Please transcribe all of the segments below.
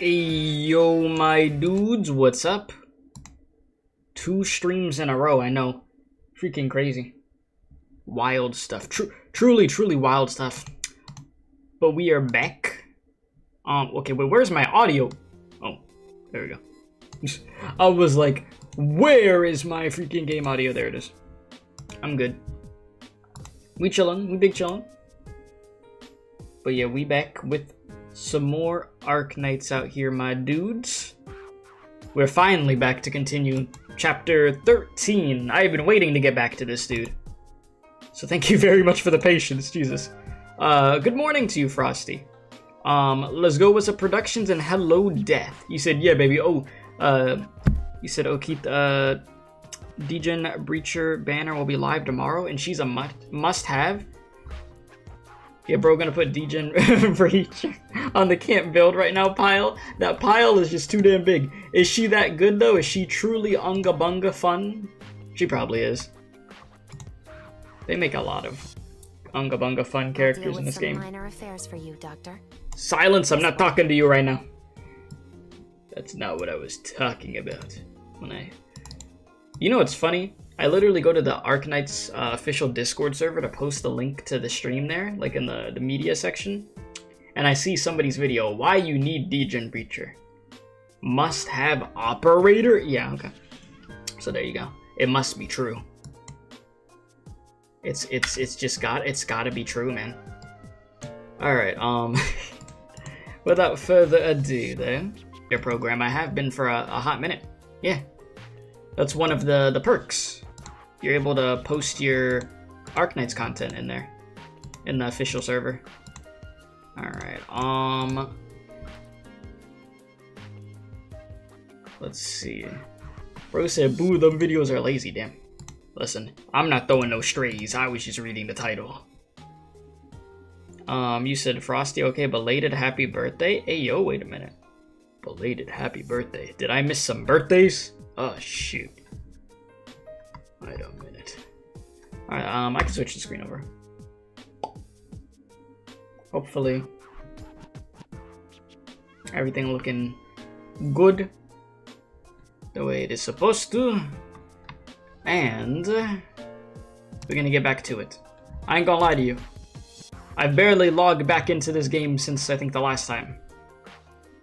Hey yo, my dudes, what's up? 2 streams in a row, I know. Freaking crazy. Wild stuff. Truly wild stuff. But we are back. Okay, wait, where's my audio? Oh, there we go. I was like, where is my freaking game audio? There it is. I'm good. We chillin', we big chillin'. But yeah, we back with some more Arknights out here, my dudes. We're finally back to continue chapter 13. I've been waiting to get back to this, dude. So thank you very much for the patience, Jesus. Good morning to you, Frosty. Let's go with some productions and hello, Death. You said, yeah, baby. Oh, you said, oh, Keith, Degen Breacher banner will be live tomorrow, and she's a must-have. Yeah, bro, gonna put Degen Breacher on the can't build right now pile. That pile is just too damn big. Is she that good, though? Is she truly unga bunga fun? She probably is. They make a lot of unga bunga fun characters in this game. Minor affairs for you, Doctor. Silence, I'm not talking to you right now. That's not what I was talking about. You know what's funny? I literally go to the Arknights official Discord server to post the link to the stream there, like in the media section. And I see somebody's video, why you need Degen Breacher. Must have operator? Yeah, okay. So there you go. It must be true. It's gotta be true, man. Alright, without further ado then, your program I have been for a hot minute. Yeah. That's one of the perks. You're able to post your Arknights content in there, in the official server. Alright, let's see. Bro said, boo, them videos are lazy, damn. Listen, I'm not throwing no strays, I was just reading the title. You said, Frosty, okay, belated happy birthday? Hey, yo, wait a minute. Belated happy birthday. Did I miss some birthdays? Oh, shoot. Wait a minute. Alright, I can switch the screen over. Hopefully. Everything looking good. The way it is supposed to. And we're gonna get back to it. I ain't gonna lie to you. I barely logged back into this game since I think the last time.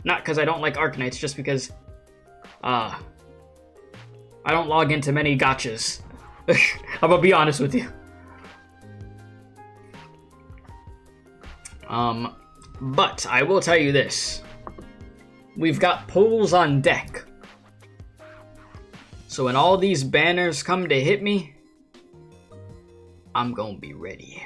Not because I don't like Arknights, just because I don't log into many gotchas. I'm gonna be honest with you. But I will tell you this. We've got pulls on deck. So when all these banners come to hit me, I'm gonna be ready.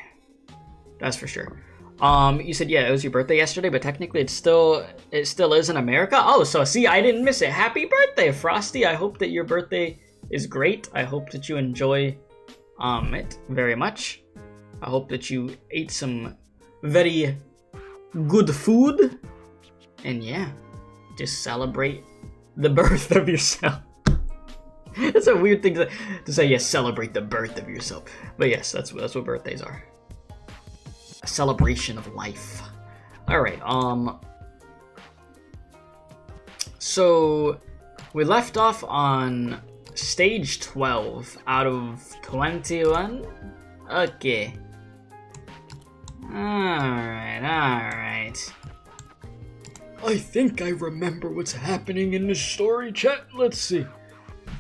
That's for sure. You said, yeah, it was your birthday yesterday, but technically it still is in America. Oh, so see, I didn't miss it. Happy birthday, Frosty. I hope that your birthday is great. I hope that you enjoy it very much. I hope that you ate some very good food. And yeah, just celebrate the birth of yourself. That's a weird thing to say, yes, celebrate the birth of yourself. But yes, that's what birthdays are. A celebration of life. Alright, so we left off on stage 12 out of 21. Okay. Alright. I think I remember what's happening in the story, chat. Let's see.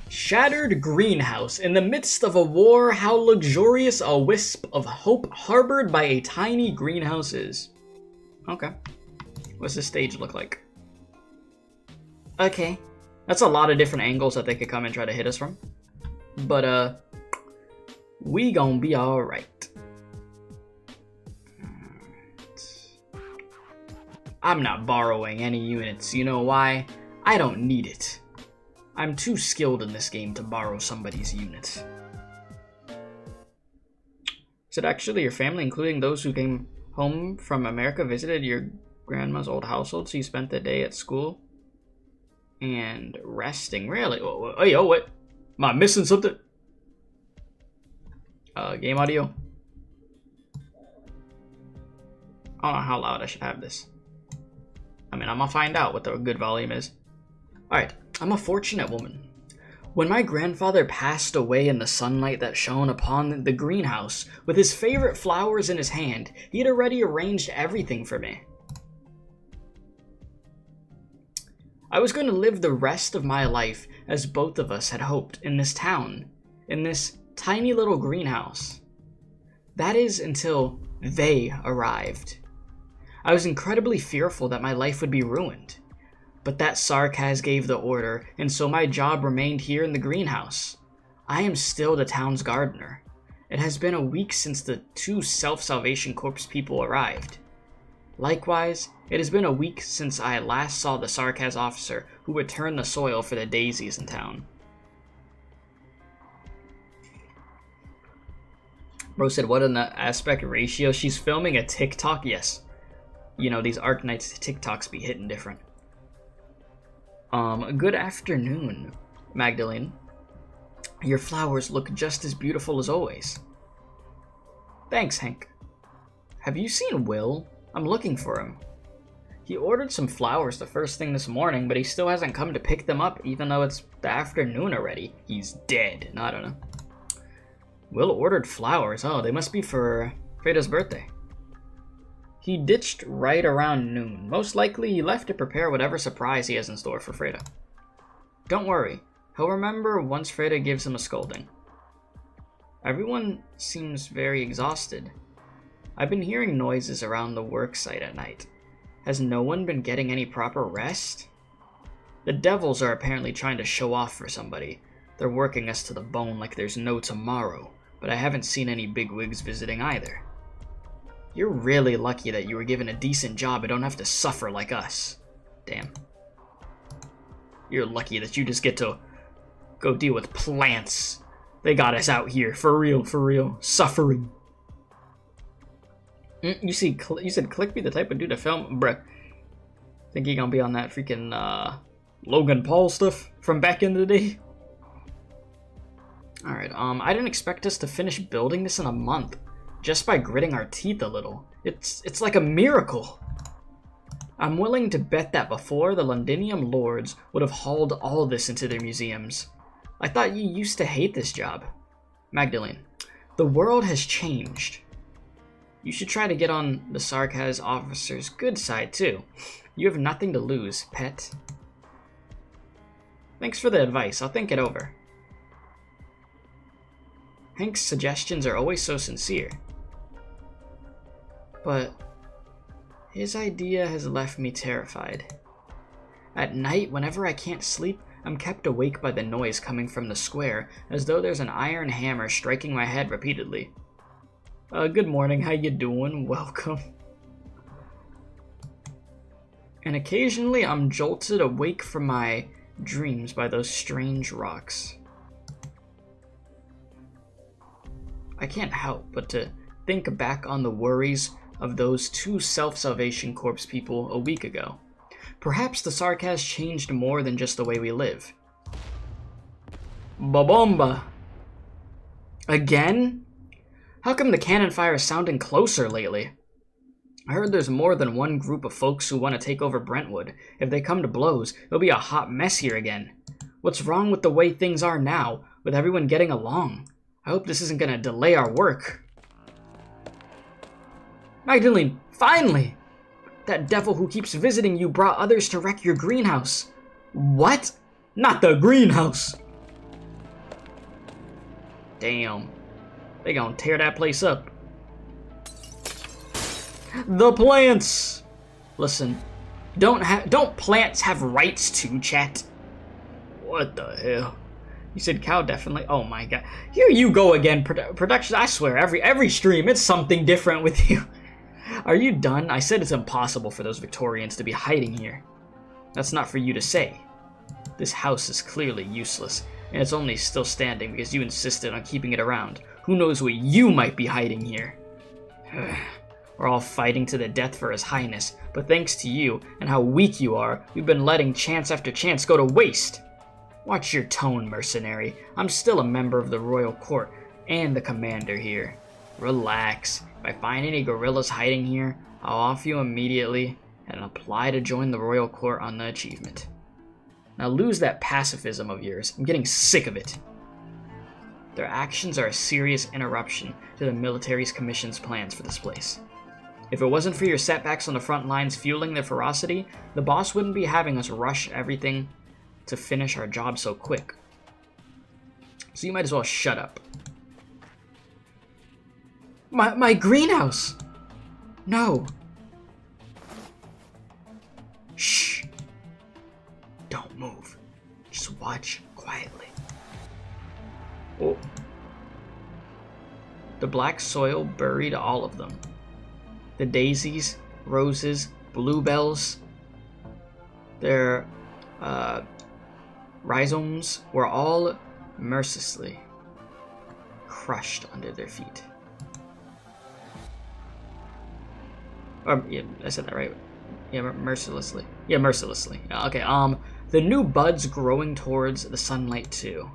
Shattered greenhouse. In the midst of a war, how luxurious a wisp of hope harbored by a tiny greenhouse is. Okay. What's this stage look like? Okay. That's a lot of different angles that they could come and try to hit us from. But, we gonna be alright. I'm not borrowing any units. You know why? I don't need it. I'm too skilled in this game to borrow somebody's units. Is it actually your family, including those who came home from America, visited your grandma's old household, so you spent the day at school and resting? Really? Oh, what? Am I missing something? Game audio? I don't know how loud I should have this. I mean, I'm gonna find out what the good volume is. Alright, I'm a fortunate woman. When my grandfather passed away in the sunlight that shone upon the greenhouse, with his favorite flowers in his hand, he had already arranged everything for me. I was going to live the rest of my life as both of us had hoped in this town, in this tiny little greenhouse. That is until they arrived. I was incredibly fearful that my life would be ruined. But that Sarkaz gave the order, and so my job remained here in the greenhouse. I am still the town's gardener. It has been a week since the 2 Self-Salvation Corps people arrived. Likewise, it has been a week since I last saw the Sarkaz officer who would turn the soil for the daisies in town. Bro said, what in the aspect ratio? She's filming a TikTok? Yes. You know, these Arknights TikToks be hitting different. Good afternoon, Magdalene. Your flowers look just as beautiful as always. Thanks, Hank. Have you seen Will? I'm looking for him. He ordered some flowers the first thing this morning, but he still hasn't come to pick them up, even though it's the afternoon already. He's dead. No, I don't know. Will ordered flowers. Oh, they must be for Freda's birthday. He ditched right around noon. Most likely he left to prepare whatever surprise he has in store for Freda. Don't worry, he'll remember once Freda gives him a scolding. Everyone seems very exhausted. I've been hearing noises around the work site at night. Has no one been getting any proper rest? The devils are apparently trying to show off for somebody. They're working us to the bone like there's no tomorrow, but I haven't seen any bigwigs visiting either. You're really lucky that you were given a decent job and don't have to suffer like us. Damn. You're lucky that you just get to go deal with plants. They got us out here, for real, suffering. You said Click be the type of dude to film? Bruh. Think he gonna be on that freaking Logan Paul stuff from back in the day? Alright, I didn't expect us to finish building this in a month. Just by gritting our teeth a little. It's like a miracle. I'm willing to bet that before the Londinium lords would have hauled all this into their museums. I thought you used to hate this job. Magdalene, the world has changed. You should try to get on the Sarkaz officer's good side too. You have nothing to lose, pet. Thanks for the advice, I'll think it over. Hank's suggestions are always so sincere. But his idea has left me terrified. At night, whenever I can't sleep, I'm kept awake by the noise coming from the square, as though there's an iron hammer striking my head repeatedly. Good morning, how you doing? Welcome. And occasionally I'm jolted awake from my dreams by those strange rocks. I can't help but to think back on the worries of those 2 Self-Salvation Corps people a week ago. Perhaps the Sarkaz changed more than just the way we live. Ba-bomba! Again? How come the cannon fire is sounding closer lately? I heard there's more than one group of folks who want to take over Brentwood. If they come to blows, it'll be a hot mess here again. What's wrong with the way things are now, with everyone getting along? I hope this isn't gonna delay our work. Magdalene, finally! That devil who keeps visiting you brought others to wreck your greenhouse. What? Not the greenhouse! Damn. They gonna tear that place up. The plants! Listen, don't plants have rights too, chat? What the hell? You said cow definitely. Oh my god. Here you go again, production. I swear, every stream, it's something different with you. Are you done? I said it's impossible for those Victorians to be hiding here. That's not for you to say. This house is clearly useless, and it's only still standing because you insisted on keeping it around. Who knows what you might be hiding here? We're all fighting to the death for His Highness, but thanks to you and how weak you are, we've been letting chance after chance go to waste. Watch your tone, mercenary. I'm still a member of the royal court and the commander here. Relax. If I find any gorillas hiding here, I'll off you immediately. and apply to join the royal court on the achievement. Now lose that pacifism of yours. I'm getting sick of it. Their actions are a serious interruption to the military's commission's plans for this place. If it wasn't for your setbacks on the front lines fueling their ferocity, the boss wouldn't be having us rush everything to finish our job so quick. So you might as well shut up. My greenhouse! No. Shh. Don't move. Just watch quietly. Oh. The black soil buried all of them. The daisies, roses, bluebells, their rhizomes were all mercilessly crushed under their feet. Yeah, I said that right. Yeah, mercilessly. Yeah, mercilessly. Okay, the new buds growing towards the sunlight too.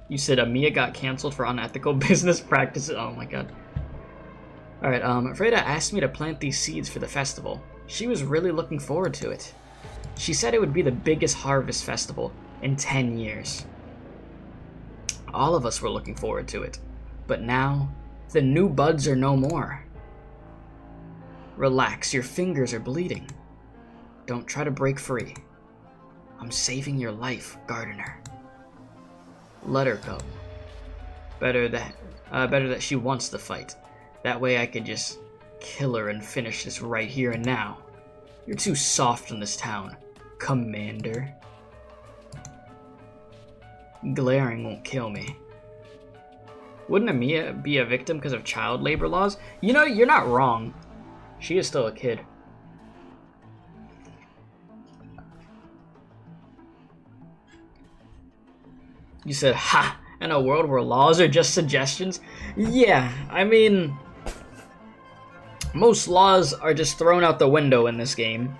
You said Amiya got canceled for unethical business practices. Oh my god. Alright, Freda asked me to plant these seeds for the festival. She was really looking forward to it. She said it would be the biggest harvest festival in 10 years. All of us were looking forward to it. But now, the new buds are no more. Relax, your fingers are bleeding. Don't try to break free. I'm saving your life, gardener. Let her go. Better that she wants to fight. That way I could just kill her and finish this right here and now. You're too soft in this town, Commander. Glaring won't kill me. Wouldn't Amiya be a victim because of child labor laws? You know, you're not wrong. She is still a kid. You said, ha! In a world where laws are just suggestions? Yeah, I mean, most laws are just thrown out the window in this game,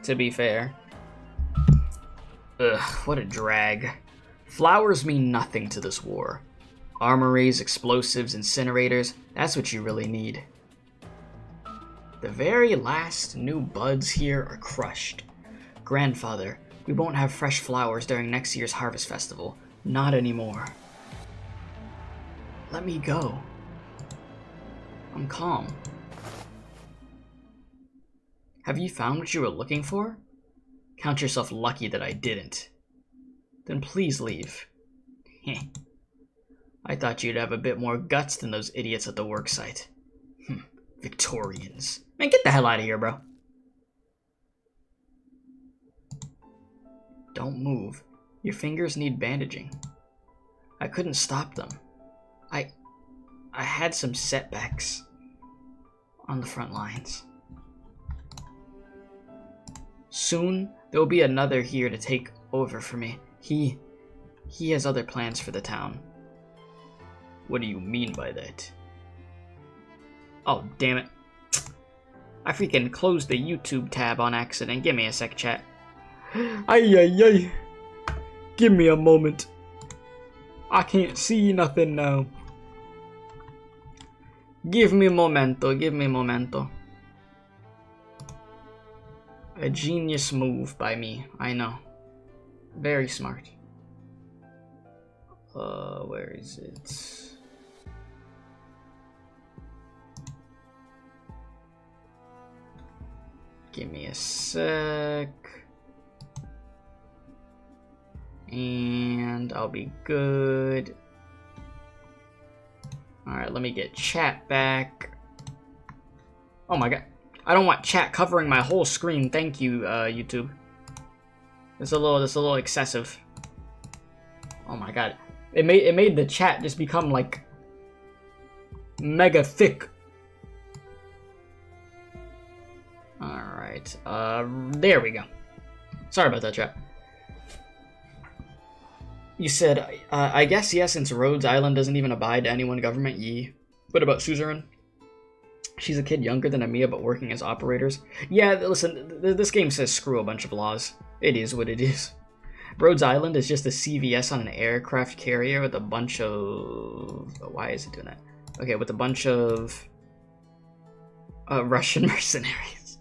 to be fair. Ugh, what a drag. Flowers mean nothing to this war. Armories, explosives, incinerators, that's what you really need. The very last new buds here are crushed. Grandfather, we won't have fresh flowers during next year's harvest festival. Not anymore. Let me go. I'm calm. Have you found what you were looking for? Count yourself lucky that I didn't. Then please leave. Heh. I thought you'd have a bit more guts than those idiots at the worksite. Victorians. Man, get the hell out of here, bro. Don't move. Your fingers need bandaging. I couldn't stop them. I had some setbacks on the front lines. Soon, there will be another here to take over for me. He has other plans for the town. What do you mean by that? Oh, damn it. I freaking closed the YouTube tab on accident. Give me a sec, chat. Ay. Give me a moment. I can't see nothing now. Give me momento. A genius move by me, I know. Very smart. Where is it? Give me a sec. And I'll be good. Alright, let me get chat back. Oh my god. I don't want chat covering my whole screen. Thank you, YouTube. It's a little excessive. Oh my god. It made the chat just become like mega thick. Alright. There we go. Sorry about that, chat. You said, I guess yes, since Rhodes Island doesn't even abide to any one government, ye. What about Suzerain? She's a kid younger than Amiya, but working as operators. Yeah, listen, this game says screw a bunch of laws. It is what it is. Rhodes Island is just a CVS on an aircraft carrier with a bunch of... Why is it doing that? Okay, with a bunch of Russian mercenaries.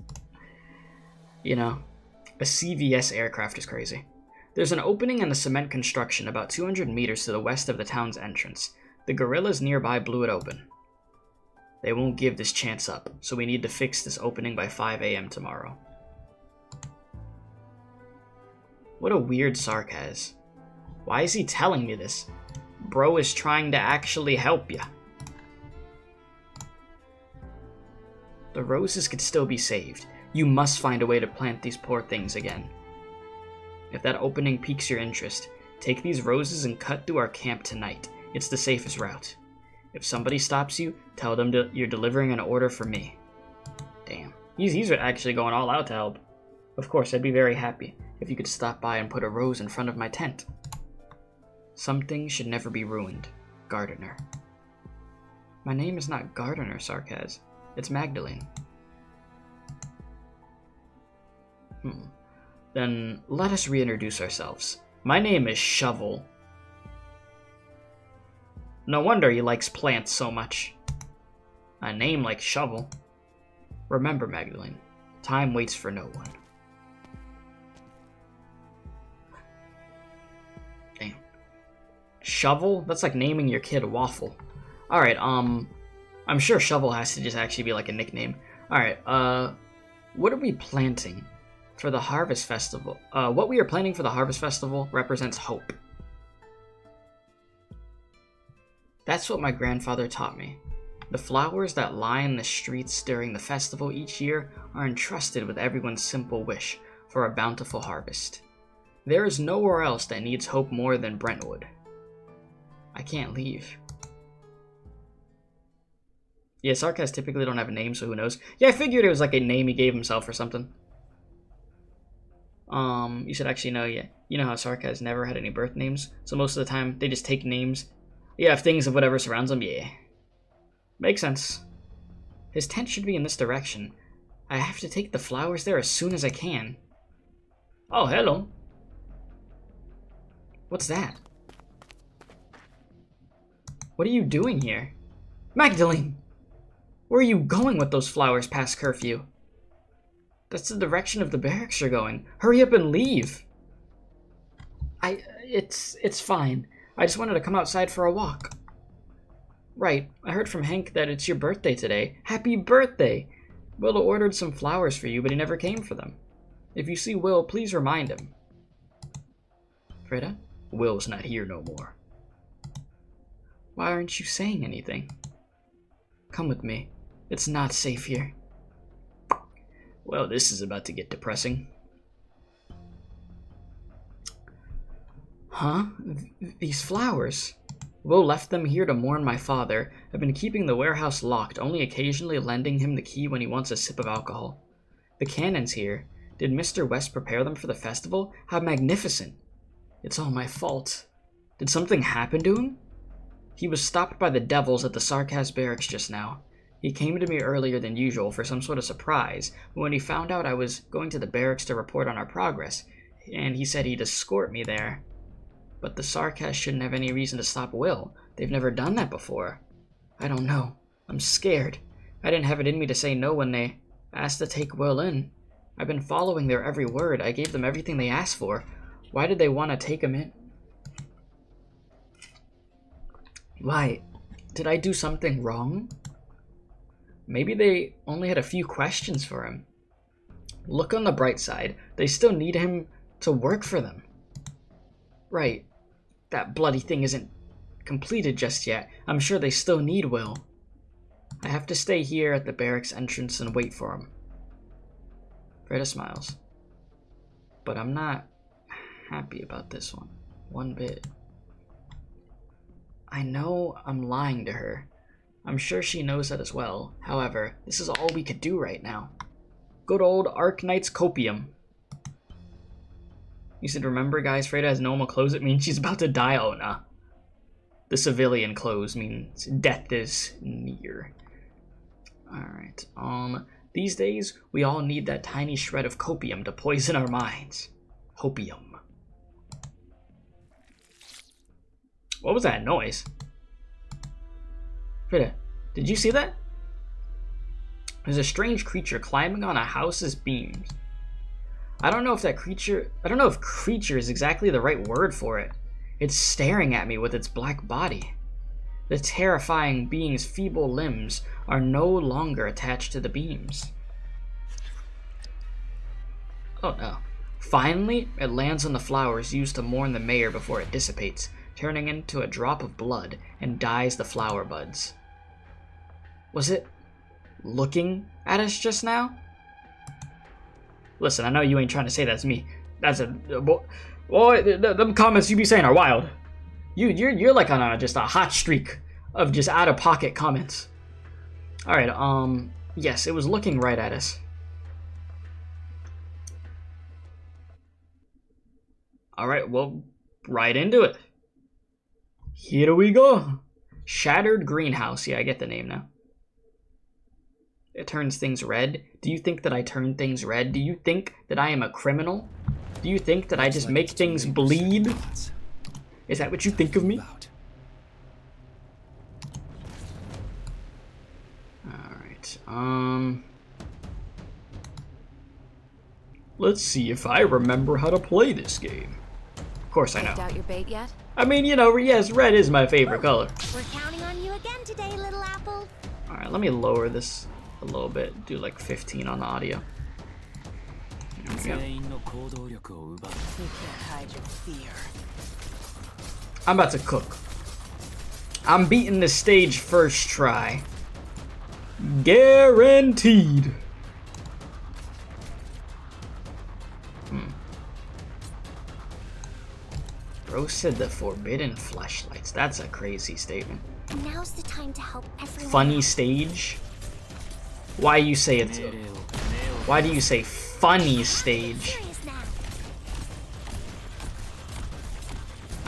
You know, a CVS aircraft is crazy. There's an opening in the cement construction about 200 meters to the west of the town's entrance. The guerrillas nearby blew it open. They won't give this chance up, so we need to fix this opening by 5 a.m. tomorrow. What a weird sarcasm. Why is he telling me this? Bro is trying to actually help ya. The roses could still be saved. You must find a way to plant these poor things again. If that opening piques your interest, take these roses and cut through our camp tonight. It's the safest route. If somebody stops you, tell them you're delivering an order for me. Damn. He's actually going all out to help. Of course, I'd be very happy if you could stop by and put a rose in front of my tent. Some things should never be ruined. Gardener. My name is not Gardener, Sarkaz. It's Magdalene. Then let us reintroduce ourselves. My name is Shovel. No wonder he likes plants so much. A name like Shovel. Remember, Magdalene, time waits for no one. Damn. Shovel? That's like naming your kid Waffle. Alright, I'm sure Shovel has to just actually be like a nickname. Alright, what are we planting for the Harvest Festival? What we are planning for the Harvest Festival represents hope. That's what my grandfather taught me. The flowers that line the streets during the festival each year are entrusted with everyone's simple wish for a bountiful harvest. There is nowhere else that needs hope more than Brentwood. I can't leave. Yeah, Sarkaz typically don't have a name, so who knows? Yeah, I figured it was like a name he gave himself or something. You should actually know, yeah. You know how Sarkaz never had any birth names, so most of the time they just take names. Yeah, of things of whatever surrounds them, yeah. Makes sense. His tent should be in this direction. I have to take the flowers there as soon as I can. Oh, hello. What's that? What are you doing here? Magdalene! Where are you going with those flowers past curfew? That's the direction of the barracks you're going. Hurry up and leave. It's fine. I just wanted to come outside for a walk. Right, I heard from Hank that it's your birthday today. Happy birthday! Will ordered some flowers for you, but he never came for them. If you see Will, please remind him. Freda? Will's not here no more. Why aren't you saying anything? Come with me. It's not safe here. Well, this is about to get depressing. Huh? These flowers? Will left them here to mourn my father. I've been keeping the warehouse locked, only occasionally lending him the key when he wants a sip of alcohol. The cannons here. Did Mr. West prepare them for the festival? How magnificent. It's all my fault. Did something happen to him? He was stopped by the devils at the Sarkaz barracks just now. He came to me earlier than usual for some sort of surprise, but when he found out I was going to the barracks to report on our progress, and he said he'd escort me there. But the Sarkaz shouldn't have any reason to stop Will. They've never done that before. I don't know. I'm scared. I didn't have it in me to say no when they asked to take Will in. I've been following their every word. I gave them everything they asked for. Why did they want to take him in? Why? Did I do something wrong? Maybe they only had a few questions for him. Look on the bright side. They still need him to work for them. Right. That bloody thing isn't completed just yet. I'm sure they still need Will. I have to stay here at the barracks entrance and wait for him. Freda smiles. But I'm not happy about this one. One bit. I know I'm lying to her. I'm sure she knows that as well. However, this is all we could do right now. Good old Arknights Copium. You said, remember guys, Freda has normal clothes. It means she's about to die. Oh, nah. The civilian clothes means death is near. Alright, these days, we all need that tiny shred of copium to poison our minds. Hopium. What was that noise? Freda, did you see that? There's a strange creature climbing on a house's beams. I don't know if creature is exactly the right word for it. It's staring at me with its black body. The terrifying being's feeble limbs are no longer attached to the beams. Oh no. Finally, it lands on the flowers used to mourn the mayor before it dissipates, turning into a drop of blood and dyes the flower buds. Was it looking at us just now? Listen, I know you ain't trying to say that's me. That's a boy. Them comments you be saying are wild. You're like on just a hot streak of just out of pocket comments. All right. Yes, it was looking right at us. All right. Well, right into it. Here we go. Shattered greenhouse. Yeah, I get the name now. It turns things red. Do you think that I turn things red? Do you think that I am a criminal? Do you think that I just make things bleed? Is that what you think of me? Alright, let's see if I remember how to play this game. Of course I know. Out your bait yet? I mean, you know, yes, red is my favorite color. We're counting on you again today, little apple. Alright, let me lower this a little bit. Do like 15 on the audio. There we go. You can't hide your fear. I'm about to cook. I'm beating the stage first try. Guaranteed. Bro said the forbidden flashlights. That's a crazy statement. Now's the time to help everyone. Funny stage? Why you say it's... Why do you say funny stage?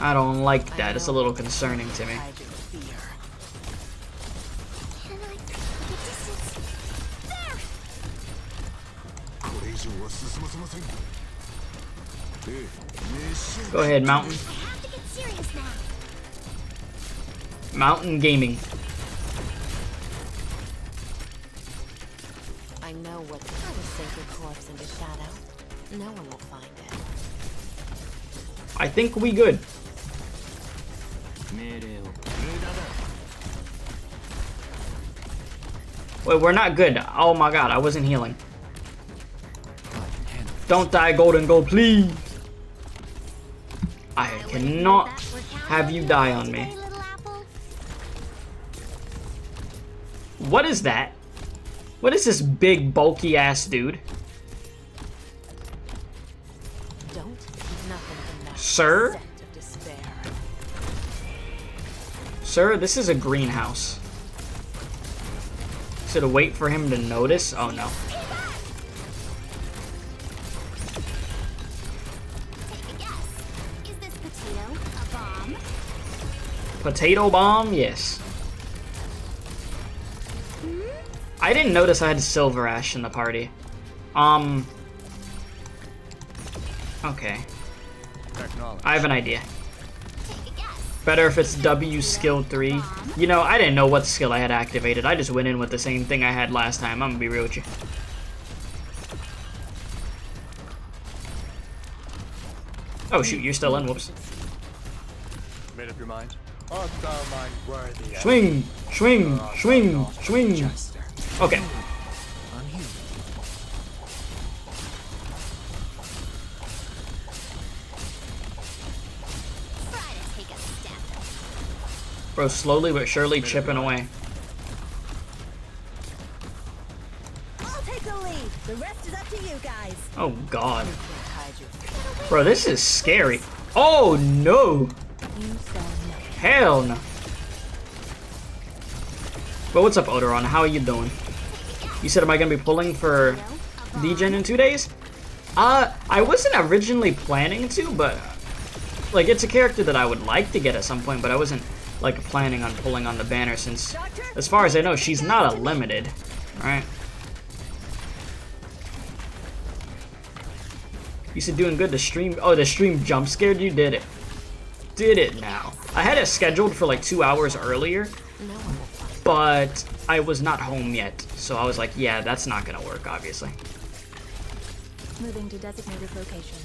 I don't like that. It's a little concerning to me. Go ahead, Mountain. Mountain Gaming. I know what to sink your corpse into shadow. No one will find it. I think we good. Wait, we're not good. Oh my god, I wasn't healing. Don't die, Golden Gold, please. I cannot have you die on me. What is that? What is this big, bulky ass dude? Sir? Sir, this is a greenhouse. Should I wait for him to notice? Oh no. Potato bomb? Yes. I didn't notice I had Silver Ash in the party. Okay. I have an idea. Better if it's W skill 3. You know, I didn't know what skill I had activated. I just went in with the same thing I had last time. I'm gonna be real with you. Oh shoot, you're still in. Whoops. Made up your mind? Art thou mine worthy? Swing, swing, swing, swing. Okay. Bro, slowly but surely chipping away. I'll take the lead. The rest is up to you guys. Oh god. Bro, this is scary. Oh no. Hell no. But what's up, Odoron? How are you doing? You said, am I gonna be pulling for D-Gen in 2 days? I wasn't originally planning to, but like it's a character that I would like to get at some point, but I wasn't like planning on pulling on the banner since, as far as I know, she's not a limited. Alright. You said doing good to stream. Oh, the stream jump scared you? Did it? Did it now? I had it scheduled for like 2 hours earlier, but I was not home yet, so I was like, yeah, that's not gonna work, obviously. Moving to designated location.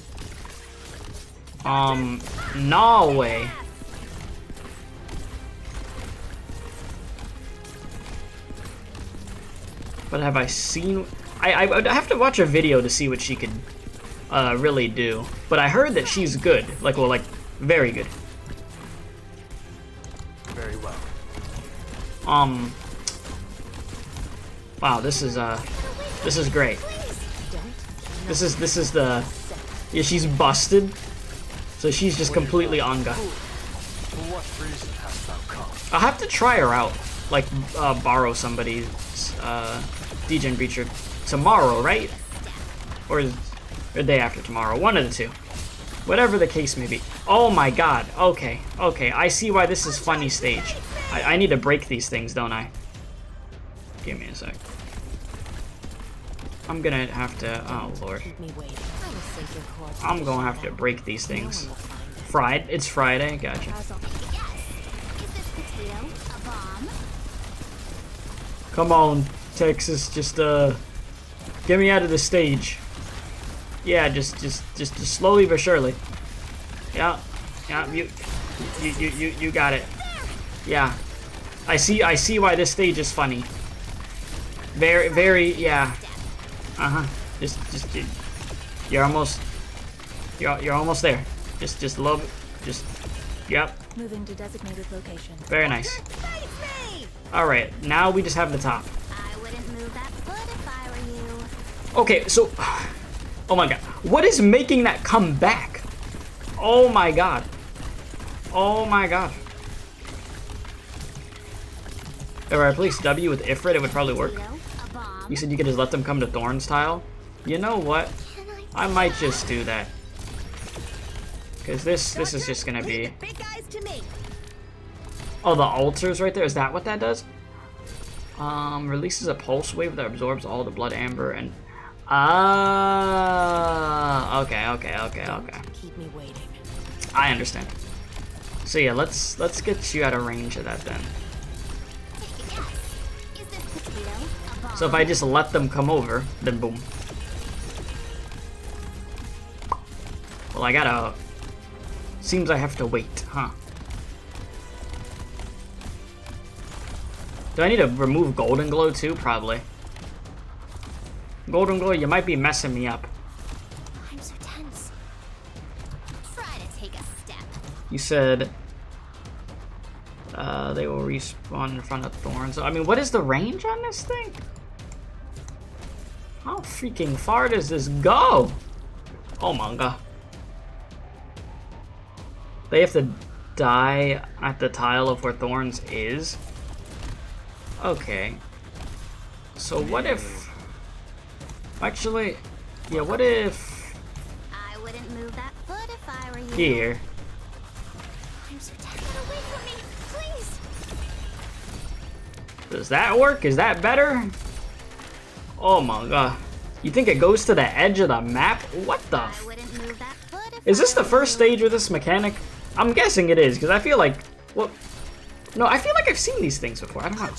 Norway. But have I seen... I would have to watch a video to see what she could really do. But I heard that she's good. Like, well, like, very good. Very well. Wow, this is great. This is the... Yeah, she's busted. So she's just completely Anga. For what reason hast thou come? I'll have to try her out. Like, borrow somebody's, Degen Breacher tomorrow, right? Or the day after tomorrow. One of the two. Whatever the case may be. Oh my god. Okay. Okay. I see why this is funny stage. I need to break these things, don't I? Give me a sec. I'm gonna have to... Oh, Lord. Keep me waiting. I will sink your corpse I'm into gonna have to shadow. break these No things. one will find it. Friday. It's Friday. Gotcha. Eyes on. Is this potato a bomb? Come on, Texas. Just, get me out of the stage. Yeah, just slowly but surely. Yeah. Yeah, you got it. Yeah. I see why this stage is funny. Very, yeah. Just, you're almost there. Just love it. Yep. Moving to designated location. Very nice. Face me! Alright, now we just have the top. I wouldn't move that foot if I were you. Okay, so... Oh my god. What is making that come back? Oh my god. Oh my god. If I replace W with Ifrit, it would probably work. Potato, a bomb. You said you could just let them come to Thorns tile? You know what? I might just do that. Because this is just gonna be... Big guys to me. Oh, the altars right there. Is that what that does? Releases a pulse wave that absorbs all the blood amber and... Ah, okay. Keep me waiting. I understand. So yeah, let's get you out of range of that then. Is this potato a bomb? So if I just let them come over, then boom. Well, I gotta... Seems I have to wait, huh? Do I need to remove Golden Glow too? Probably. Golden Glow, you might be messing me up. I'm so tense. Try to take a step. You said... they will respawn in front of Thorns. I mean, what is the range on this thing? How freaking far does this go? Oh my god. They have to die at the tile of where Thorns is? Okay. So what if... Actually, yeah, what if... I wouldn't move that foot if I were you. Here. I'm so tense. Get away from me, please. Does that work? Is that better? Oh my god. You think it goes to the edge of the map? What the I f... wouldn't move that foot if Is this I the were first you. stage with this mechanic? I'm guessing it is, because I feel like... Well... No, I feel like I've seen these things before. I don't know.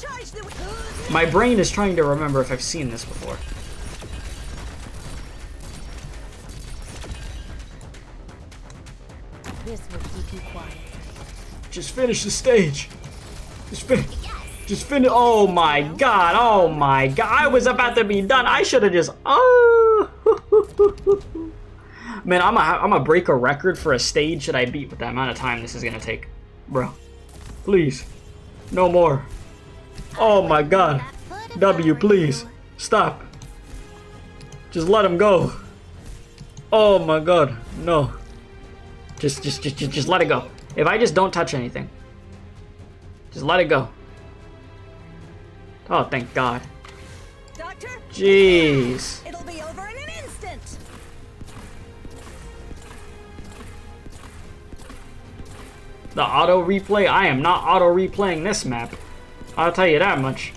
My brain is trying to remember if I've seen this before. This will keep you quiet. Just finish the stage. Just finish. Oh my god. Oh my god. I was about to be done. I should have just... Oh. Man, I'm gonna break a record for a stage that I beat with the amount of time this is gonna take. Bro. Please. No more. Oh my god. W, please. Stop. Just let him go. Oh my god. No. Just let it go. If I just don't touch anything. Just let it go. Oh, thank God. Doctor, Jeez. it'll be over in an instant. The auto replay? I am not auto replaying this map. I'll tell you that much.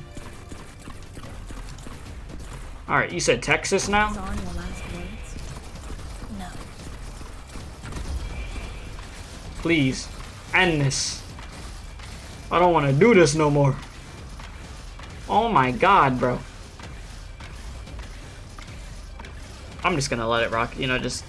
Alright, you said Texas now? On your last words? No. Please. End this. I don't want to do this no more. Oh my god, bro. I'm just gonna let it rock, you know, just...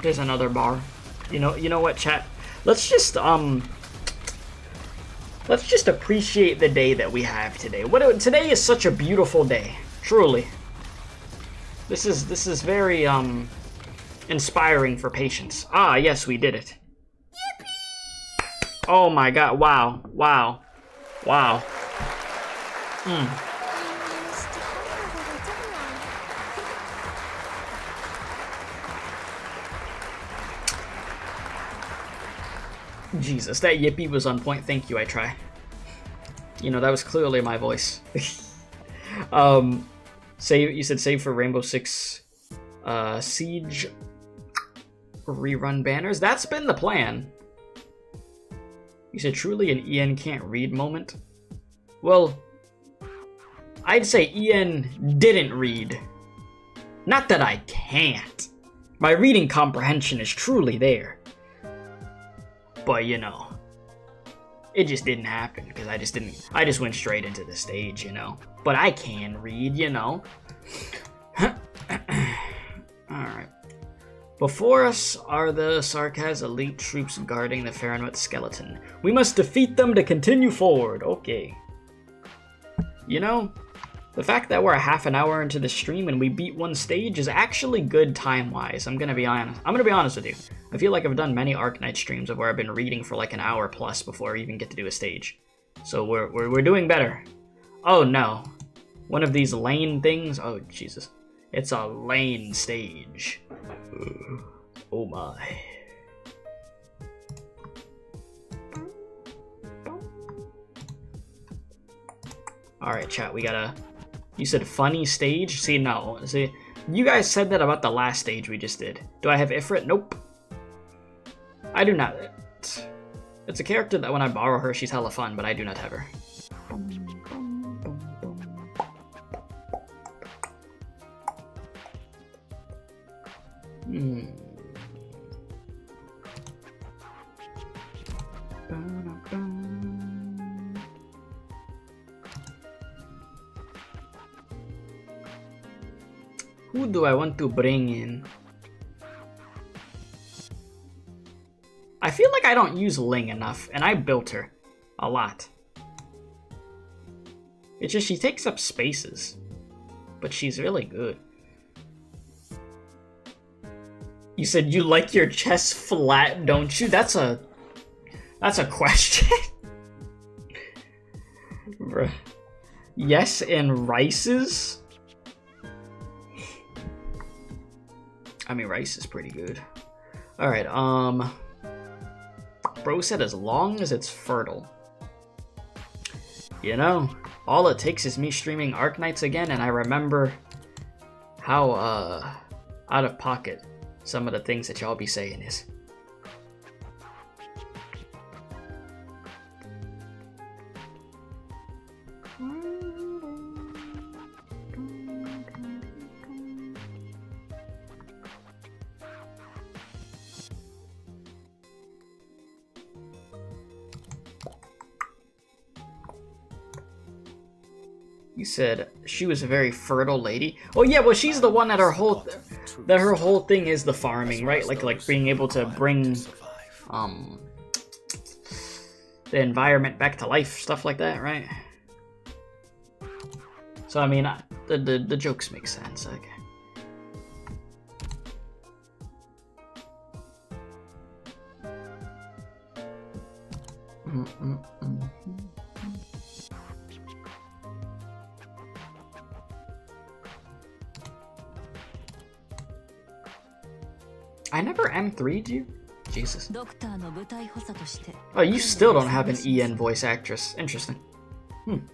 There's another bar. You know what, chat? Let's just appreciate the day that we have today. Today is such a beautiful day, truly. This is very inspiring for patience. Ah, yes, we did it. Yippee! Oh my god! Wow! Wow! Wow! Hmm. Jesus, that yippee was on point. Thank you, I try. You know, that was clearly my voice. You said save for Rainbow Six Siege rerun banners. That's been the plan. You said truly an Ian can't read moment. Well, I'd say Ian didn't read. Not that I can't. My reading comprehension is truly there. But, you know, it just didn't happen because I just went straight into the stage, you know. But I can read, you know. Alright. Before us are the Sarkaz elite troops guarding the Faranut skeleton. We must defeat them to continue forward. Okay. You know, the fact that we're a half an hour into the stream and we beat one stage is actually good time-wise. I'm gonna be honest with you. I feel like I've done many Arknight streams of where I've been reading for like an hour plus before I even get to do a stage. So we're doing better. Oh no. One of these lane things? Oh Jesus. It's a lane stage. Oh my. Alright chat, we gotta... You said funny stage? See, no. See, you guys said that about the last stage we just did. Do I have Ifrit? Nope. I do not. It's a character that when I borrow her, she's hella fun, but I do not have her. Who do I want to bring in? I feel like I don't use Ling enough, and I built her a lot. It's just she takes up spaces, but she's really good. You said you like your chest flat, don't you? That's a question. Bruh. Yes, and Rice's? I mean, rice is pretty good. Alright, bro said as long as it's fertile. You know, all it takes is me streaming Arknights again, and I remember how, out of pocket some of the things that y'all be saying is. You said she was a very fertile lady. Oh yeah, well she's the one that her whole thing is the farming, right? Like being able to bring the environment back to life, stuff like that, right? So I mean, the jokes make sense. Okay. I never M3'd you? Jesus. Oh, you still don't have an EN voice actress. Interesting. Who's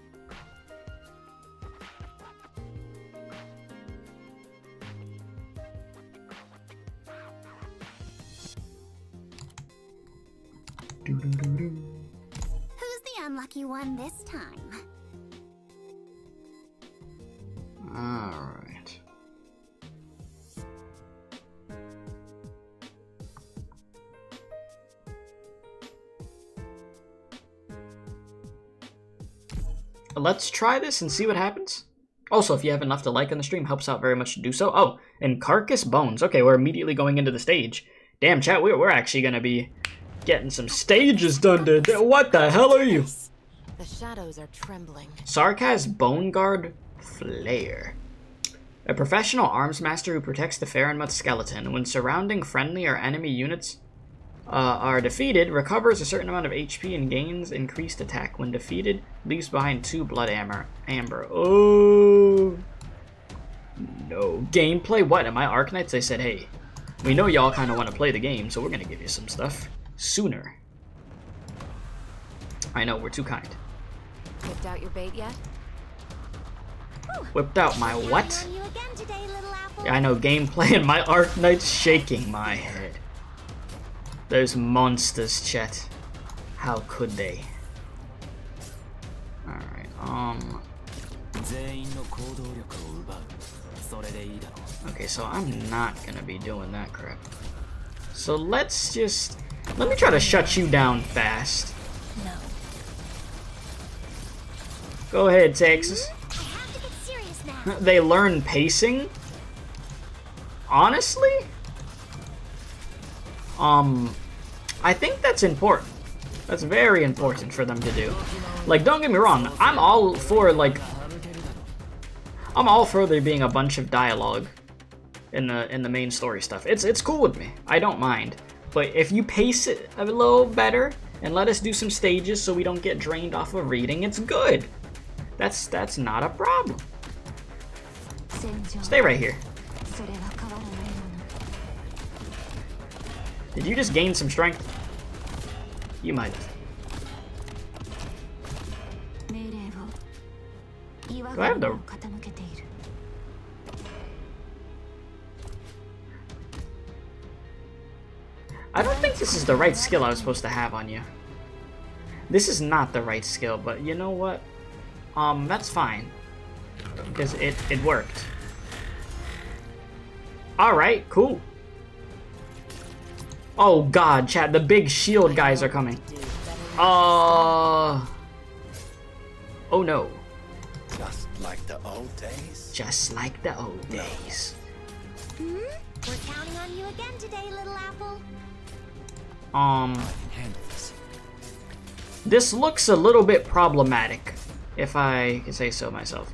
the unlucky one this time? Alright. let's try this and see what happens. Also, if you have enough to like on the stream, helps out very much to do so. Oh, and Carcass Bones. Okay, we're immediately going into the stage. Damn, chat, we're actually gonna be getting some stages done today. What the hell are you? The shadows are trembling. Sarkaz Bone Guard Flare. A professional arms master who protects the Farenmuth skeleton. When surrounding friendly or enemy units are defeated, recovers a certain amount of HP and gains increased attack. When defeated, leaves behind 2 blood amber. Oh no. Gameplay? What? Am I Arknights? They said, hey, we know y'all kind of want to play the game, so we're gonna give you some stuff sooner. I know, we're too kind. Whipped out your bait yet? Whipped out my what? On you again today, little apple. Yeah, I know, gameplay and my Arknights shaking my head. Those monsters, chat. How could they? Alright, okay, so I'm not gonna be doing that crap. So let me try to shut you down fast. No. Go ahead, Texas. I have to get serious now. They learn pacing? Honestly? I think that's important. That's very important for them to do. Like, don't get me wrong, I'm all for there being a bunch of dialogue in the main story stuff. It's cool with me. I don't mind. But if you pace it a little better and let us do some stages so we don't get drained off of reading, it's good. That's not a problem. Stay right here. Did you just gain some strength? You might have. Do I have the... I don't think this is the right skill I was supposed to have on you. This is not the right skill, but you know what? That's fine. Because it worked. Alright, cool. Oh god, chat, the big shield guys are coming. Oh no. Just like the old days. Just like the old days. We're counting on you again today, little apple. This looks a little bit problematic, if I can say so myself.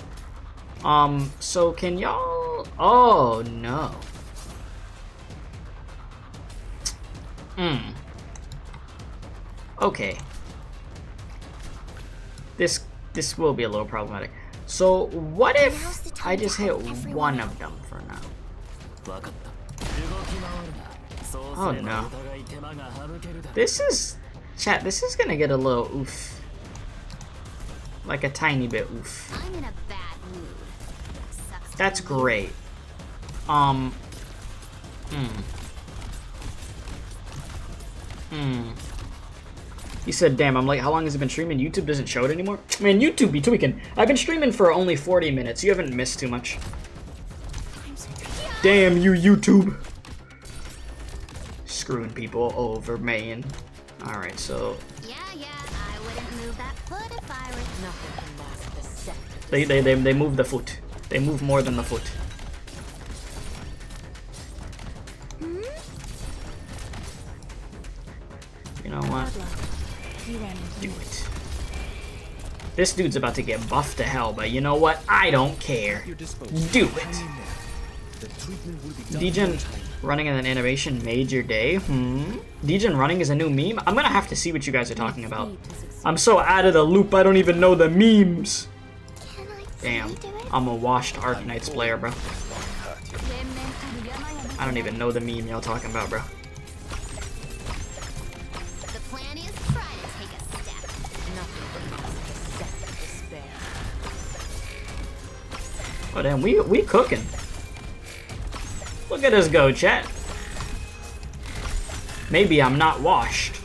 So can y'all... Oh, no. Okay. This will be a little problematic. So what if I just hit one of them for now? Oh no. This is... Chat, this is gonna get a little oof. Like a tiny bit oof. I'm in a bad mood. Sucks. That's great. You said, damn, I'm like, how long has it been streaming? YouTube doesn't show it anymore? Man, YouTube be tweaking. I've been streaming for only 40 minutes. You haven't missed too much. Damn you, YouTube. Screwing people over, man. Alright, so... Yeah, I wouldn't move that foot if I were... Nothing can mask the scent. They move the foot. They move more than the foot. You know what? Do it. This dude's about to get buffed to hell, but you know what? I don't care. Do it. Degen running as an animation made your day? Degen running is a new meme? I'm gonna have to see what you guys are talking about. I'm so out of the loop, I don't even know the memes. Damn, I'm a washed Arknights player, bro. I don't even know the meme y'all talking about, bro. The plan is try to take a step. Nothing can mask the scent of despair. Oh damn, we cooking. Look at us go, chat. Maybe I'm not washed.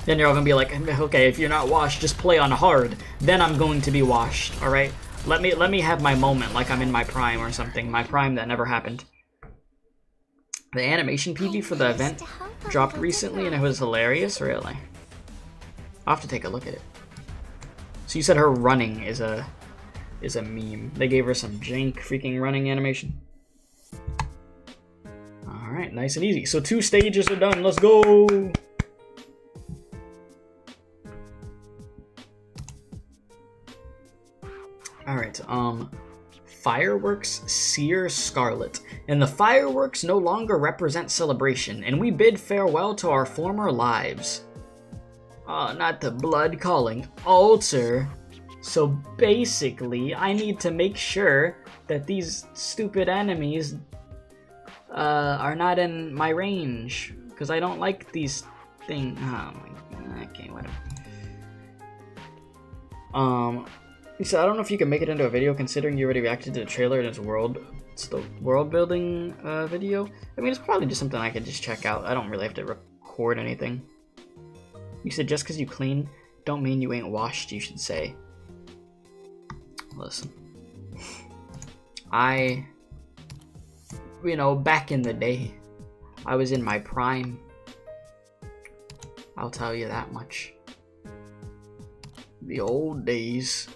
Then you're all gonna be like, okay, if you're not washed, just play on hard. Then I'm going to be washed, alright? Let me have my moment like I'm in my prime or something. My prime that never happened. The animation PV for the event dropped recently and it was hilarious, really. I'll have to take a look at it. So you said her running is a meme. They gave her some jank freaking running animation. Alright, nice and easy. So 2 stages are done. Let's go! Alright, fireworks sear scarlet. And the fireworks no longer represent celebration, and we bid farewell to our former lives. Not the blood calling altar. So basically, I need to make sure that these stupid enemies are not in my range, because I don't like these things. Oh my god, okay, whatever. So I don't know if you can make it into a video, considering you already reacted to the trailer and it's the world building video. I mean, it's probably just something I could just check out. I don't really have to record anything. You said just because you clean don't mean you ain't washed, you should say. Listen, you know, back in the day, I was in my prime. I'll tell you that much. The old days.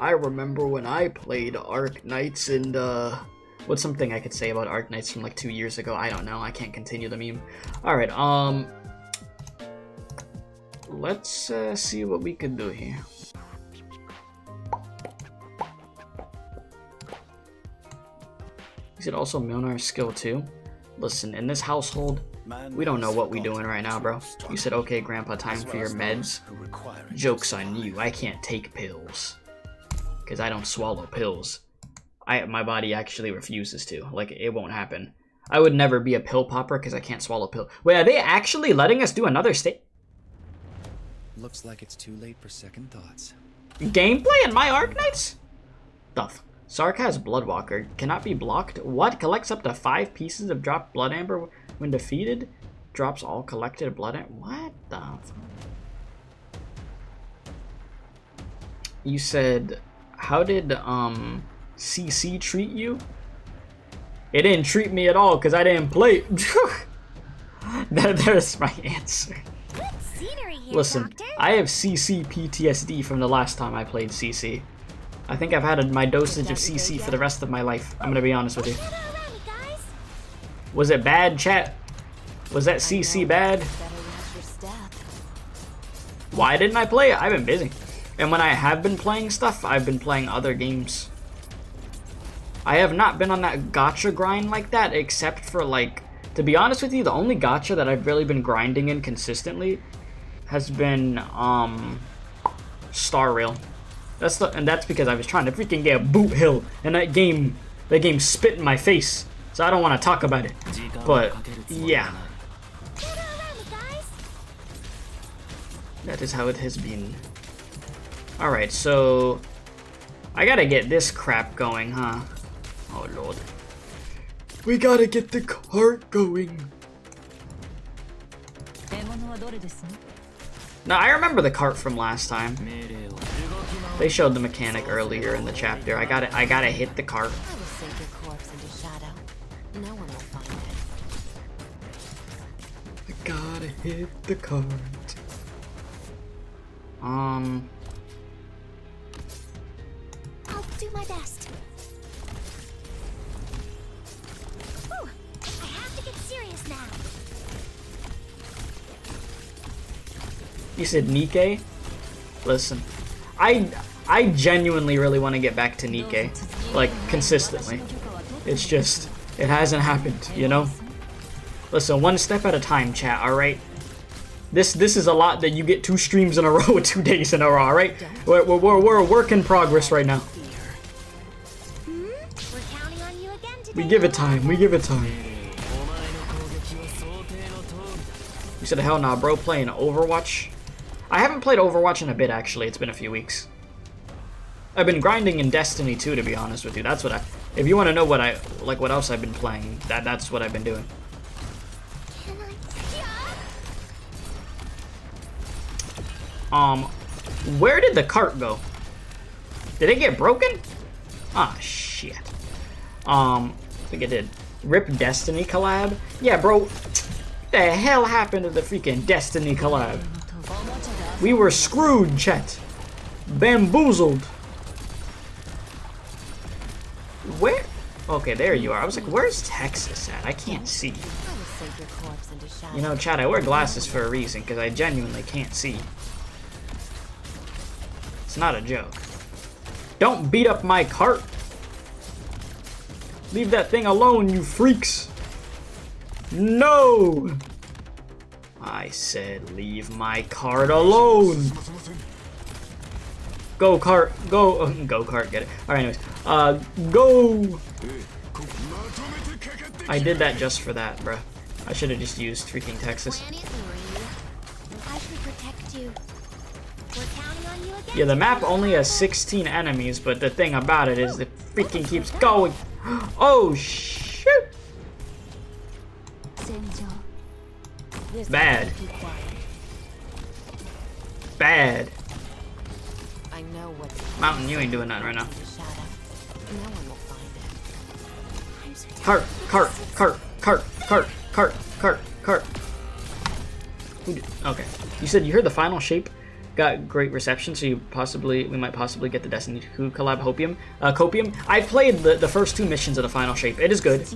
I remember when I played Arknights and, what's something I could say about Arknights from like 2 years ago? I don't know. I can't continue the meme. Alright, let's, see what we can do here. Is it also Milnar's skill too? Listen, in this household, we don't know what we doing right now, bro. You said, okay, Grandpa, time for your meds. Joke's on you. I can't take pills. Because I don't swallow pills. My body actually refuses to. Like, it won't happen. I would never be a pill popper because I can't swallow pill. Wait, are they actually letting us do another state? Looks like it's too late for second thoughts. Gameplay in my Arknights? Stuff. Sark has Bloodwalker. Cannot be blocked. What? Collects up to 5 pieces of dropped blood amber when defeated. Drops all collected blood amber. What the fuck? You said, how did CC treat you? It didn't treat me at all because I didn't play. There's my answer. Good scenery here, Listen, Doctor. I have CC PTSD from the last time I played CC. I think I've had my dosage of CC for the rest of my life. I'm gonna be honest with you. Get around me, guys. Was it bad, chat? Was that CC bad? Why didn't I play it? I've been busy. And when I have been playing stuff, I've been playing other games. I have not been on that gacha grind like that, except for, like, to be honest with you, the only gacha that I've really been grinding in consistently has been Star Rail. And that's because I was trying to freaking get a boot hill, and that game spit in my face. So I don't want to talk about it. But yeah, Get around me, guys. that is how it has been. All right, so I gotta get this crap going, huh? Oh lord, we gotta get the cart going. Now I remember the cart from last time. They showed the mechanic earlier in the chapter. I gotta hit the cart. I will sink your corpse into shadow. No one will find it. I gotta hit the cart. I'll do my best. Whew. I have to get serious now. You said Nikkei? Listen, I genuinely really want to get back to Nikkei, like, consistently. It's just, it hasn't happened, you know? Listen, one step at a time, chat, alright? This is a lot that you get 2 streams in a row, 2 days in a row, alright? We're a work in progress right now. We're counting on you again today. We give it time, we give it time. You said, hell nah, bro, playing Overwatch? I haven't played Overwatch in a bit, actually. It's been a few weeks. I've been grinding in Destiny 2, to be honest with you. That's what if you want to know what what else I've been playing, that's what I've been doing. Can I? Where did the cart go? Did it get broken? Ah, shit. I think it did. Rip Destiny collab? Yeah, bro. What the hell happened to the freaking Destiny collab? We were screwed, chat. Bamboozled. Where? Okay, there you are. I was like, where's Texas at? I can't see. I will sink your corpse into shadow. You know, chat, I wear glasses for a reason, because I genuinely can't see. It's not a joke. Don't beat up my cart. Leave that thing alone, you freaks. No! I said leave my cart alone. Go cart, go, go kart, get it. Alright, anyways, go! I did that just for that, bruh. I should have just used freaking Texas. Plan it for you. I should protect you. We're counting on you again. Yeah, the map only has 16 enemies, but the thing about it is it freaking keeps going. Oh, shoot! This Bad. is too quiet. Bad. I know what's Mountain, you ain't doing nothing right now. in the shadow. No one will find it. I'm so Cart, cart, cart, cart, cart, cart, cart, cart. Okay. You said you heard the final shape got great reception, so we might possibly get the Destiny 2 collab Copium. I played the first 2 missions of the final shape. It is good.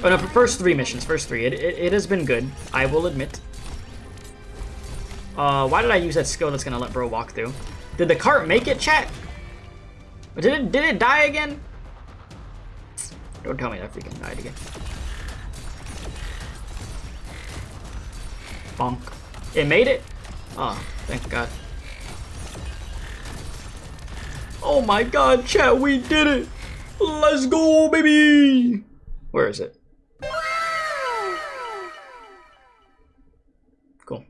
Oh no, first 3 missions. First 3. It has been good. I will admit. Why did I use that skill that's gonna let bro walk through? Did the cart make it, chat? Did it die again? Don't tell me that freaking died again. Bonk. It made it? Oh, thank God. Oh my God, chat, we did it! Let's go, baby! Where is it? Cool.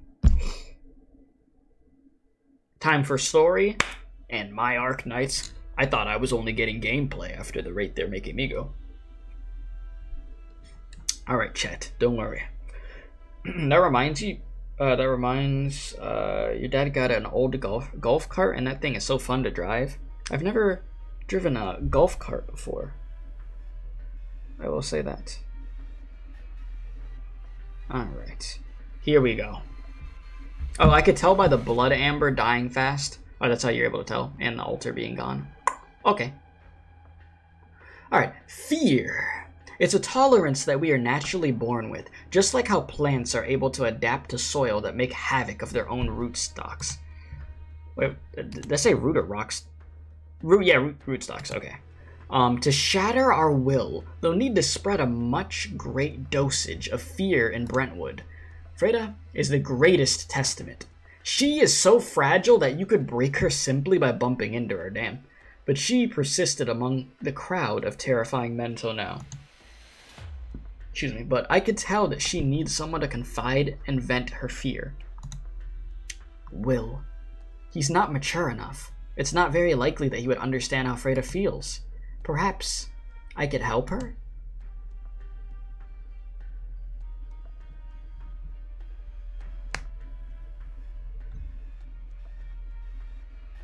Time for story and my Arknights. I thought I was only getting gameplay after the rate they're making me go. Alright, chat, don't worry. That reminds your dad got an old golf cart, and that thing is so fun to drive. I've never driven a golf cart before. I will say that. Alright, here we go. Oh, I could tell by the blood amber dying fast. Oh, that's how you're able to tell, and the altar being gone. Okay. Alright, fear. It's a tolerance that we are naturally born with, just like how plants are able to adapt to soil that make havoc of their own rootstocks. Wait, did I say root or rocks? Rootstocks, okay. To shatter our will, they'll need to spread a much great dosage of fear in Brentwood. Freda is the greatest testament. She is so fragile that you could break her simply by bumping into her, damn. But she persisted among the crowd of terrifying men till now. Excuse me, but I could tell that she needs someone to confide and vent her fear. Will. He's not mature enough. It's not very likely that he would understand how Freda feels. Perhaps I could help her?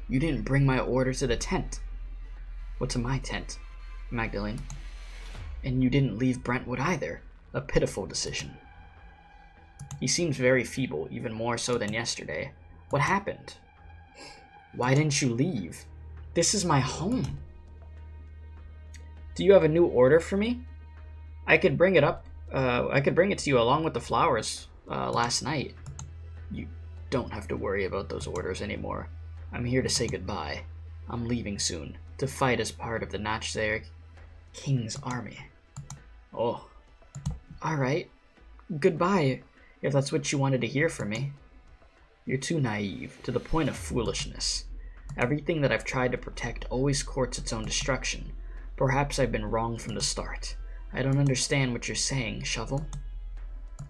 You didn't bring my order to the tent. Well, to my tent, Magdalene. And you didn't leave Brentwood either. A pitiful decision. He seems very feeble, even more so than yesterday. What happened? Why didn't you leave? This is my home. Do you have a new order for me? I could bring it up. I could bring it to you along with the flowers last night. You don't have to worry about those orders anymore. I'm here to say goodbye. I'm leaving soon to fight as part of the Nachzair King's army. Oh, alright. Goodbye, if that's what you wanted to hear from me. You're too naive, to the point of foolishness. Everything that I've tried to protect always courts its own destruction. Perhaps I've been wrong from the start. I don't understand what you're saying, Shovel.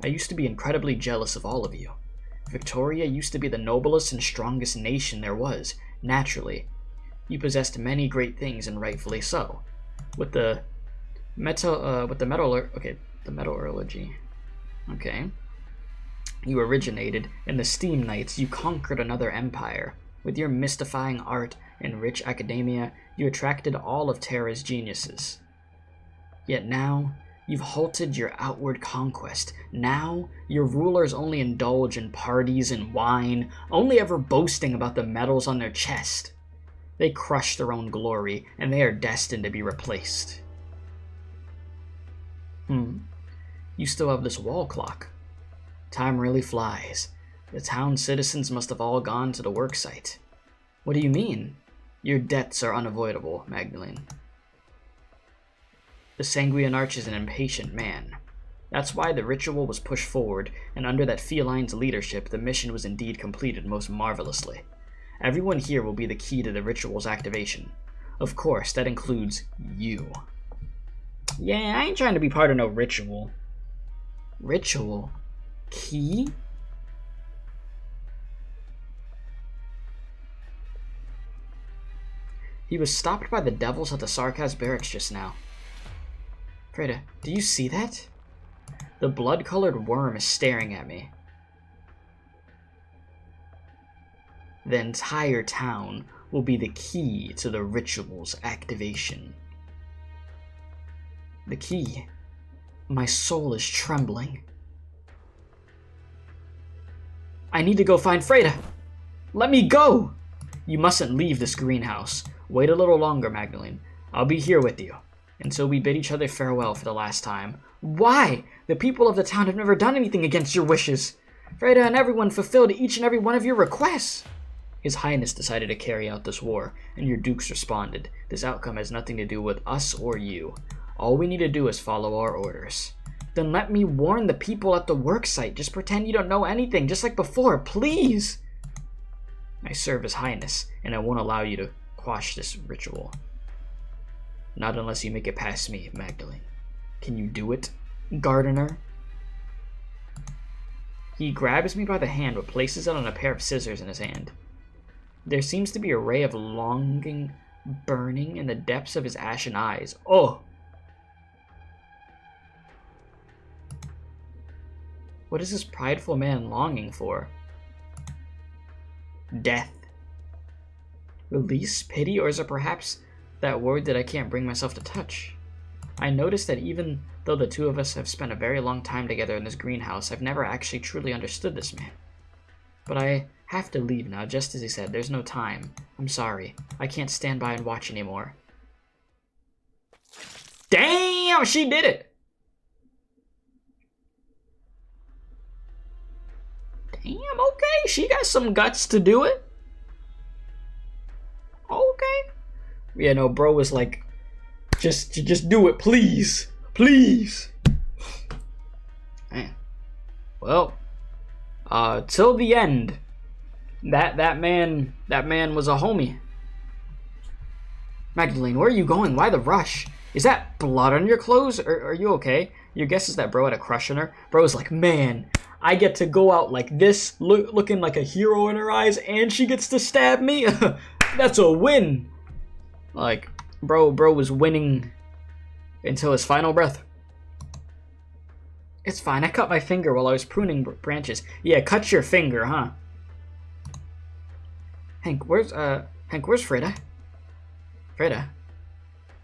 I used to be incredibly jealous of all of you. Victoria used to be the noblest and strongest nation there was, naturally. You possessed many great things, and rightfully so. With the metallurgy. Okay. You originated in the Steam Knights. You conquered another empire. With your mystifying art and rich academia, you attracted all of Terra's geniuses. Yet now, You've halted your outward conquest. Now, your rulers only indulge in parties and wine, only ever boasting about the medals on their chest. They crush their own glory, and they are destined to be replaced. You still have this wall clock. Time really flies. The town citizens must have all gone to the worksite. What do you mean? Your debts are unavoidable, Magdalene. The Sanguine Arch is an impatient man. That's why the ritual was pushed forward, and under that feline's leadership, the mission was indeed completed most marvelously. Everyone here will be the key to the ritual's activation. Of course, that includes you. Yeah, I ain't trying to be part of no ritual. Ritual? Key? He was stopped by the devils at the Sarkaz barracks just now. Freda, do you see that? The blood-colored worm is staring at me. The entire town will be the key to the ritual's activation. The key. My soul is trembling. I need to go find Freda. Let me go! You mustn't leave this greenhouse. Wait a little longer, Magdalene. I'll be here with you, until we bid each other farewell for the last time. Why? The people of the town have never done anything against your wishes. Freda and everyone fulfilled each and every one of your requests. His Highness decided to carry out this war, and your dukes responded. This outcome has nothing to do with us or you. All we need to do is follow our orders. Then let me warn the people at the worksite. Just pretend you don't know anything, just like before, please. I serve His Highness, and I won't allow you to quash this ritual. Not unless you make it past me, Magdalene. Can you do it, gardener? He grabs me by the hand but places it on a pair of scissors in his hand. There seems to be a ray of longing burning in the depths of his ashen eyes. Oh! What is this prideful man longing for? Death. Release? Pity? Or is it perhaps that word that I can't bring myself to touch? I noticed that even though the two of us have spent a very long time together in this greenhouse, I've never actually truly understood this man. But I have to leave now, just as he said. There's no time. I'm sorry. I can't stand by and watch anymore. Damn, she did it! Damn, okay. She got some guts to do it. Okay. Yeah, no, bro was like, just do it, please. Please. Man. Well, till the end, that man was a homie. Magdalene, where are you going? Why the rush? Is that blood on your clothes? Or are you okay? Your guess is that bro had a crush on her. Bro's like, man, I get to go out like this, looking like a hero in her eyes, and she gets to stab me? That's a win. Like, bro was winning until his final breath. It's fine, I cut my finger while I was pruning branches. Yeah, cut your finger, huh? Hank, where's Freda? Freda?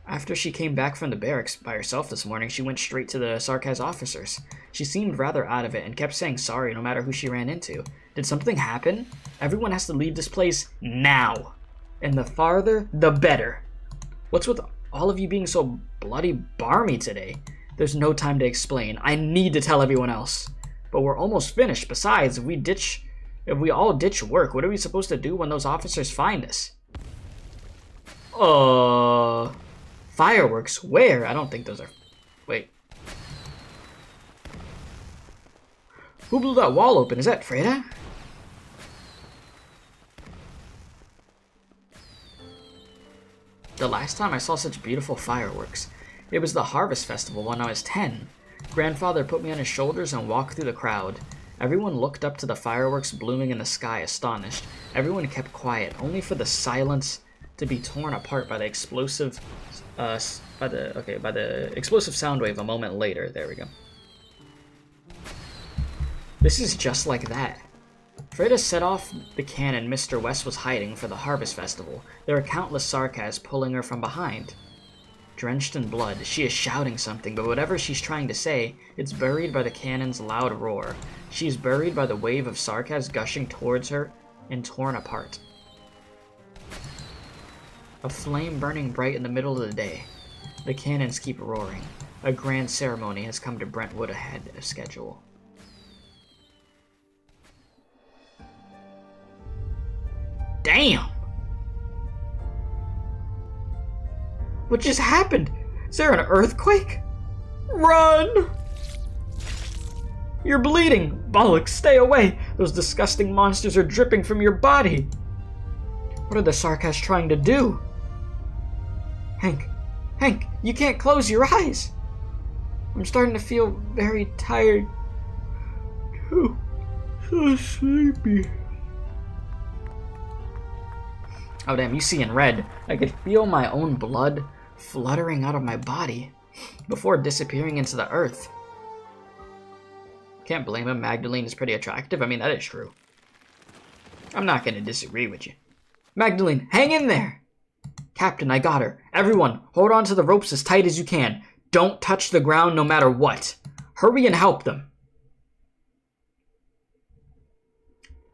After she came back from the barracks by herself this morning, she went straight to the Sarkaz officers. She seemed rather out of it and kept saying sorry no matter who she ran into. Did something happen? Everyone has to leave this place now. And the farther, the better. What's with all of you being so bloody barmy today? There's no time to explain. I need to tell everyone else. But we're almost finished. Besides, if we all ditch work, what are we supposed to do when those officers find us? Fireworks? Where? I don't think those are... Wait. Who blew that wall open? Is that Freda? The last time I saw such beautiful fireworks, it was the Harvest Festival when I was 10. Grandfather put me on his shoulders and walked through the crowd. Everyone looked up to the fireworks blooming in the sky, astonished. Everyone kept quiet, only for the silence to be torn apart by the explosive, by the explosive sound wave a moment later. There we go. This is just like that. Freda set off the cannon Mr. West was hiding for the Harvest Festival. There were countless Sarkaz pulling her from behind. Drenched in blood, she is shouting something, but whatever she's trying to say, it's buried by the cannon's loud roar. She is buried by the wave of sarcasm gushing towards her and torn apart. A flame burning bright in the middle of the day. The cannons keep roaring. A grand ceremony has come to Brentwood ahead of schedule. Damn! What just happened? Is there an earthquake? Run! You're bleeding! Bollocks, stay away! Those disgusting monsters are dripping from your body! What are the Sarkas trying to do? Hank, you can't close your eyes! I'm starting to feel very tired. So sleepy. Oh damn, you see in red. I could feel my own blood fluttering out of my body before disappearing into the earth. Can't blame him, Magdalene is pretty attractive. I mean, that is true. I'm not gonna disagree with you. Magdalene, hang in there! Captain, I got her. Everyone, hold on to the ropes as tight as you can. Don't touch the ground no matter what. Hurry and help them.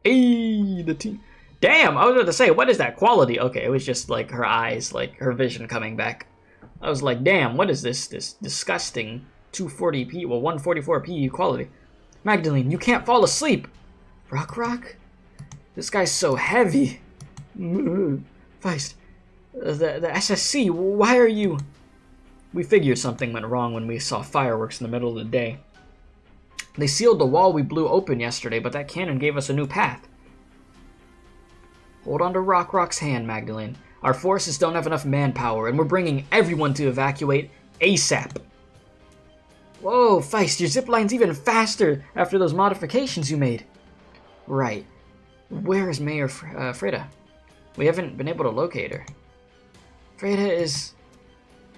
Hey, the team. Damn, I was about to say, what is that quality? Okay, it was just like her eyes, like her vision coming back. I was like, damn, what is this disgusting 240p, well, 144p quality? Magdalene, you can't fall asleep. Rock? This guy's so heavy. Feist, the SSC, why are you... We figured something went wrong when we saw fireworks in the middle of the day. They sealed the wall we blew open yesterday, but that cannon gave us a new path. Hold on to Rock's hand, Magdalene. Our forces don't have enough manpower, and we're bringing everyone to evacuate ASAP. Whoa, Feist, your zipline's even faster after those modifications you made. Right. Where is Mayor Freda? We haven't been able to locate her. Freda is...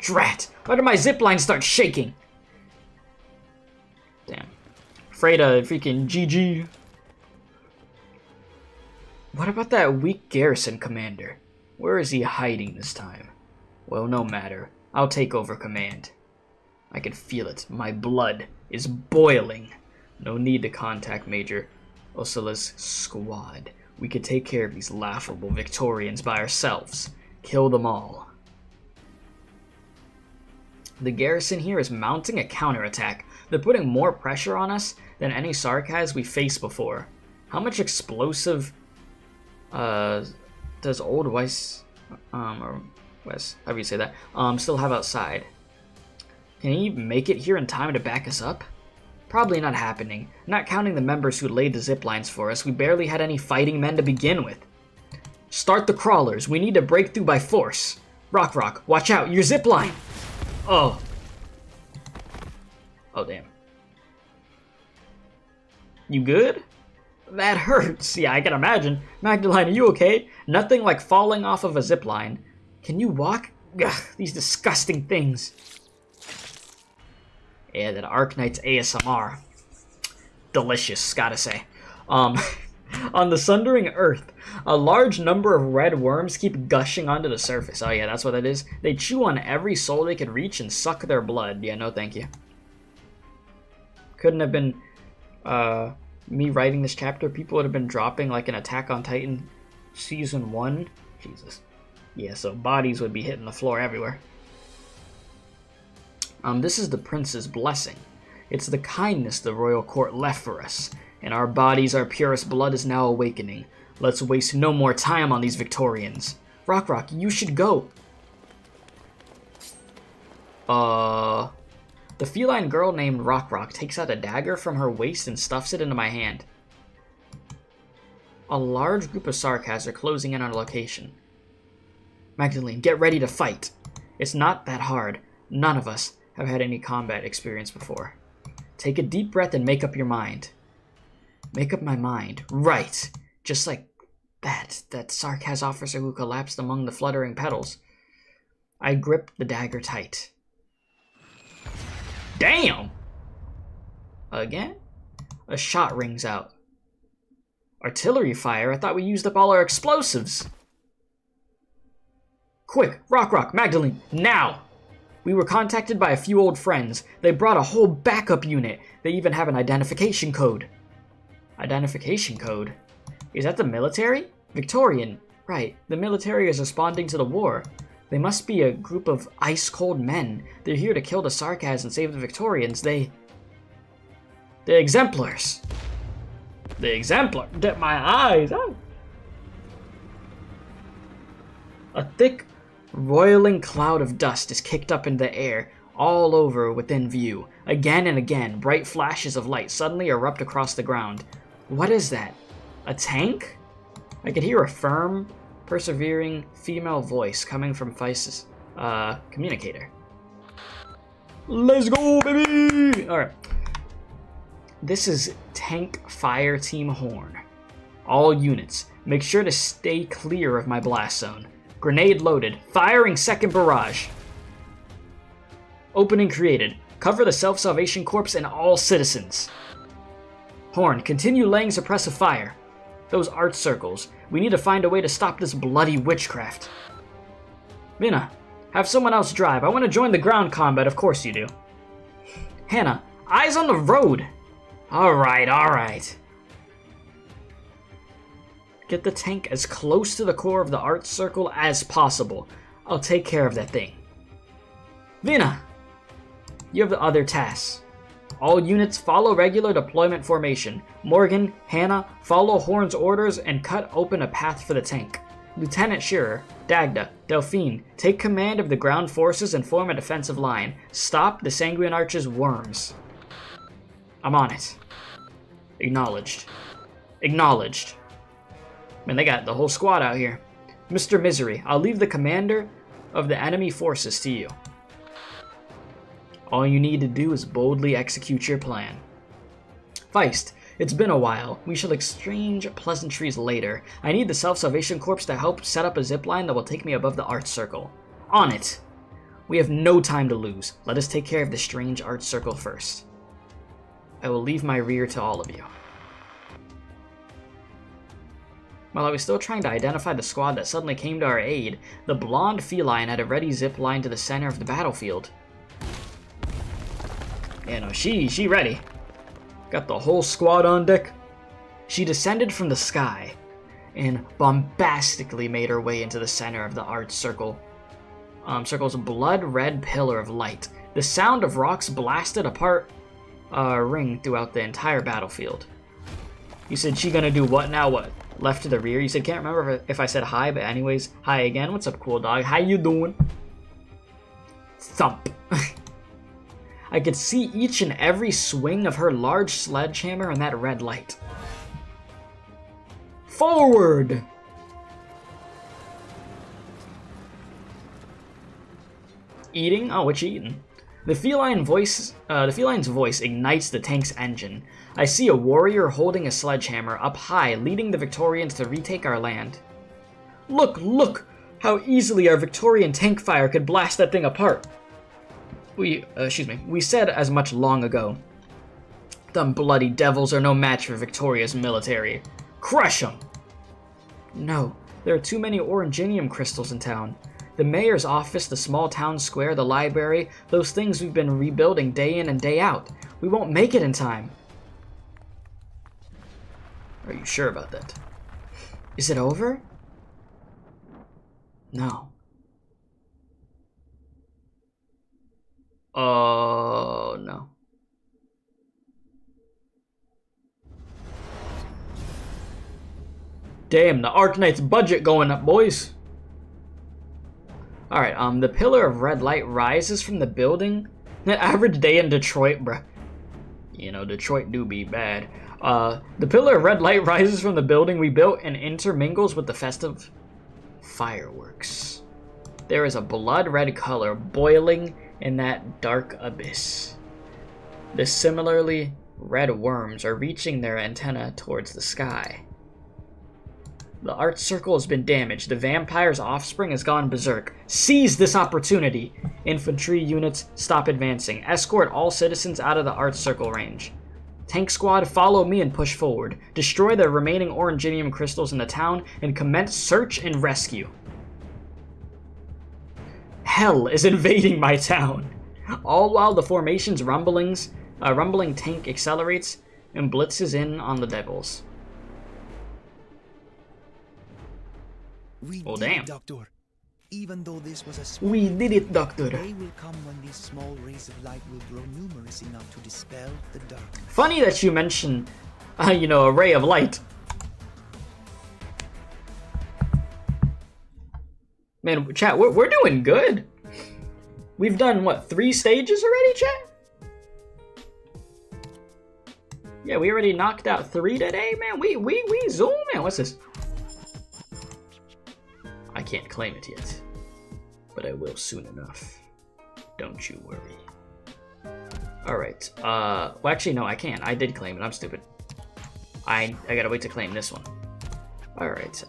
Drat! Why did my zipline start shaking? Damn. Freda, freaking GG. What about that weak garrison commander? Where is he hiding this time? Well, no matter. I'll take over command. I can feel it. My blood is boiling. No need to contact Major Ursula's squad. We could take care of these laughable Victorians by ourselves. Kill them all. The garrison here is mounting a counterattack. They're putting more pressure on us than any Sarkas we faced before. How much explosive does old Weiss, or Wes, however you say that, still have outside? Can he make it here in time to back us up? Probably not happening. Not counting the members who laid the zip lines for us, we barely had any fighting men to begin with. Start the crawlers. We need to break through by force. Rock, watch out, your zip line! Oh. Oh, damn. You good? That hurts. Yeah, I can imagine. Magdalene, are you okay? Nothing like falling off of a zip line. Can you walk? Ugh, these disgusting things. Yeah, that Arknights ASMR. Delicious, gotta say. On the sundering earth, a large number of red worms keep gushing onto the surface. Oh yeah, that's what it is. They chew on every soul they can reach and suck their blood. Yeah, no thank you. Couldn't have been me writing this chapter. People would have been dropping like an Attack on Titan Season 1. Jesus. Yeah, so bodies would be hitting the floor everywhere. This is the prince's blessing. It's the kindness the royal court left for us. In our bodies, our purest blood is now awakening. Let's waste no more time on these Victorians. Rock, you should go. The feline girl named Rock takes out a dagger from her waist and stuffs it into my hand. A large group of Sarkas are closing in on our location. Magdalene, get ready to fight. It's not that hard. None of us have had any combat experience before. Take a deep breath and make up your mind. Make up my mind. Right. Just like that Sarkas officer who collapsed among the fluttering petals. I grip the dagger tight. Damn! Again? A shot rings out. Artillery fire? I thought we used up all our explosives. Quick, Rock, Magdalene, now! We were contacted by a few old friends. They brought a whole backup unit. They even have an identification code. Identification code? Is that the military? Victorian. Right, the military is responding to the war. They must be a group of ice-cold men. They're here to kill the Sarkaz and save the Victorians. They're exemplars. The exemplar. Get my eyes out. A thick, roiling cloud of dust is kicked up into the air, all over within view. Again and again, bright flashes of light suddenly erupt across the ground. What is that? A tank? I could hear a firm, persevering female voice coming from Feist's communicator. Let's go, baby! Alright. This is Tank Fire Team Horn. All units, make sure to stay clear of my blast zone. Grenade loaded. Firing second barrage. Opening created. Cover the Self-Salvation Corps and all citizens. Horn, continue laying suppressive fire. Those art circles. We need to find a way to stop this bloody witchcraft. Mina, have someone else drive. I want to join the ground combat. Of course you do. Hannah, eyes on the road. Alright. Get the tank as close to the core of the art circle as possible. I'll take care of that thing. Vina, you have the other tasks. All units follow regular deployment formation. Morgan, Hannah, follow Horn's orders and cut open a path for the tank. Lieutenant Shearer, Dagda, Delphine, take command of the ground forces and form a defensive line. Stop the Sanguine Arch's worms. I'm on it. Acknowledged. Acknowledged. Man, they got the whole squad out here. Mr. Misery, I'll leave the commander of the enemy forces to you. All you need to do is boldly execute your plan. Feist, it's been a while. We shall exchange pleasantries later. I need the Self-Salvation Corps to help set up a zipline that will take me above the art circle. On it! We have no time to lose. Let us take care of the strange art circle first. I will leave my rear to all of you. While I was still trying to identify the squad that suddenly came to our aid, the blonde feline had a ready zip line to the center of the battlefield. You know, she ready. Got the whole squad on deck. She descended from the sky and bombastically made her way into the center of the art circle. Circle's blood-red pillar of light. The sound of rocks blasted apart ring throughout the entire battlefield. You said she gonna do what now? What? Left to the rear? You said, can't remember if I said hi, but anyways, hi again. What's up, cool dog? How you doing? Thump. I could see each and every swing of her large sledgehammer in that red light. Forward! Eating? Oh, what you eating? The feline's voice ignites the tank's engine. I see a warrior holding a sledgehammer up high, leading the Victorians to retake our land. Look! How easily our Victorian tank fire could blast that thing apart. We said as much long ago. Them bloody devils are no match for Victoria's military. Crush them! No, there are too many Oranginium crystals in town. The mayor's office, the small town square, the library, those things we've been rebuilding day in and day out. We won't make it in time. Are you sure about that? Is it over? No. Oh, no. Damn, the Arknights budget going up, boys. Alright, the pillar of red light rises from the building. The average day in Detroit, bruh. You know, Detroit do be bad. The pillar of red light rises from the building we built and intermingles with the festive fireworks. There is a blood red color boiling in that dark abyss. The similarly red worms are reaching their antenna towards the sky. The art circle has been damaged. The vampire's offspring has gone berserk. Seize this opportunity! Infantry units, stop advancing. Escort all citizens out of the art circle range. Tank squad, follow me and push forward. Destroy the remaining Oranginium crystals in the town and commence search and rescue. hell is invading my town? All while the formation's rumbling tank accelerates and blitzes in on the devils. We Oh, did damn. it, Doctor. Even though this was a small, We did it, Doctor. day will come when these small rays of light will grow numerous enough to dispel the dark. Funny that you mention, you know, a ray of light. Man, chat, we're doing good. We've done, what, 3 stages already, chat? Yeah, we already knocked out 3 today, man. We zoom, man. What's this? I can't claim it yet, but I will soon enough. Don't you worry. Alright, well actually no, I can't. I did claim it, I'm stupid. I gotta wait to claim this one. Alright,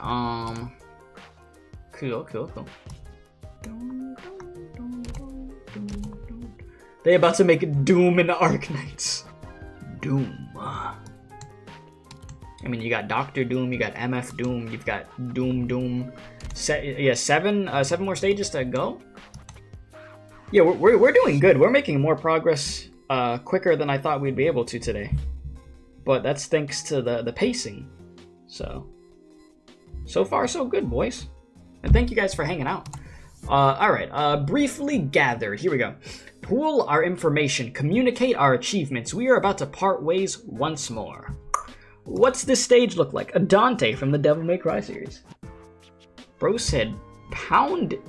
cool. They about to make Doom in the Arknights. Doom. I mean, you got Dr. Doom, you got MF Doom, you've got Doom. Seven more stages to go. Yeah, we're doing good. We're making more progress quicker than I thought we'd be able to today. But that's thanks to the pacing. So far so good, boys. And thank you guys for hanging out. Alright, briefly gather. Here we go. Pool our information, communicate our achievements. We are about to part ways once more. What's this stage look like? A Dante from the Devil May Cry series. Bro said pound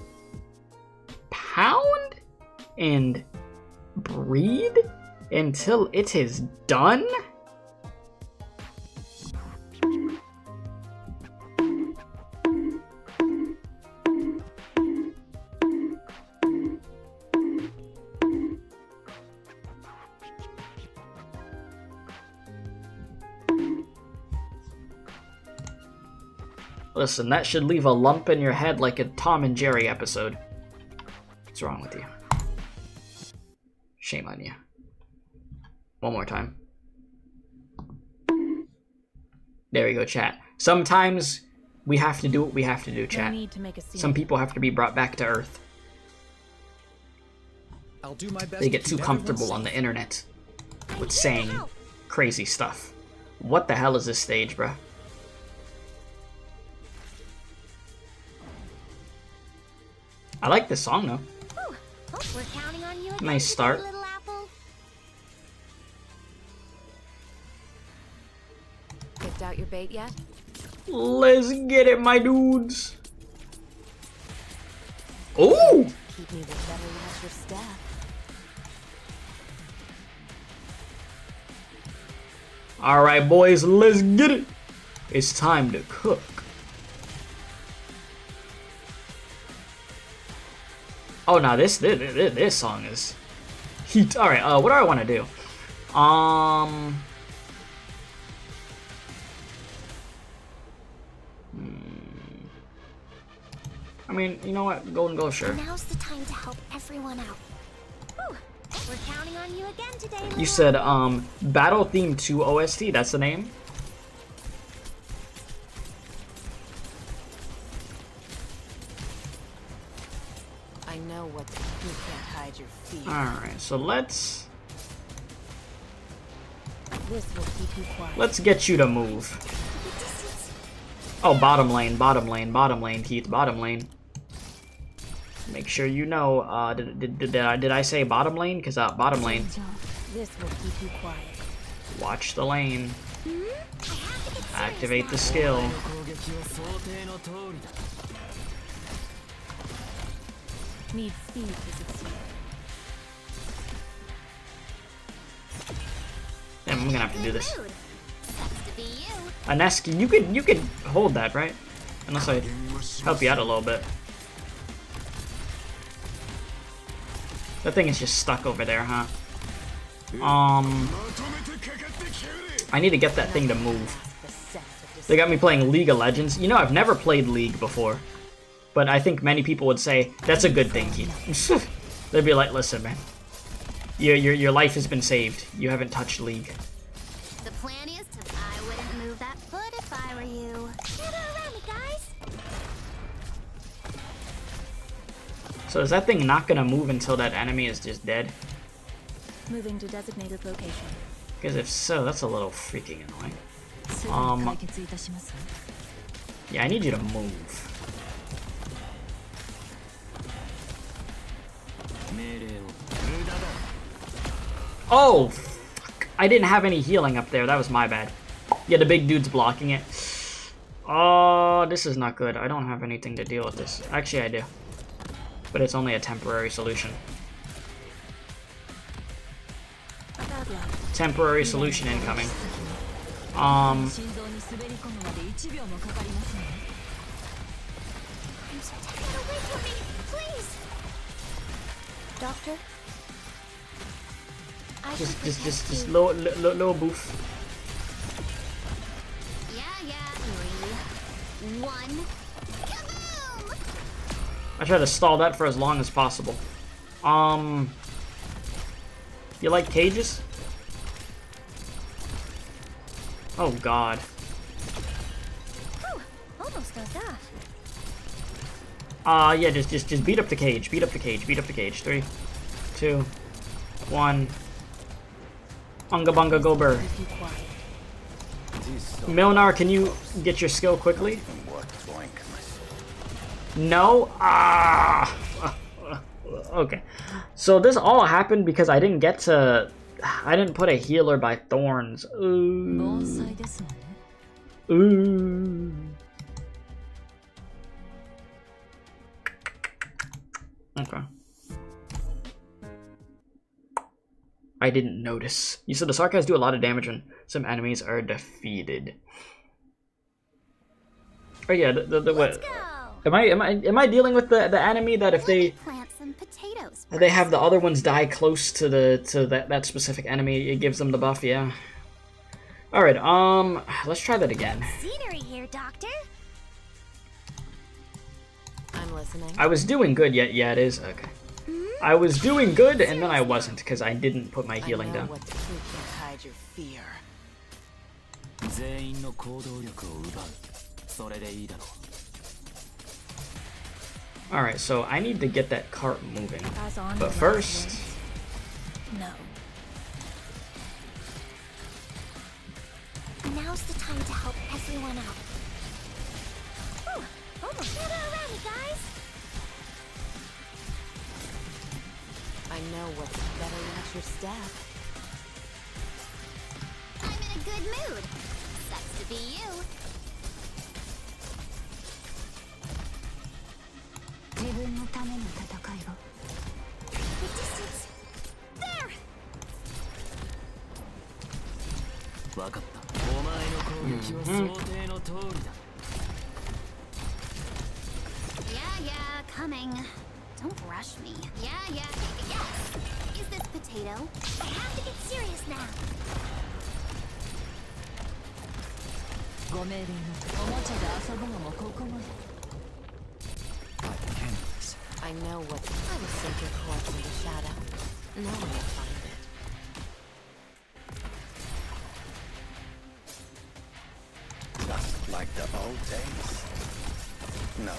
and breed until it is done? Listen, that should leave a lump in your head like a Tom and Jerry episode. What's wrong with you? Shame on you. One more time. There you go, chat. Sometimes we have to do what we have to do, chat. No need to make a scene. Some people have to be brought back to Earth. I'll do my best. They get to too keep comfortable everyone on the safe. internet with saying crazy stuff. What the hell is this stage, bruh? I like this song though. Ooh, we're counting on you again Nice today, start. little apple. Picked out your bait yet? Let's get it, my dudes. Oh! Keep me the better watch your step. Alright, boys, let's get it. It's time to cook. Oh, no, this song is heat. Alright, what do I want to do? I mean, you know what? Golden Goal, sure. Now's the time to help everyone out. Ooh, we're counting on you again today, You little said, apple. Battle Theme 2 OST, that's the name? I know what you can't hide your feet. Alright, so let's This will keep you quiet. get you to move. Oh, bottom lane, Keith, bottom lane. Make sure you know, did I say bottom lane? Because, bottom lane. This will keep you quiet. Watch the lane. Activate the skill. Need speed to succeed. Damn, I'm gonna have to do this. Rude. Sucks to be you. Aneski, you could hold that, right? Unless I help you out a little bit. That thing is just stuck over there, huh? I need to get that thing to move. They got me playing League of Legends. You know, I've never played League before. But I think many people would say, that's a good thing, Keith. They'd be like, listen, man. Your life has been saved. You haven't touched League. The plan is to... I wouldn't move that foot if I were you. Gather around me, guys. So is that thing not gonna move until that enemy is just dead? Moving to designated location. Because if so, that's a little freaking annoying. Yeah, I need you to move. Oh, fuck. I didn't have any healing up there. That was my bad. Yeah, the big dude's blocking it. Oh, this is not good. I don't have anything to deal with this. Actually, I do. But it's only a temporary solution. Temporary solution incoming. I'm so tired. Get away from me, please. Doctor? Just low boof. Yeah. 3, 1. Kaboom! I try to stall that for as long as possible. You like cages? Oh god. Whew, almost does that. Yeah, just beat up the cage. Beat up the cage. 3, 2, 1. Unga bunga go bird. Milnar, can you get your skill quickly? No? Ah! Okay. So this all happened because I didn't put a healer by thorns. Ooh. Ooh. Okay. I didn't notice. You said the Sarkas do a lot of damage when some enemies are defeated. Oh yeah, what? Am I dealing with the enemy that if they Plant some potatoes. they have the other ones die close to that specific enemy, it gives them the buff? Yeah. All right. Let's try that again. Scenery here, Doctor. I'm listening. I was doing good. Yeah, it is okay. I was doing good, and then I wasn't because I didn't put my healing I know down. what to do can't hide your fear. All right, so I need to get that cart moving, Pass on but to first, No. Now's the time to help everyone out. Whew, almost got it already, guys. I know what's better watch your step. I'm in a good mood. Sucks to be you. The distance. There! Yeah, coming. Don't rush me. Yeah. Yes. Is this potato? I have to get serious now. I know what I will sink your corpse in the shadow. No one will find it. Just like the old days. No.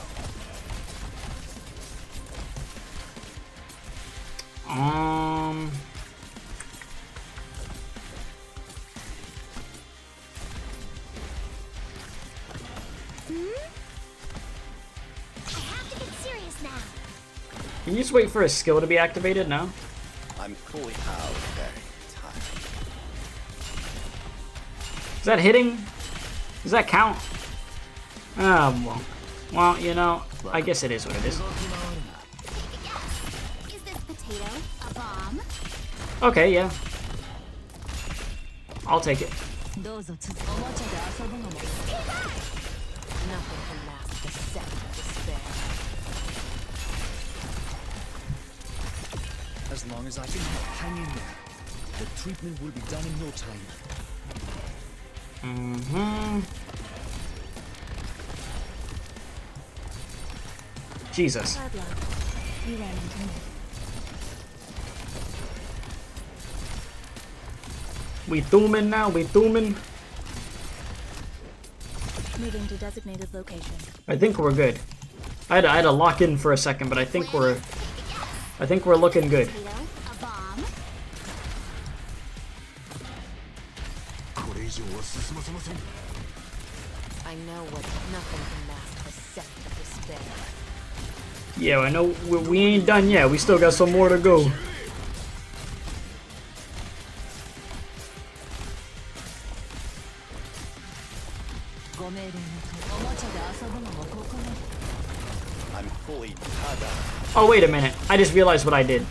I have to get serious now. can you just wait for a skill to be activated now? I'm fully out very tired. Is that hitting? Does that count? Well, you know, I guess it is what it is. Yes. Is this potato a bomb? Okay, yeah. I'll take it. Nothing can mask the scent of despair. As long as I can hang in there, the treatment will be done in no time. Jesus. Bad luck. You ran into me. We zooming now. We zooming. Moving to designated location. I think we're good. I had to lock in for a second, but I think we're I think we're looking good. Potato, a bomb. I know what nothing can mask the scent of despair. Yeah, I know we ain't done yet. We still got some more to go. I'm fully tada. Oh, wait a minute. I just realized what I did.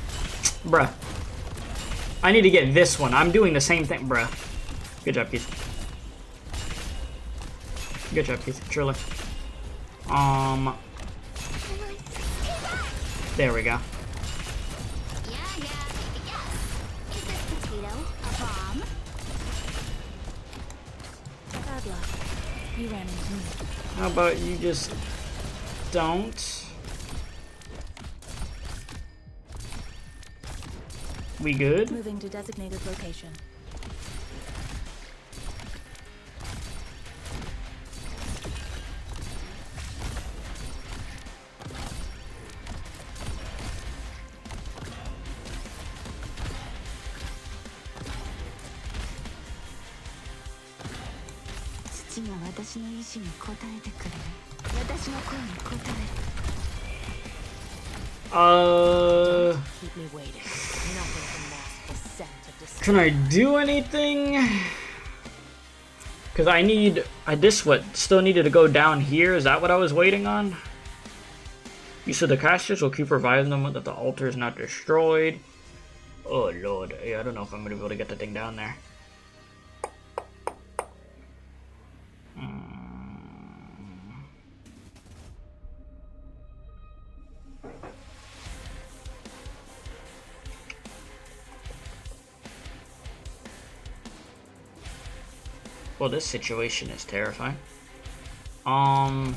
Bruh. I need to get this one. I'm doing the same thing, bruh. Good job, Keith. Good job, Keith. Truly. There we go. Yeah, yes. Is this potato a bomb? Bad luck. You ran into me. How about you just don't? We good? Moving to designated location. Keep me waiting. Nothing can mask the scent of despair. Can I do anything? Because still needed to go down here. Is that what I was waiting on? You said the casters will keep reviving them that the altar is not destroyed. Oh lord, yeah, I don't know if I'm gonna be able to get the thing down there. Well, this situation is terrifying. Don't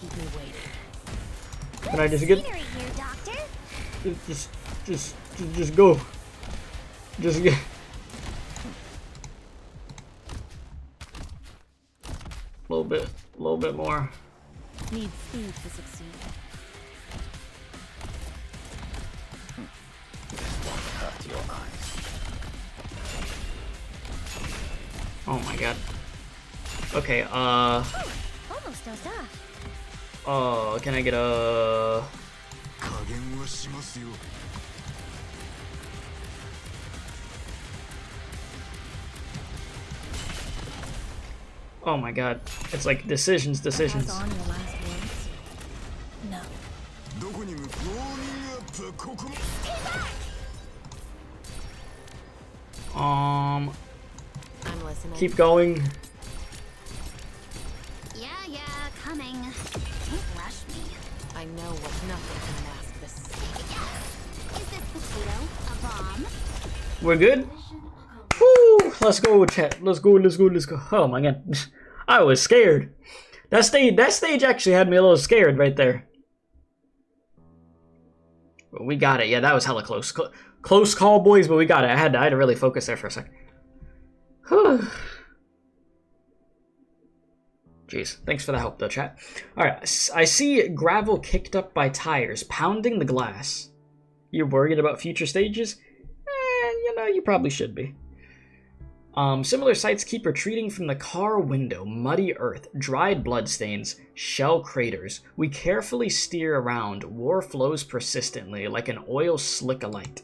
keep me waiting. Can I just get? Scenery here, Doctor. Just go. Just get. A little bit more. Need speed to succeed. Hurt your eyes. Oh my god. Okay, Almost done. oh, can I get a? Oh my god. It's like decisions. Pass on your last words. No. I'm listening. Keep going. Yeah, coming. Don't rush me. I know what nothing can mask the scent. Is this potato a bomb? We're good? Woo! Let's go, chat. Let's go. Oh my god. I was scared. That stage actually had me a little scared right there. But we got it. Yeah, that was hella close. Close call, boys, but we got it. I had to really focus there for a second. Whew. Jeez, thanks for the help though, chat. Alright, I see gravel kicked up by tires, pounding the glass. You're worried about future stages? You know, you probably should be. Similar sights keep retreating from the car window. Muddy earth, dried bloodstains, shell craters. We carefully steer around. War flows persistently, like an oil slick alight.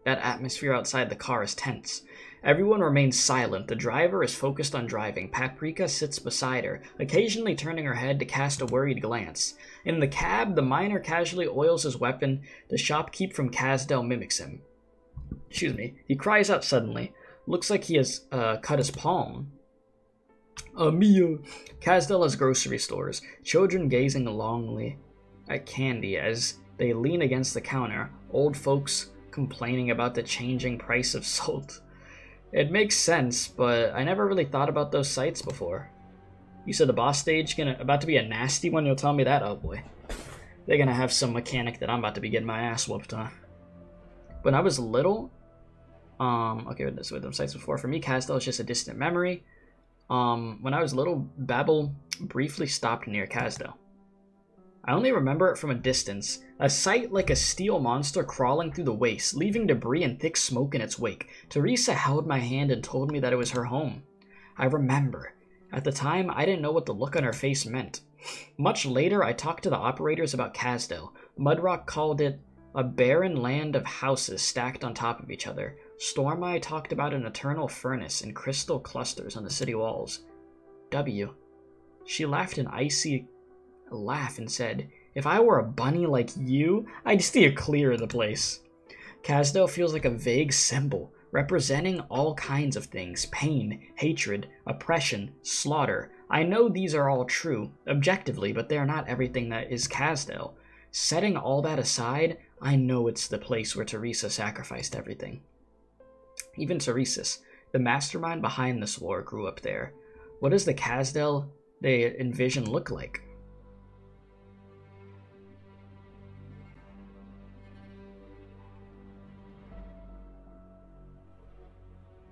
That atmosphere outside the car is tense. Everyone remains silent. The driver is focused on driving. Paprika sits beside her, occasionally turning her head to cast a worried glance. In the cab, the miner casually oils his weapon. The shopkeep from Castel mimics him. Excuse me. He cries out suddenly. Looks like he has cut his palm. Mia. Castel has grocery stores. Children gazing longingly at candy as they lean against the counter. Old folks complaining about the changing price of salt. It makes sense, but I never really thought about those sights before. You said the boss stage about to be a nasty one? You'll tell me that? Oh boy. They're gonna have some mechanic that I'm about to be getting my ass whooped on. When I was little, Okay, with them sites before. For me, Castel is just a distant memory. When I was little, Babel briefly stopped near Castel. I only remember it from a distance, a sight like a steel monster crawling through the waste, leaving debris and thick smoke in its wake. Teresa held my hand and told me that it was her home. I remember. At the time, I didn't know what the look on her face meant. Much later, I talked to the operators about Castel. Mudrock called it a barren land of houses stacked on top of each other. Stormeye talked about an eternal furnace and crystal clusters on the city walls. W. She laughed an icy laugh and said, "If I were a bunny like you, I'd steer clear of the place." Castel feels like a vague symbol, representing all kinds of things: pain, hatred, oppression, slaughter. I know these are all true, objectively, but they are not everything that is Castel. Setting all that aside, I know it's the place where Teresa sacrificed everything. Even Teresa's, the mastermind behind this war, grew up there. What does the Castel they envision look like?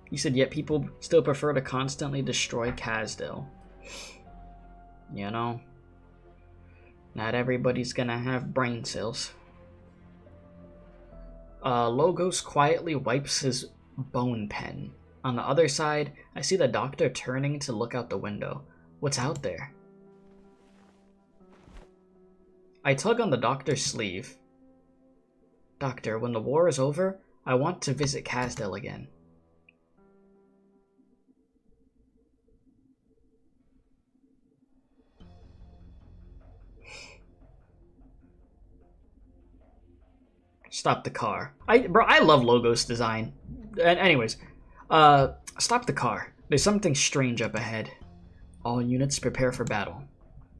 He said, yet people still prefer to constantly destroy Castel. You know, not everybody's gonna have brain cells. Logos quietly wipes his bone pen. On the other side, I see the doctor turning to look out the window. What's out there? I tug on the doctor's sleeve. Doctor, when the war is over, I want to visit Castel again. Stop the car. I love Logos design. And anyways, stop the car. There's something strange up ahead. All units prepare for battle.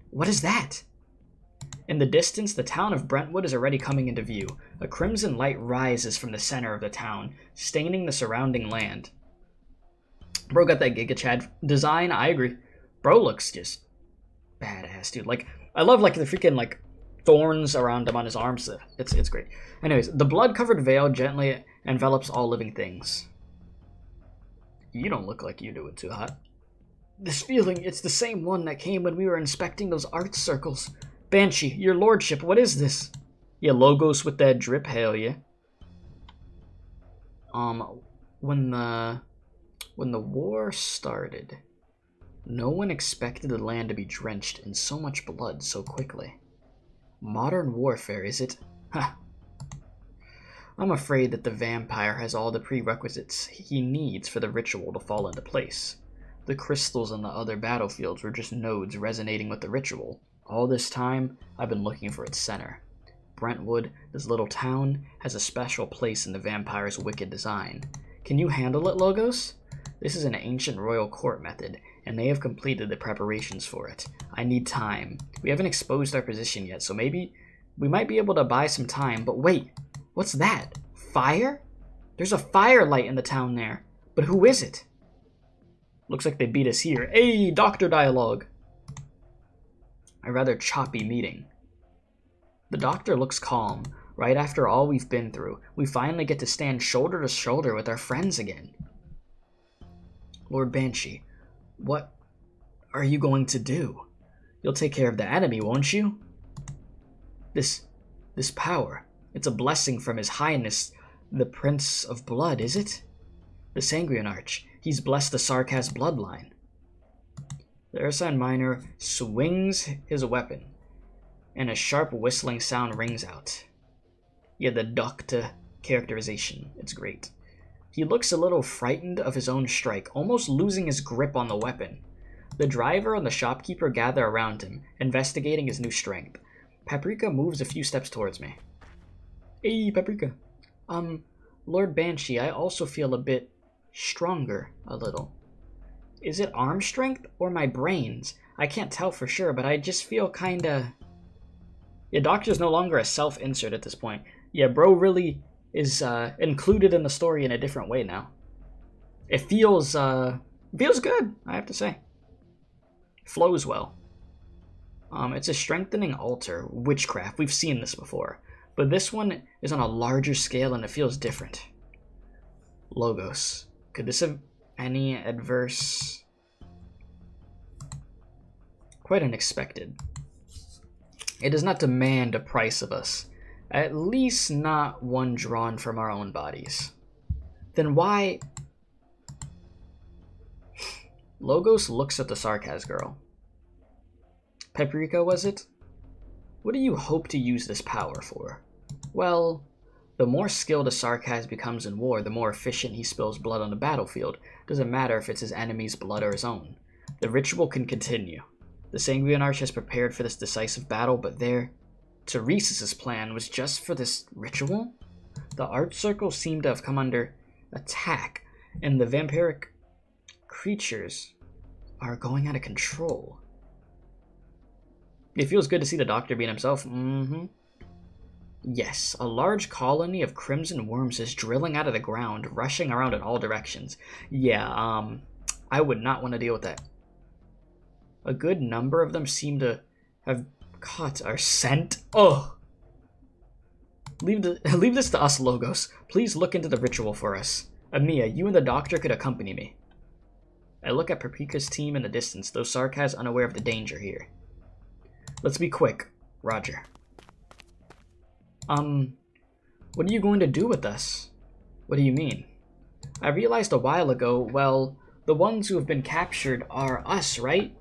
What is that? In the distance, the town of Brentwood is already coming into view. A crimson light rises from the center of the town, staining the surrounding land. Bro got that Giga Chad design. I agree. Bro looks just badass, dude. Like, I love like the freaking like thorns around him on his arms. It's great. Anyways, the blood-covered veil gently envelops all living things. You don't look like you do it too hot. This feeling, it's the same one that came when we were inspecting those art circles. Banshee, your lordship, what is this? Yeah, Logos with that drip, hell yeah. When the war started, no one expected the land to be drenched in so much blood so quickly. Modern warfare, is it? Ha! I'm afraid that the vampire has all the prerequisites he needs for the ritual to fall into place. The crystals on the other battlefields were just nodes resonating with the ritual. All this time, I've been looking for its center. Brentwood, this little town, has a special place in the vampire's wicked design. Can you handle it, Logos? This is an ancient royal court method, and they have completed the preparations for it. I need time. We haven't exposed our position yet, so maybe we might be able to buy some time. But wait, what's that? Fire? There's a firelight in the town there. But who is it? Looks like they beat us here. Hey, doctor dialogue. A rather choppy meeting. The doctor looks calm. Right after all we've been through, we finally get to stand shoulder to shoulder with our friends again. Lord Banshee, what are you going to do? You'll take care of the enemy, won't you? This power, it's a blessing from His Highness, the Prince of Blood, is it? The Sangreon Arch, he's blessed the Sarkas bloodline. The Ursine Minor swings his weapon, and a sharp whistling sound rings out. Yeah, the doctor characterization, it's great. He looks a little frightened of his own strike, almost losing his grip on the weapon. The driver and the shopkeeper gather around him, investigating his new strength. Paprika moves a few steps towards me. Hey, Paprika. Lord Banshee, I also feel a bit stronger, a little. Is it arm strength or my brains? I can't tell for sure, but I just feel kinda... Yeah, Doctor's no longer a self-insert at this point. Yeah, bro really is included in the story in a different way now. It feels good, I have to say. Flows well. It's a strengthening altar, witchcraft. We've seen this before, but this one is on a larger scale and it feels different. Logos. Could this have any adverse... Quite unexpected. It does not demand a price of us. At least not one drawn from our own bodies. Then why... Logos looks at the Sarkaz girl. Paprika, was it? What do you hope to use this power for? Well, the more skilled a Sarkaz becomes in war, the more efficient he spills blood on the battlefield. Doesn't matter if it's his enemy's blood or his own. The ritual can continue. The Sanguine Arch has prepared for this decisive battle, but Teresa's plan was just for this ritual? The Art Circle seemed to have come under attack, and the vampiric creatures are going out of control. It feels good to see the Doctor being himself. Yes, a large colony of crimson worms is drilling out of the ground, rushing around in all directions. Yeah, I would not want to deal with that. A good number of them seem to have caught our scent. Oh! Leave this to us, Logos. Please look into the ritual for us. Amiya, you and the Doctor could accompany me. I look at Paprika's team in the distance, though Sarkaz unaware of the danger here. Let's be quick. Roger. What are you going to do with us? What do you mean? I realized a while ago, well, the ones who have been captured are us, right?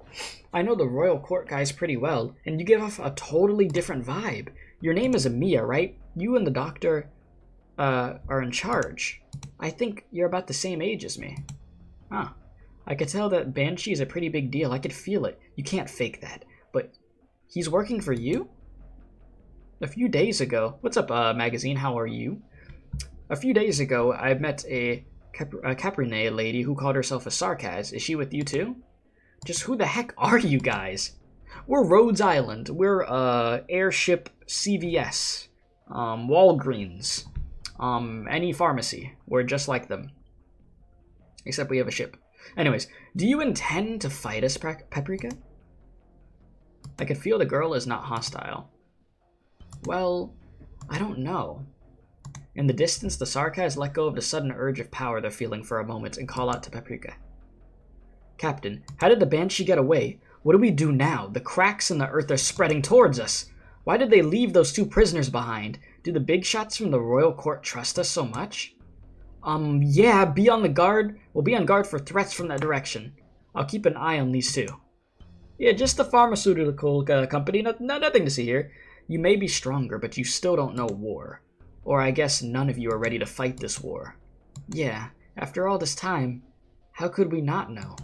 I know the royal court guys pretty well, and you give off a totally different vibe. Your name is Amiya, right? You and the Doctor, are in charge. I think you're about the same age as me. Huh. I could tell that Banshee is a pretty big deal. I could feel it. You can't fake that. But he's working for you? A few days ago... What's up, magazine? How are you? A few days ago, I met a Caprine lady who called herself a Sarkaz. Is she with you too? Just who the heck are you guys? We're Rhodes Island. We're, Airship CVS. Walgreens. Any pharmacy. We're just like them. Except we have a ship. Anyways, do you intend to fight us, Paprika? I can feel the girl is not hostile. Well, I don't know. In the distance, the Sarkaz let go of the sudden urge of power they're feeling for a moment and call out to Paprika. Captain, how did the Banshee get away? What do we do now? The cracks in the earth are spreading towards us. Why did they leave those 2 prisoners behind? Do the big shots from the royal court trust us so much? Yeah, be on the guard. We'll be on guard for threats from that direction. I'll keep an eye on these 2. Yeah, just a pharmaceutical company. Nothing to see here. You may be stronger, but you still don't know war. Or I guess none of you are ready to fight this war. Yeah, after all this time, how could we not know?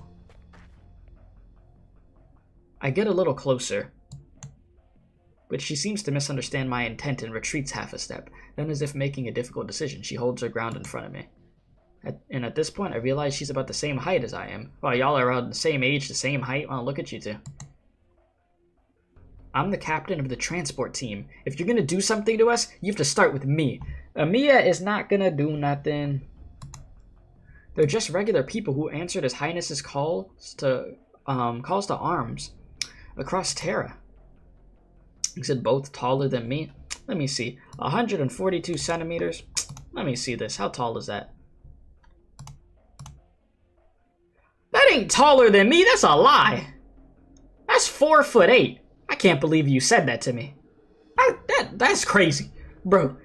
I get a little closer, but she seems to misunderstand my intent and retreats half a step. Then, as if making a difficult decision, she holds her ground in front of me. And at this point, I realize she's about the same height as I am. Well, y'all are around the same age, the same height. Well, look at you two. I'm the captain of the transport team. If you're gonna do something to us, you have to start with me. Amiya is not gonna do nothing. They're just regular people who answered His Highness's calls to arms across Terra. He said both taller than me. Let me see. 142 centimeters. Let me see this. How tall is that? That ain't taller than me. That's a lie. That's 4'8". I can't believe you said that to me. That's crazy. Bro,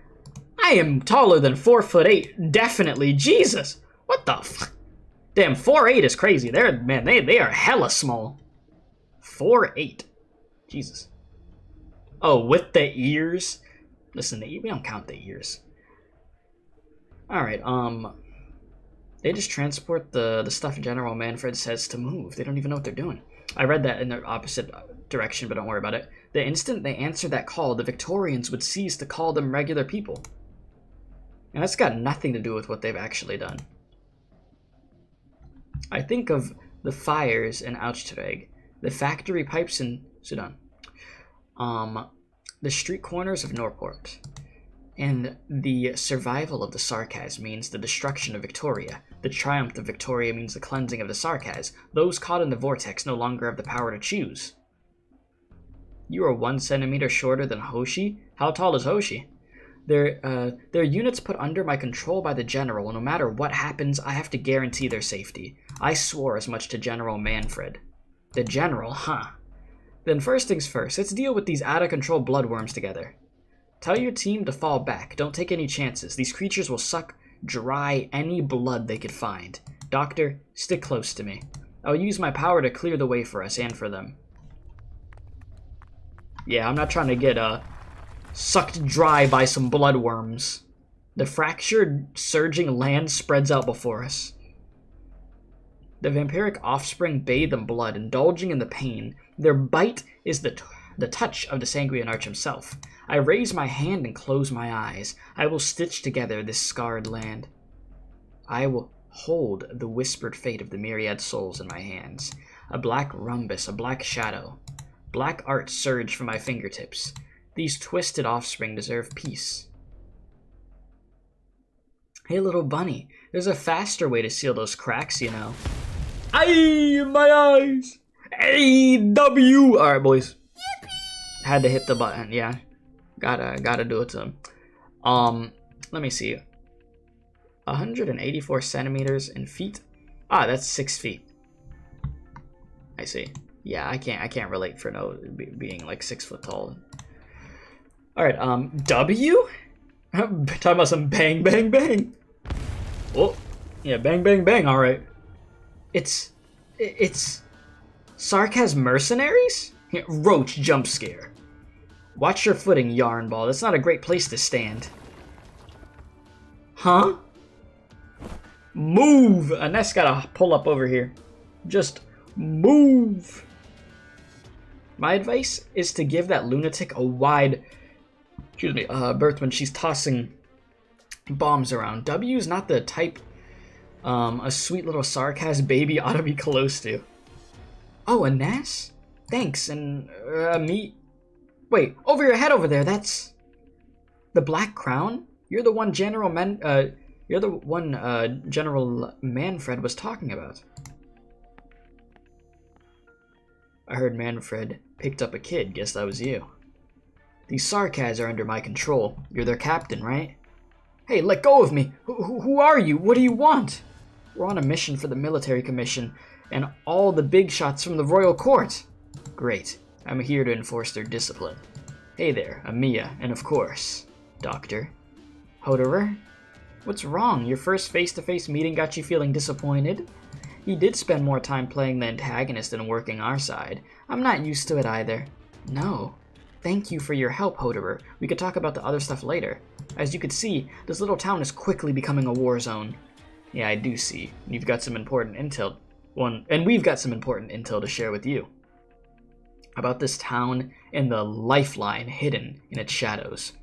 I am taller than 4'8". Definitely. Jesus. What the fuck? Damn, 4'8" is crazy. They are hella small. 4'8". Jesus. Oh, with the ears? Listen, we don't count the ears. Alright, they just transport the stuff General Manfred says to move. They don't even know what they're doing. I read that in the opposite direction, but don't worry about it. The instant they answered that call, the Victorians would cease to call them regular people. And that's got nothing to do with what they've actually done. I think of the fires in Auchtereg, the factory pipes in Sudan, the street corners of Norport, and the survival of the Sarkaz means the destruction of Victoria. The triumph of Victoria means the cleansing of the Sarkaz. Those caught in the vortex no longer have the power to choose. You are 1 centimeter shorter than Hoshi? How tall is Hoshi? They're units put under my control by the General, and no matter what happens, I have to guarantee their safety. I swore as much to General Manfred. The General, huh? Then first things first, let's deal with these out-of-control bloodworms together. Tell your team to fall back. Don't take any chances. These creatures will suck dry any blood they could find. Doctor, stick close to me. I'll use my power to clear the way for us and for them. Yeah, I'm not trying to get sucked dry by some bloodworms. The fractured, surging land spreads out before us. The vampiric offspring bathe in blood, indulging in the pain. Their bite is the touch of the Sanguine Arch himself. I raise my hand and close my eyes. I will stitch together this scarred land. I will hold the whispered fate of the myriad souls in my hands. A black rhombus, a black shadow. Black art surge from my fingertips. These twisted offspring deserve peace. Hey, little bunny, there's a faster way to seal those cracks, you know. Aye, my eyes! A-W! Alright, boys. Yippee! Had to hit the button, yeah. Gotta do it to him. Let me see. 184 centimeters in feet. Ah, that's 6 feet. I see. Yeah, I can't relate for no being like 6 foot tall. All right, W. Talking about some bang bang bang. Oh, yeah, bang bang bang. All right. It's Sarkaz mercenaries. Yeah, roach jump scare. Watch your footing, yarn ball. That's not a great place to stand. Huh? Move! Annette's gotta pull up over here. Just move. My advice is to give that lunatic a wide, berth when she's tossing bombs around. W's not the type a sweet little Sarkaz baby ought to be close to. Oh, Annette? Thanks, and me. Wait, over your head over there, that's the Black Crown? You're the one General Manfred was talking about. I heard Manfred picked up a kid. Guess that was you. These Sarkaz are under my control. You're their captain, right? Hey, let go of me! Who are you? What do you want? We're on a mission for the military commission and all the big shots from the royal court. Great. I'm here to enforce their discipline. Hey there, Amiya, and of course, Doctor. Hoderer? What's wrong? Your first face-to-face meeting got you feeling disappointed? He did spend more time playing the antagonist than working our side. I'm not used to it either. No. Thank you for your help, Hoderer. We could talk about the other stuff later. As you could see, this little town is quickly becoming a war zone. Yeah, I do see. You've got some important intel. And we've got some important intel to share with you. About this town and the lifeline hidden in its shadows.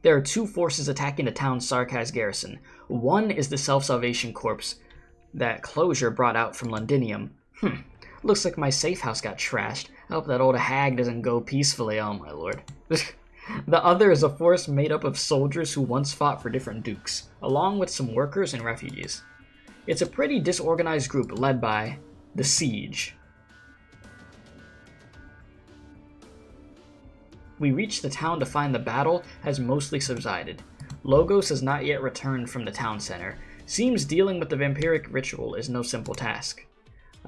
There are two forces attacking the town's Sarkaz garrison. One is the Self-Salvation Corps that Closure brought out from Londinium. Looks like my safe house got trashed. I hope that old hag doesn't go peacefully, oh my lord. The other is a force made up of soldiers who once fought for different dukes, along with some workers and refugees. It's a pretty disorganized group led by the Siege. We reached the town to find the battle has mostly subsided. Logos has not yet returned from the town center. Seems dealing with the vampiric ritual is no simple task.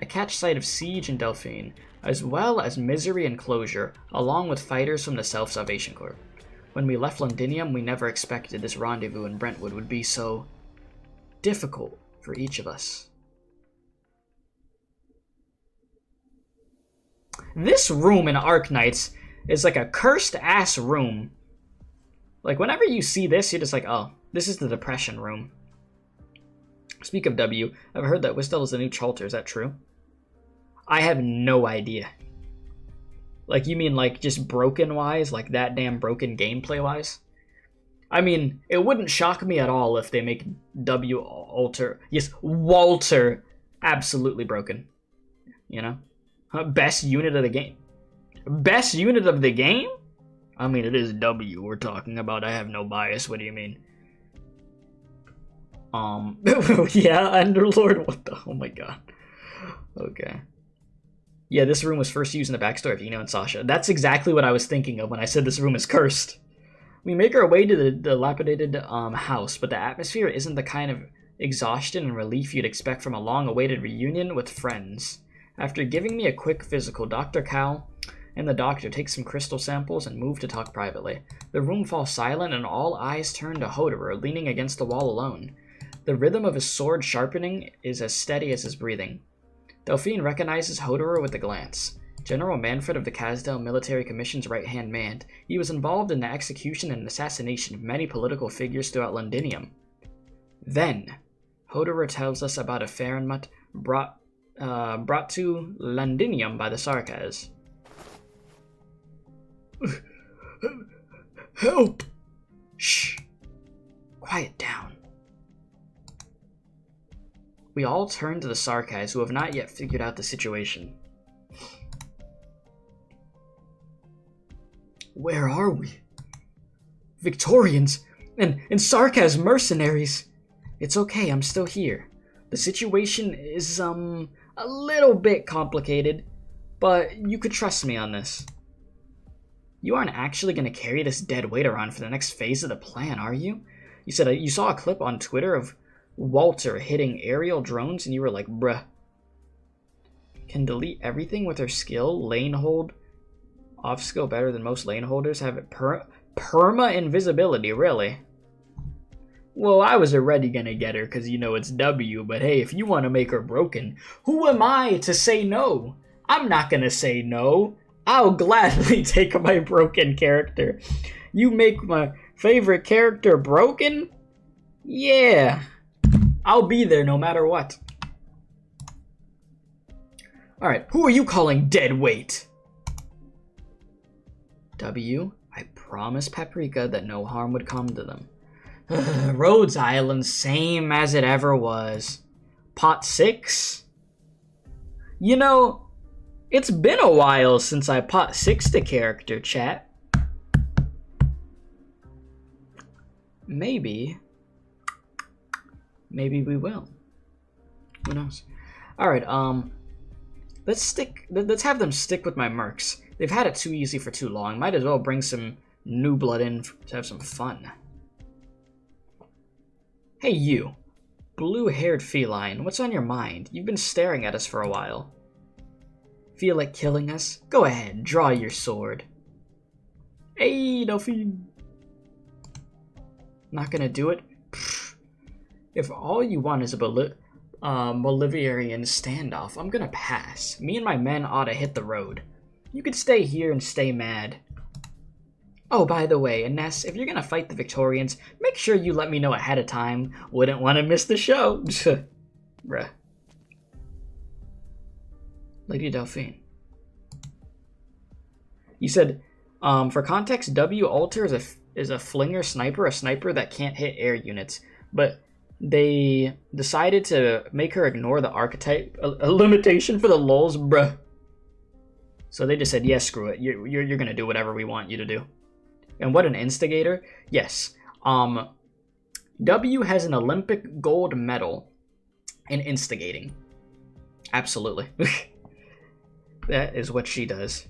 I catch sight of Siege and Delphine, as well as Misery and Closure, along with fighters from the Self-Salvation Corps. When we left Londinium, we never expected this rendezvous in Brentwood would be so difficult for each of us. This room in Arknights is like a cursed-ass room. Like, whenever you see this, you're just like, oh, this is the depression room. Speak of W, I've heard that Wistel is the new Chalter, is that true? I have no idea. Like, you mean like just broken-wise? Like that damn broken gameplay-wise? I mean, it wouldn't shock me at all if they make W Alter, yes, Walter, absolutely broken. You know? Best unit of the game. Best unit of the game? I mean, it is W we're talking about. I have no bias. What do you mean? Yeah, Underlord. What the? Oh my god. Okay. Yeah, this room was first used in the backstory of Eno and Sasha. That's exactly what I was thinking of when I said this room is cursed. We make our way to the dilapidated house, but the atmosphere isn't the kind of exhaustion and relief you'd expect from a long-awaited reunion with friends. After giving me a quick physical, Dr. Cal and the doctor take some crystal samples and move to talk privately. The room falls silent and all eyes turn to Hoderer, leaning against the wall alone. The rhythm of his sword sharpening is as steady as his breathing. Delphine recognizes Hoderer with a glance. General Manfred of the Castel Military Commission's right-hand man. He was involved in the execution and assassination of many political figures throughout Londinium. Then, Hoderer tells us about a Farenmut brought to Londinium by the Sarkaz. Help! Shh. Quiet down. We all turn to the Sarkaz, who have not yet figured out the situation. Where are we? Victorians and Sarkaz mercenaries. It's okay, I'm still here. The situation is, a little bit complicated, but you could trust me on this. You aren't actually going to carry this dead weight around for the next phase of the plan, are you? You said you saw a clip on Twitter of Walter hitting aerial drones and you were like, bruh. Can delete everything with her skill, lane hold, off skill better than most lane holders, have it perma invisibility, really? Well, I was already gonna get her because you know it's W, but hey, if you want to make her broken, who am I to say no? I'm not gonna say no. I'll gladly take my broken character. You make my favorite character broken? Yeah. I'll be there no matter what. Alright, who are you calling dead weight? W, I promised Paprika that no harm would come to them. Rhodes Island, same as it ever was. Pot 6? You know, it's been a while since I pot 6'd a character, chat. Maybe we will. Who knows? Alright, let's have them stick with my mercs. They've had it too easy for too long. Might as well bring some new blood in to have some fun. Hey you, blue-haired feline, what's on your mind? You've been staring at us for a while. Feel like killing us? Go ahead, draw your sword. Hey, Delphine. Not gonna do it? Pfft. If all you want is a Bolivarian standoff, I'm gonna pass. Me and my men ought to hit the road. You could stay here and stay mad. Oh, by the way, Ines, if you're gonna fight the Victorians, make sure you let me know ahead of time. Wouldn't want to miss the show. Bruh. Lady Delphine. You said, for context, W Alter is a flinger sniper, a sniper that can't hit air units. But they decided to make her ignore the archetype, a limitation for the lulz, bruh. So they just said, yeah, screw it. You're gonna do whatever we want you to do. And what an instigator. Yes. W has an Olympic gold medal in instigating. Absolutely. That is what she does.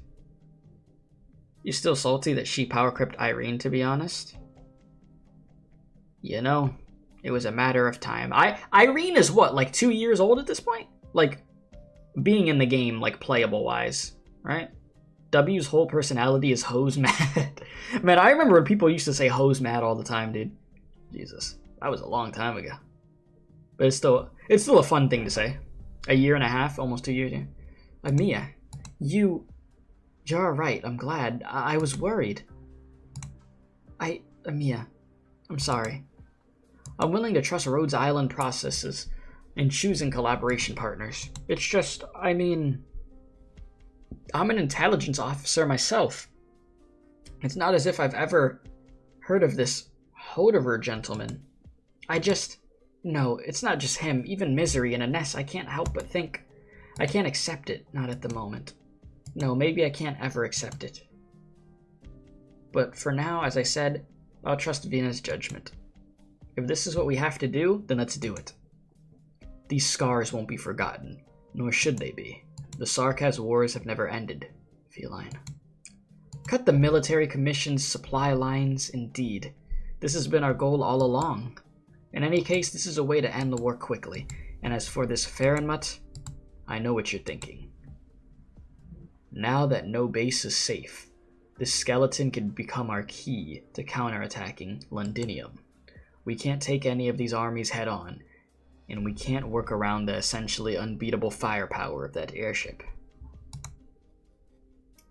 You still salty that she power crept Irene, to be honest? You know, it was a matter of time. Irene is what, like 2 years old at this point? Like, being in the game, like, playable-wise, right? W's whole personality is hose mad. Man, I remember when people used to say hose mad all the time, dude. Jesus, that was a long time ago. But it's still a fun thing to say. A year and a half, almost 2 years. Yeah. Mia, you're alright. I'm glad. I was worried. Mia, I'm sorry. I'm willing to trust Rhodes Island processes in choosing collaboration partners. It's just, I mean, I'm an intelligence officer myself. It's not as if I've ever heard of this Hoderer gentleman. No, it's not just him. Even Misery and Ines, I can't help but think. I can't accept it, not at the moment. No, maybe I can't ever accept it. But for now, as I said, I'll trust Vienna's judgment. If this is what we have to do, then let's do it. These scars won't be forgotten, nor should they be. The Sarkaz wars have never ended, Feline. Cut the military commission's supply lines, indeed. This has been our goal all along. In any case, this is a way to end the war quickly. And as for this Farenmut, I know what you're thinking. Now that no base is safe, this skeleton could become our key to counterattacking Londinium. We can't take any of these armies head on, and we can't work around the essentially unbeatable firepower of that airship.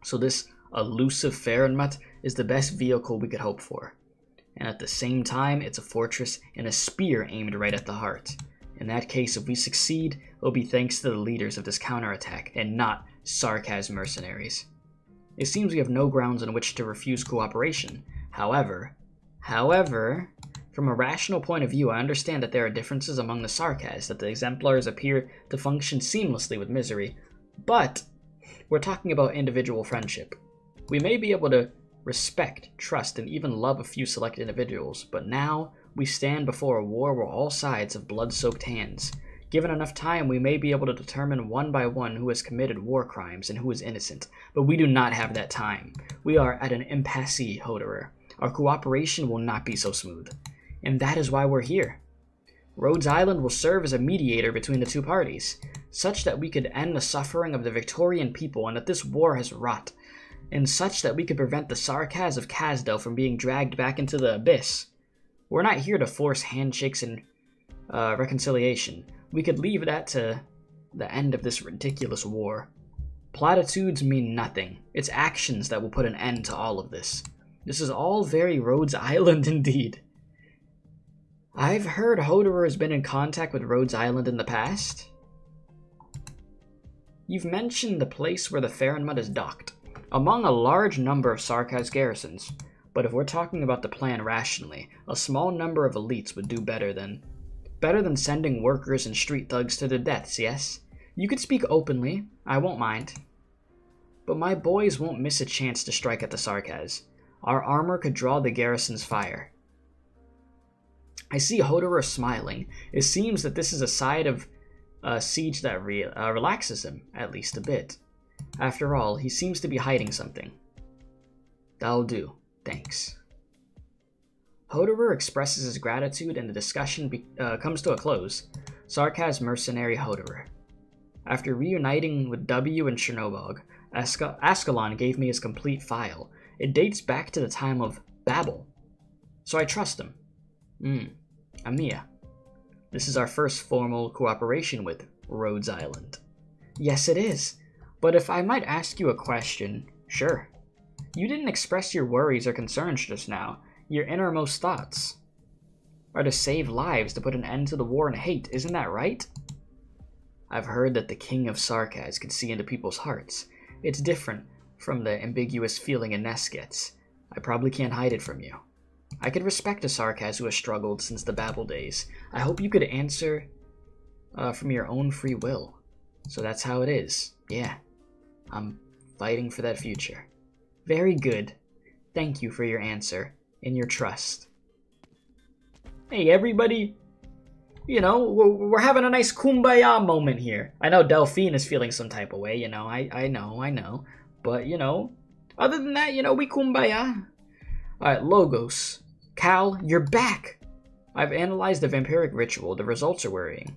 So this elusive Farenmut is the best vehicle we could hope for. And at the same time, it's a fortress and a spear aimed right at the heart. In that case, if we succeed, it'll be thanks to the leaders of this counterattack, and not Sarkaz mercenaries. It seems we have no grounds on which to refuse cooperation. However, from a rational point of view, I understand that there are differences among the Sarkaz, that the Exemplars appear to function seamlessly with Misery, but we're talking about individual friendship. We may be able to respect, trust, and even love a few select individuals, but now we stand before a war where all sides have blood-soaked hands. Given enough time, we may be able to determine one by one who has committed war crimes and who is innocent, but we do not have that time. We are at an impasse, Hoderer. Our cooperation will not be so smooth, and that is why we're here. Rhodes Island will serve as a mediator between the two parties, such that we could end the suffering of the Victorian people and that this war has wrought, and such that we could prevent the Sarkaz of Castel from being dragged back into the abyss. We're not here to force handshakes and reconciliation. We could leave that to the end of this ridiculous war. Platitudes mean nothing. It's actions that will put an end to all of this. This is all very Rhodes Island indeed. I've heard Hoderer has been in contact with Rhodes Island in the past. You've mentioned the place where the Farenmut is docked, among a large number of Sarkaz garrisons. But if we're talking about the plan rationally, a small number of elites would do better than sending workers and street thugs to their deaths, yes? You could speak openly, I won't mind. But my boys won't miss a chance to strike at the Sarkaz. Our armor could draw the garrison's fire. I see Hoderer smiling. It seems that this is a side of siege that relaxes him, at least a bit. After all, he seems to be hiding something. That'll do. Thanks. Hoderer expresses his gratitude and the discussion comes to a close. Sarkaz mercenary Hoderer. After reuniting with W and Chernobog, Ascalon gave me his complete file. It dates back to the time of Babel. So I trust him. Amia. This is our first formal cooperation with Rhodes Island. Yes, it is. But if I might ask you a question, sure. You didn't express your worries or concerns just now. Your innermost thoughts are to save lives, to put an end to the war and hate, isn't that right? I've heard that the King of Sarkaz can see into people's hearts. It's different from the ambiguous feeling a Ness gets. I probably can't hide it from you. I could respect a Sarkaz who has struggled since the Babel days. I hope you could answer from your own free will. So that's how it is. Yeah, I'm fighting for that future. Very good. Thank you for your answer and your trust. Hey everybody, you know, we're having a nice kumbaya moment here. I know Delphine is feeling some type of way, you know, I know. But, you know, other than that, you know, we kumbaya. Alright, Logos. Cal, you're back! I've analyzed the vampiric ritual. The results are worrying.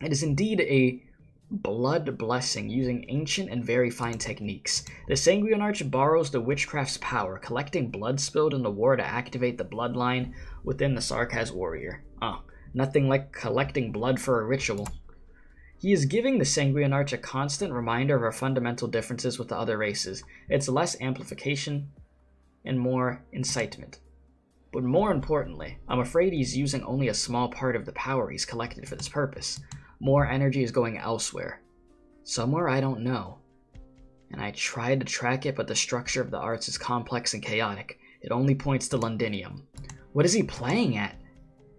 It is indeed a blood blessing using ancient and very fine techniques. The Sanguine Arch borrows the witchcraft's power, collecting blood spilled in the war to activate the bloodline within the Sarkaz warrior. Nothing like collecting blood for a ritual. He is giving the Sanguine Arch a constant reminder of our fundamental differences with the other races. It's less amplification and more incitement. But more importantly, I'm afraid he's using only a small part of the power he's collected for this purpose. More energy is going elsewhere. Somewhere I don't know. And I tried to track it, but the structure of the arts is complex and chaotic. It only points to Londinium. What is he playing at?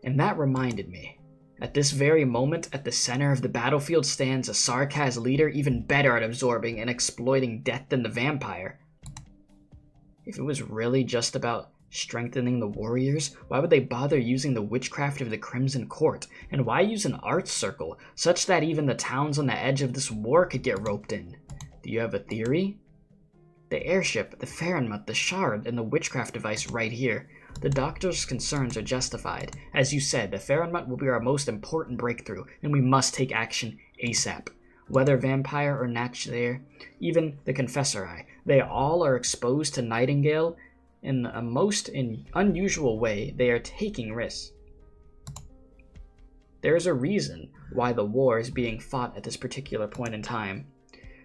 And that reminded me. At this very moment, at the center of the battlefield stands a Sarkaz leader even better at absorbing and exploiting death than the vampire. If it was really just about strengthening the warriors, why would they bother using the witchcraft of the Crimson Court? And why use an arts circle, such that even the towns on the edge of this war could get roped in? Do you have a theory? The airship, the Fahrenheit, the shard, and the witchcraft device right here. The doctor's concerns are justified. As you said, the Fahrenheit will be our most important breakthrough, and we must take action ASAP. Whether vampire or natch there, even the Confessor Eye, they all are exposed to Nightingale in a most unusual way. They are taking risks. There is a reason why the war is being fought at this particular point in time.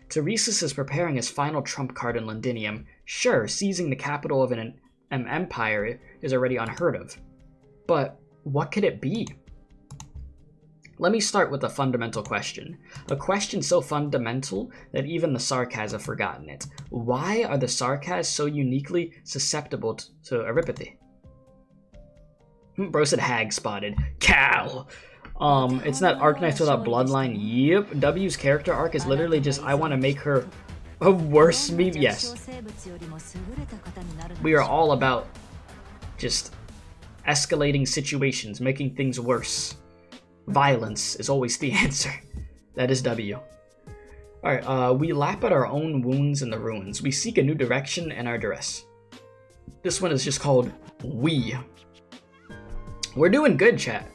Teresis is preparing his final trump card in Londinium. Sure, seizing the capital of an empire is already unheard of. But what could it be? Let me start with a fundamental question. A question so fundamental that even the Sarkaz have forgotten it. Why are the Sarkaz so uniquely susceptible to Aripathy? Bro said hag spotted. Cal! It's not Arknights without bloodline. Yep. W's character arc is literally just, I want to make her a worse me. Yes. We are all about just escalating situations, making things worse. Violence is always the answer. That is W. Alright, we lap at our own wounds in the ruins. We seek a new direction in our duress. This one is just called We. We're doing good, chat.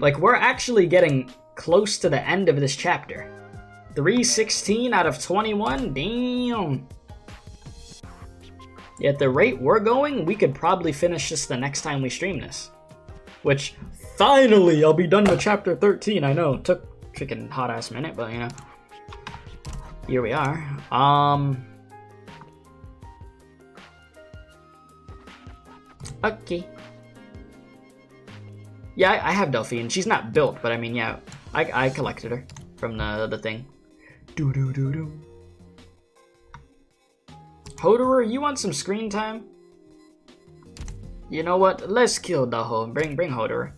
Like, we're actually getting close to the end of this chapter. 316 out of 21? Damn. At the rate we're going, we could probably finish this the next time we stream this. Which, finally, I'll be done with chapter 13. I know, it took a freaking hot-ass minute, but, you know. Here we are. Okay. Yeah, I have Delphine. She's not built, but I mean, yeah, I collected her from the thing. Do. Hoderer, you want some screen time? You know what? Let's kill Daho. Bring Hoderer.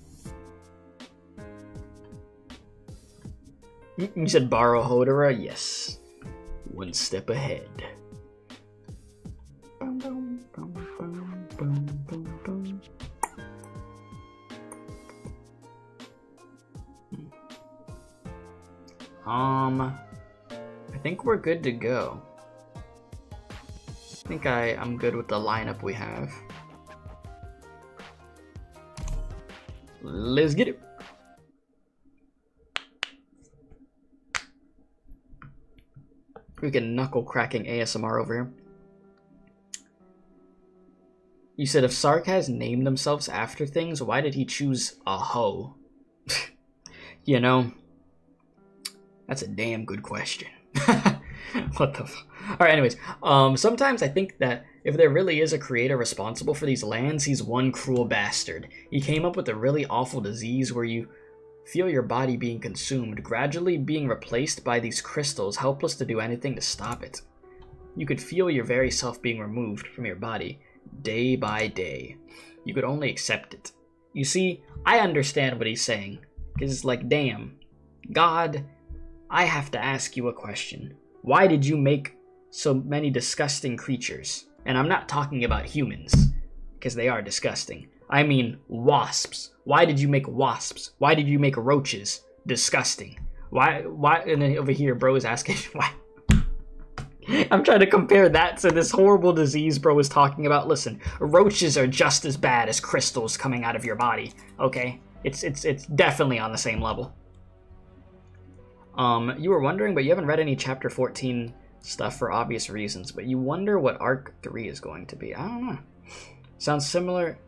You said borrow Hoderer? Yes. One step ahead. I think we're good to go. I think I'm good with the lineup we have. Let's get it. Freaking knuckle cracking ASMR over here. You said if Sarkaz named themselves after things, why did he choose a hoe? You know, that's a damn good question. What the f- Alright, anyways. Sometimes I think that if there really is a creator responsible for these lands, he's one cruel bastard. He came up with a really awful disease where you feel your body being consumed, gradually being replaced by these crystals, helpless to do anything to stop it. You could feel your very self being removed from your body, day by day. You could only accept it. You see, I understand what he's saying, because it's like, damn, God, I have to ask you a question. Why did you make so many disgusting creatures? And I'm not talking about humans, because they are disgusting. I mean wasps. Why did you make wasps? Why did you make roaches? Disgusting. Why? And then over here, bro is asking why. I'm trying to compare that to this horrible disease bro is talking about. Listen, roaches are just as bad as crystals coming out of your body, okay? It's definitely on the same level. You were wondering, but you haven't read any chapter 14 stuff for obvious reasons, but you wonder what arc 3 is going to be. I don't know. Sounds similar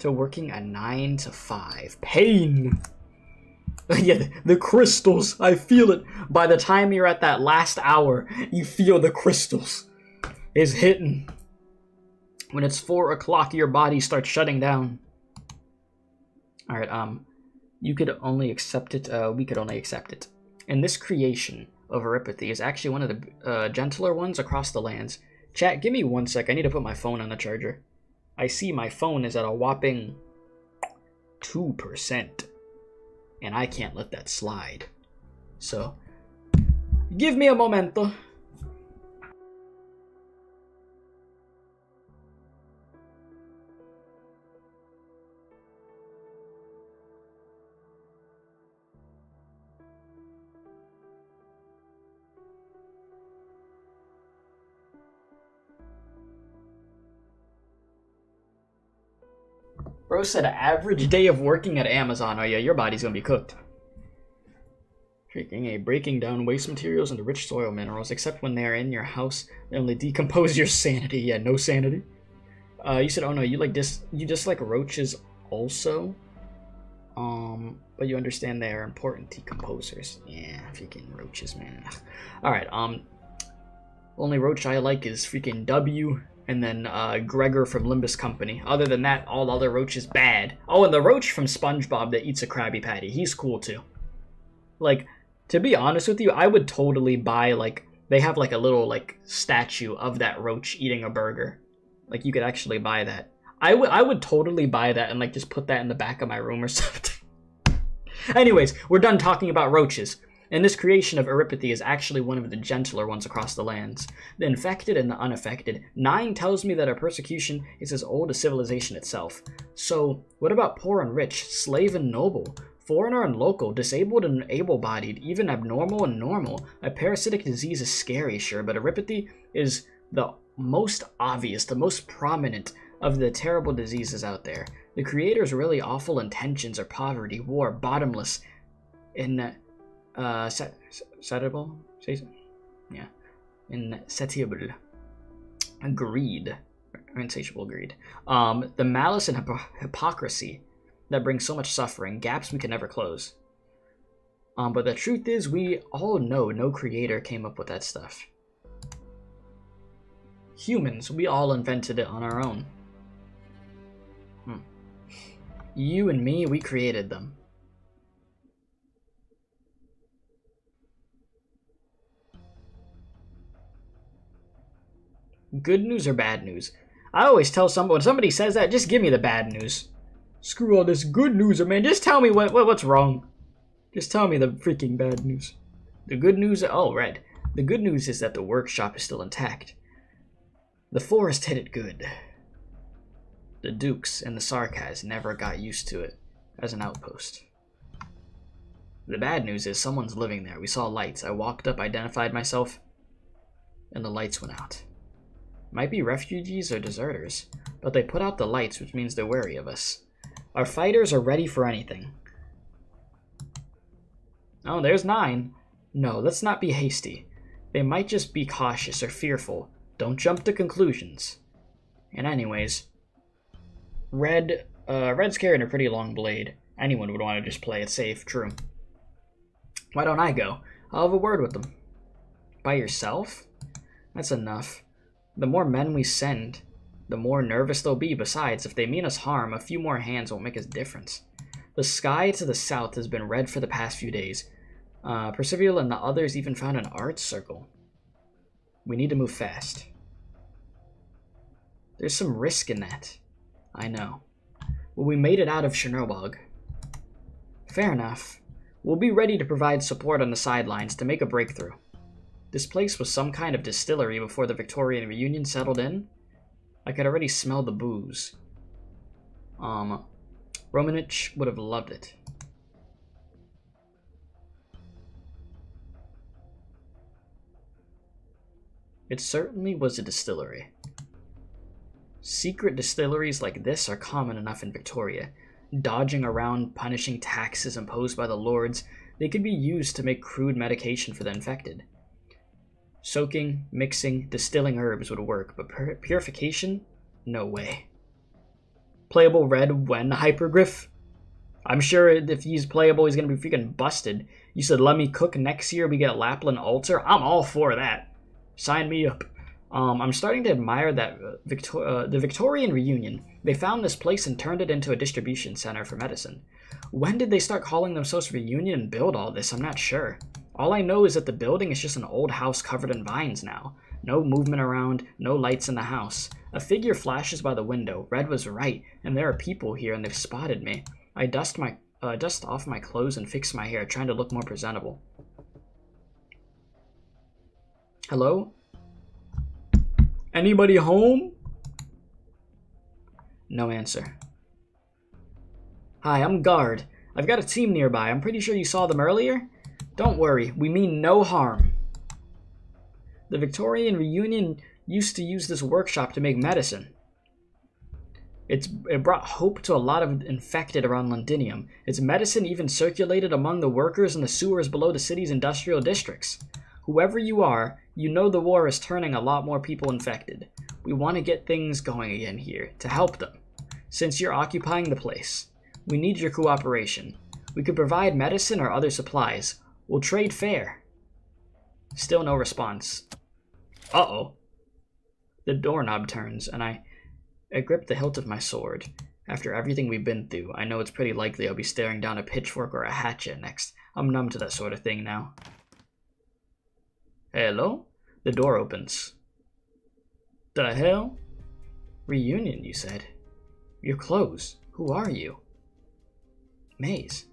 to working a 9 to 5. Pain! Yeah, the crystals, I feel it. By the time you're at that last hour, you feel the crystals. It's hitting. When it's 4 o'clock, your body starts shutting down. Alright, you could only accept it, we could only accept it. And this creation of Aripathy is actually one of the gentler ones across the lands. Chat, give me 1 sec. I need to put my phone on the charger. I see my phone is at a whopping 2%. And I can't let that slide. So, give me a momento. Bro said average day of working at Amazon. Oh yeah, your body's gonna be cooked. Freaking A. Breaking down waste materials into rich soil minerals, except when they're in your house, they only decompose your sanity. Yeah, no sanity. You said, oh no, you dislike roaches also? But you understand they are important decomposers. Yeah, freaking roaches, man. Alright, only roach I like is freaking W, and then Gregor from Limbus Company. Other than that, all other roaches bad. Oh, and the roach from SpongeBob that eats a Krabby Patty. He's cool too. Like, to be honest with you, I would totally buy, like, they have like a little like statue of that roach eating a burger. Like, you could actually buy that. I would totally buy that and like just put that in the back of my room or something. Anyways, we're done talking about roaches. And this creation of Eripathy is actually one of the gentler ones across the lands. The infected and the unaffected. 9 tells me that our persecution is as old as civilization itself. So, what about poor and rich, slave and noble, foreigner and local, disabled and able-bodied, even abnormal and normal? A parasitic disease is scary, sure, but Eripathy is the most obvious, the most prominent of the terrible diseases out there. The creator's really awful intentions are poverty, war, bottomless, insatiable, greed, or insatiable greed. The malice and hypocrisy that brings so much suffering, gaps we can never close. But the truth is, we all know no creator came up with that stuff. Humans, we all invented it on our own. You and me, we created them. Good news or bad news? I always tell someone, when somebody says that, just give me the bad news. Screw all this good news, man. Just tell me what's wrong. Just tell me the freaking bad news. The good news, oh, red. The good news is that the workshop is still intact. The forest hit it good. The Dukes and the Sarkaz never got used to it as an outpost. The bad news is someone's living there. We saw lights. I walked up, identified myself, and the lights went out. Might be refugees or deserters, but they put out the lights, which means they're wary of us. Our fighters are ready for anything. Oh, there's 9. No, let's not be hasty. They might just be cautious or fearful. Don't jump to conclusions. And anyways, Red's carrying a pretty long blade. Anyone would want to just play it safe, true. Why don't I go? I'll have a word with them. By yourself? That's enough. The more men we send, the more nervous they'll be. Besides, if they mean us harm, a few more hands won't make a difference. The sky to the south has been red for the past few days. Percival and the others even found an art circle. We need to move fast. There's some risk in that. I know. Well, we made it out of Chernobyl. Fair enough. We'll be ready to provide support on the sidelines to make a breakthrough. This place was some kind of distillery before the Victorian reunion settled in. I could already smell the booze. Romanich would have loved it. It certainly was a distillery. Secret distilleries like this are common enough in Victoria. Dodging around, punishing taxes imposed by the lords, they could be used to make crude medication for the infected. Soaking, mixing, distilling herbs would work, but purification? No way. Playable red when hypergriff? I'm sure if he's playable, he's gonna be freaking busted. You said, let me cook next year, we get Lapland Altar? I'm all for that. Sign me up. I'm starting to admire that the Victorian reunion. They found this place and turned it into a distribution center for medicine. When did they start calling themselves Reunion and build all this? I'm not sure. All I know is that the building is just an old house covered in vines now. No movement around, no lights in the house. A figure flashes by the window. Red was right, and there are people here and they've spotted me. I dust off my clothes and fix my hair, trying to look more presentable. Hello? Anybody home? No answer. Hi, I'm Guard. I've got a team nearby. I'm pretty sure you saw them earlier. Don't worry, we mean no harm. The Victorian reunion used to use this workshop to make medicine. It brought hope to a lot of infected around Londinium. Its medicine even circulated among the workers in the sewers below the city's industrial districts. Whoever you are, you know the war is turning a lot more people infected. We want to get things going again here, to help them. Since you're occupying the place, we need your cooperation. We could provide medicine or other supplies. We'll trade fair. Still no response. Uh-oh. The doorknob turns, and I grip the hilt of my sword. After everything we've been through, I know it's pretty likely I'll be staring down a pitchfork or a hatchet next. I'm numb to that sort of thing now. Hello? The door opens. The hell? Reunion, you said. Your clothes. Who are you? Maze.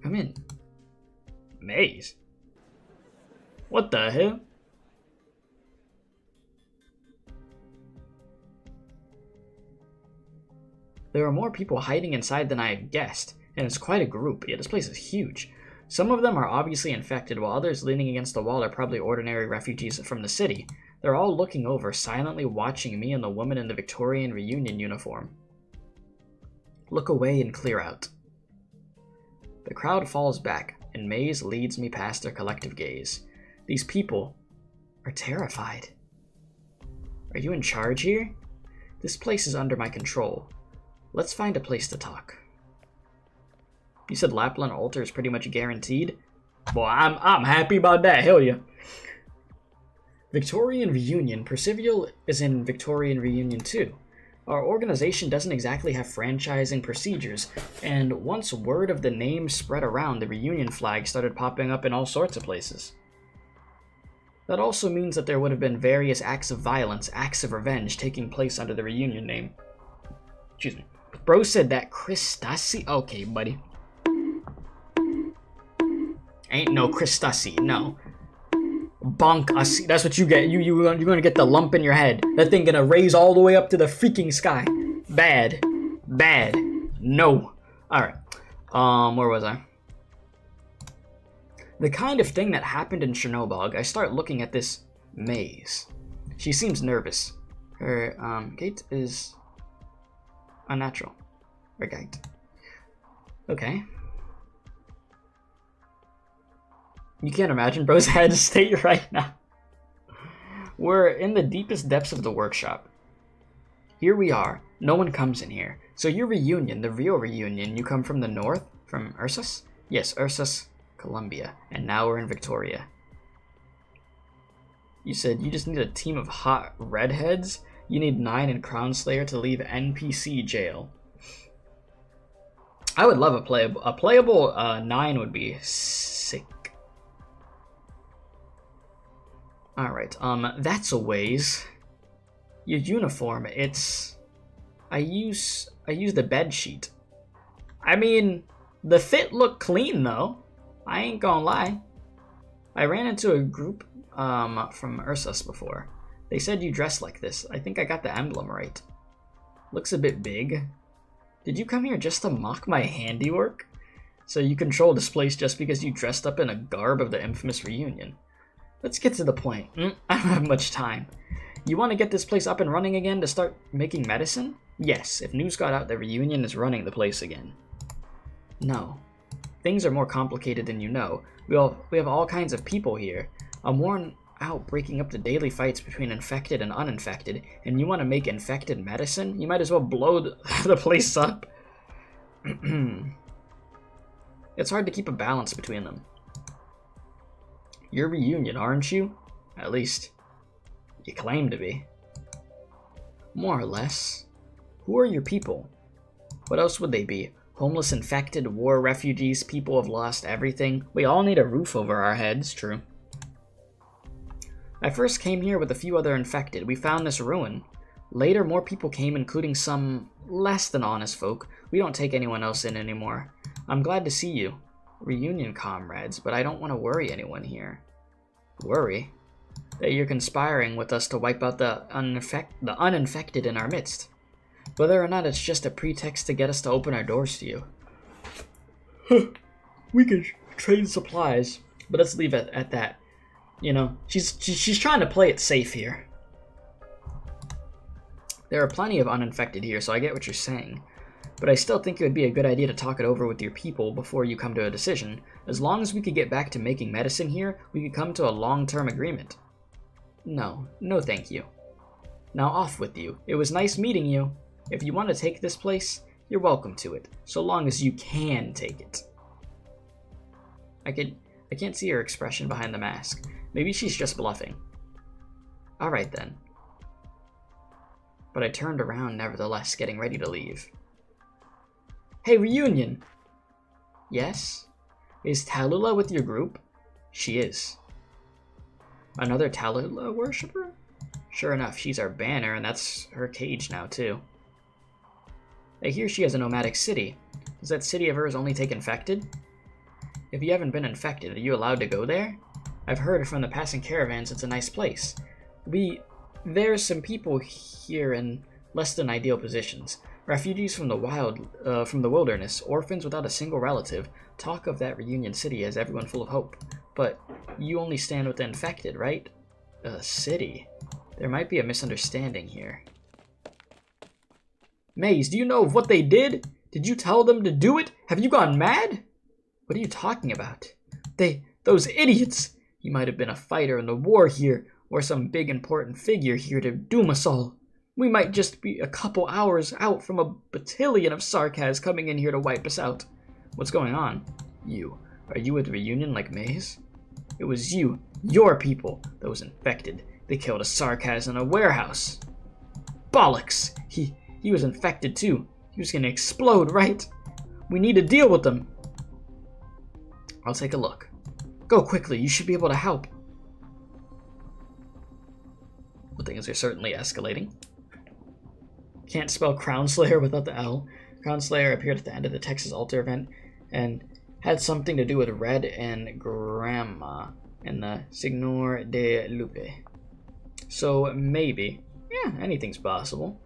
Come in. Maze? What the hell? There are more people hiding inside than I had guessed, and it's quite a group. Yeah, this place is huge. Some of them are obviously infected, while others leaning against the wall are probably ordinary refugees from the city. They're all looking over, silently watching me and the woman in the Victorian reunion uniform. Look away and clear out. The crowd falls back, and Maze leads me past their collective gaze. These people are terrified. Are you in charge here? This place is under my control. Let's find a place to talk. You said Lapland Altar is pretty much guaranteed? Boy, I'm happy about that, hell yeah. Victorian Reunion. Percival is in Victorian Reunion too. Our organization doesn't exactly have franchising procedures, and once word of the name spread around, the Reunion flag started popping up in all sorts of places. That also means that there would have been various acts of violence, acts of revenge taking place under the Reunion name. Excuse me. Bro said that Christasi? Okay, buddy. Ain't no Christasi, no. Bonkasi. That's what you get. You're gonna get the lump in your head. That thing gonna raise all the way up to the freaking sky. Bad. Bad. No. Alright. Where was I? The kind of thing that happened in Chernobyl. I start looking at this Maze. She seems nervous. Her, gait is unnatural. Her gait. Okay. You can't imagine bro's head state right now. We're in the deepest depths of the workshop. Here we are. No one comes in here. So your reunion, the real reunion, you come from the north? From Ursus? Yes, Ursus, Columbia. And now we're in Victoria. You said you just need a team of hot redheads? You need 9 in Crown Slayer to leave NPC jail. I would love a playable 9 would be sick. Alright, that's a ways. Your uniform, it's... I use the bed sheet. I mean, the fit looked clean though. I ain't gonna lie. I ran into a group from Ursus before. They said you dress like this. I think I got the emblem right. Looks a bit big. Did you come here just to mock my handiwork? So you control this place just because you dressed up in a garb of the infamous reunion. Let's get to the point. I don't have much time. You want to get this place up and running again to start making medicine? Yes, if news got out, the reunion is running the place again. No. Things are more complicated than you know. We have all kinds of people here. I'm worn out breaking up the daily fights between infected and uninfected, and you want to make infected medicine? You might as well blow the place up. It's hard to keep a balance between them. You're reunion, aren't you? At least, you claim to be. More or less. Who are your people? What else would they be? Homeless, infected, war refugees, people have lost everything. We all need a roof over our heads, true. I first came here with a few other infected. We found this ruin. Later, more people came, including some less than honest folk. We don't take anyone else in anymore. I'm glad to see you. Reunion comrades, but I don't want to worry anyone here. Worry? That you're conspiring with us to wipe out the uninfected in our midst. Whether or not it's just a pretext to get us to open our doors to you. We could trade supplies, but let's leave it at that. You know, she's trying to play it safe here. There are plenty of uninfected here, so I get what you're saying. But I still think it would be a good idea to talk it over with your people before you come to a decision. As long as we could get back to making medicine here, we could come to a long-term agreement. No thank you. Now off with you. It was nice meeting you. If you want to take this place, you're welcome to it, so long as you can take it. I can't see her expression behind the mask. Maybe she's just bluffing. Alright then. But I turned around nevertheless, getting ready to leave. Hey, Reunion! Yes? Is Tallulah with your group? She is. Another Tallulah worshipper? Sure enough, she's our banner, and that's her cage now, too. I hear she has a nomadic city. Does that city of hers only take infected? If you haven't been infected, are you allowed to go there? I've heard from the passing caravans it's a nice place. There's some people here in less than ideal positions. Refugees from the wilderness, orphans without a single relative. Talk of that Reunion City as everyone full of hope. But you only stand with the infected, right? A city? There might be a misunderstanding here. Maze, do you know of what they did? Did you tell them to do it? Have you gone mad? What are you talking about? Those idiots! He might have been a fighter in the war here, or some big important figure here to doom us all. We might just be a couple hours out from a battalion of Sarkaz coming in here to wipe us out. What's going on? Are you with Reunion like Maze? It was your people, that was infected. They killed a Sarkaz in a warehouse. Bollocks! He was infected too. He was gonna explode, right? We need to deal with them. I'll take a look. Go quickly, you should be able to help. Well, things are certainly escalating. Can't spell Crown Slayer without the L. Crown Slayer appeared at the end of the Texas Altar event and had something to do with Red and Grandma and the Signor de Lupe. So maybe, yeah, anything's possible.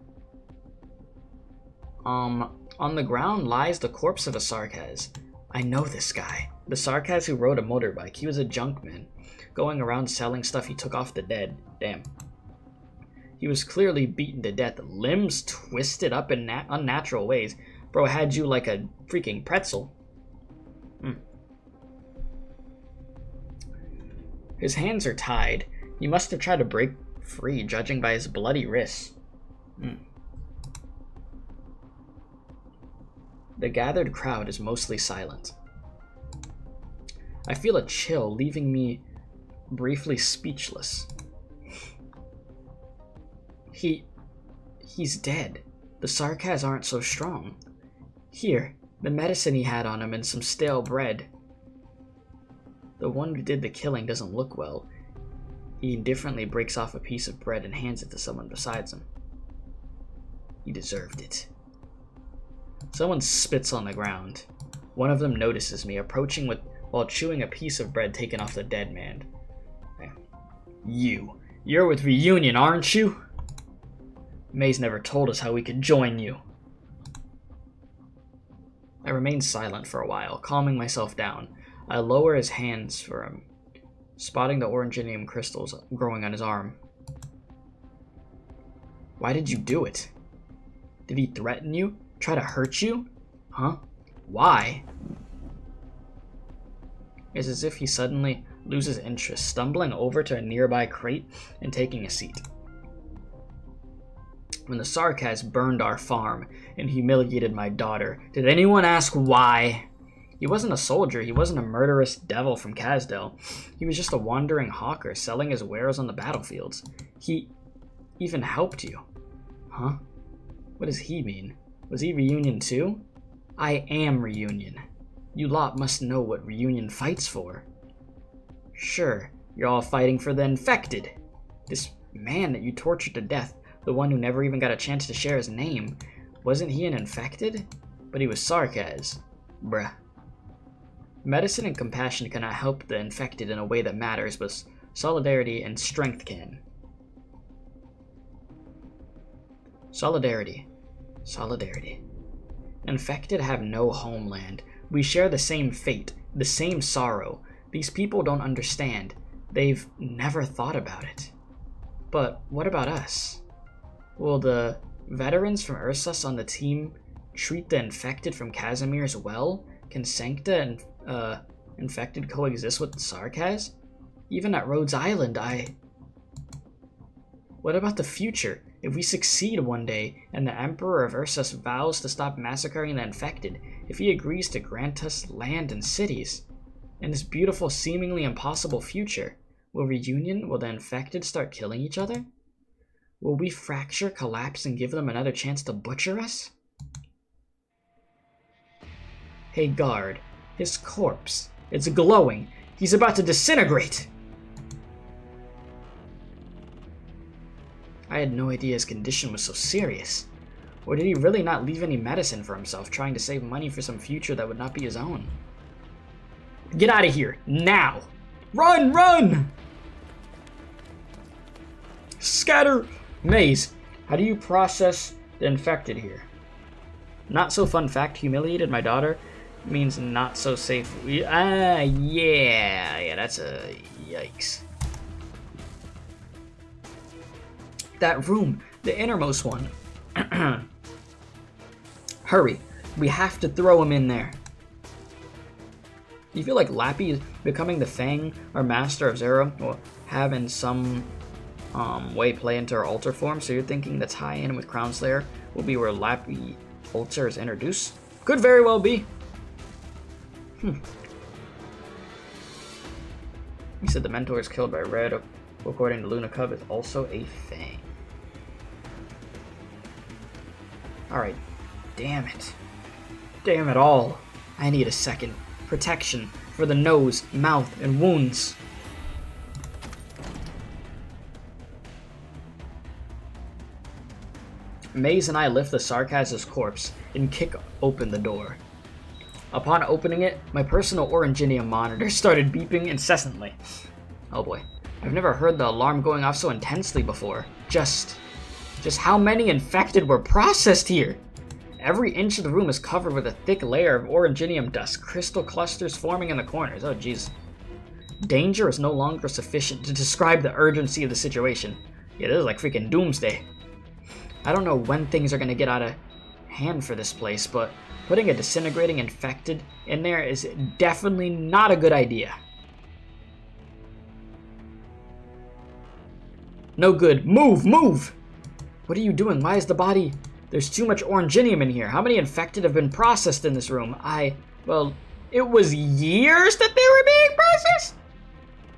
On the ground lies the corpse of a Sarkaz. I know this guy. The Sarkaz who rode a motorbike. He was a junkman, going around selling stuff he took off the dead. Damn. He was clearly beaten to death, limbs twisted up in unnatural ways. Bro had you like a freaking pretzel. His hands are tied. He must have tried to break free, judging by his bloody wrists. The gathered crowd is mostly silent. I feel a chill, leaving me briefly speechless. He's dead. The Sarkaz aren't so strong. Here, the medicine he had on him and some stale bread. The one who did the killing doesn't look well. He indifferently breaks off a piece of bread and hands it to someone beside him. He deserved it. Someone spits on the ground. One of them notices me, approaching while chewing a piece of bread taken off the dead man. You're with Reunion, aren't you? Maze never told us how we could join you. I remain silent for a while, calming myself down. I lower his hands for him, spotting the oranginium crystals growing on his arm. Why did you do it? Did he threaten you? Try to hurt you? Huh? Why? It's as if he suddenly loses interest, stumbling over to a nearby crate and taking a seat. When the Sarkaz burned our farm and humiliated my daughter, did anyone ask why? He wasn't a soldier, he wasn't a murderous devil from Castel. He was just a wandering hawker selling his wares on the battlefields. He even helped you. Huh? What does he mean? Was he Reunion too? I am Reunion. You lot must know what Reunion fights for. Sure, you're all fighting for the infected. This man that you tortured to death, the one who never even got a chance to share his name, wasn't he an infected? But he was Sarkaz. Bruh. Medicine and compassion cannot help the infected in a way that matters, but solidarity and strength can. Solidarity. Infected have no homeland. We share the same fate, the same sorrow. These people don't understand. They've never thought about it. But what about us? Will the Veterans from Ursus on the team treat the infected from Casimir's well? Can Sancta and infected coexist with the Sarkaz? Even at Rhodes Island, What about the future? If we succeed one day, and the Emperor of Ursus vows to stop massacring the infected, if he agrees to grant us land and cities, in this beautiful, seemingly impossible future, will the infected start killing each other? Will we fracture, collapse, and give them another chance to butcher us? Hey guard, his corpse. It's glowing. He's about to disintegrate! I had no idea his condition was so serious. Or did he really not leave any medicine for himself, trying to save money for some future that would not be his own? Get out of here, now! Run, run! Scatter! Maze, how do you process the infected here? Not so fun fact, humiliated my daughter means not so safe. Yeah, that's a yikes. That room, the innermost one. Hurry, we have to throw him in there. You feel like Lappy is becoming the Fang or Master of Zero, or have in some way play into her altar form, so you're thinking the tie-in with Crown Slayer will be where Lappy altar is introduced? Could very well be. He said the mentor is killed by Red, who according to Luna Cub is also a Fang. Alright, damn it. Damn it all. I need a second. Protection for the nose, mouth, and wounds. Maze and I lift the Sarkaz's corpse and kick open the door. Upon opening it, my personal Oranginium monitor started beeping incessantly. Oh boy, I've never heard the alarm going off so intensely before. Just how many infected were processed here? Every inch of the room is covered with a thick layer of Oranginium dust, crystal clusters forming in the corners. Oh jeez. Danger is no longer sufficient to describe the urgency of the situation. Yeah, this is like freaking doomsday. I don't know when things are gonna get out of hand for this place, but putting a disintegrating infected in there is definitely not a good idea. No good. Move! Move! What are you doing? Why is the body... There's too much Oranginium in here. How many infected have been processed in this room? Well, it was years that they were being processed?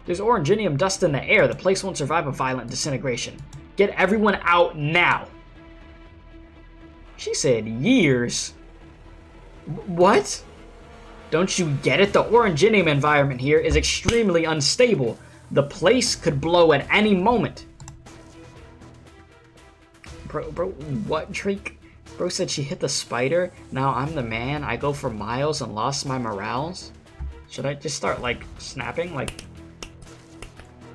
There's Oranginium dust in the air. The place won't survive a violent disintegration. Get everyone out now. She said years. What? Don't you get it? The Oranginium environment here is extremely unstable. The place could blow at any moment. Bro, what, Drake? Bro said she hit the spider. Now I'm the man. I go for miles and lost my morals. Should I just start, like, snapping? Like,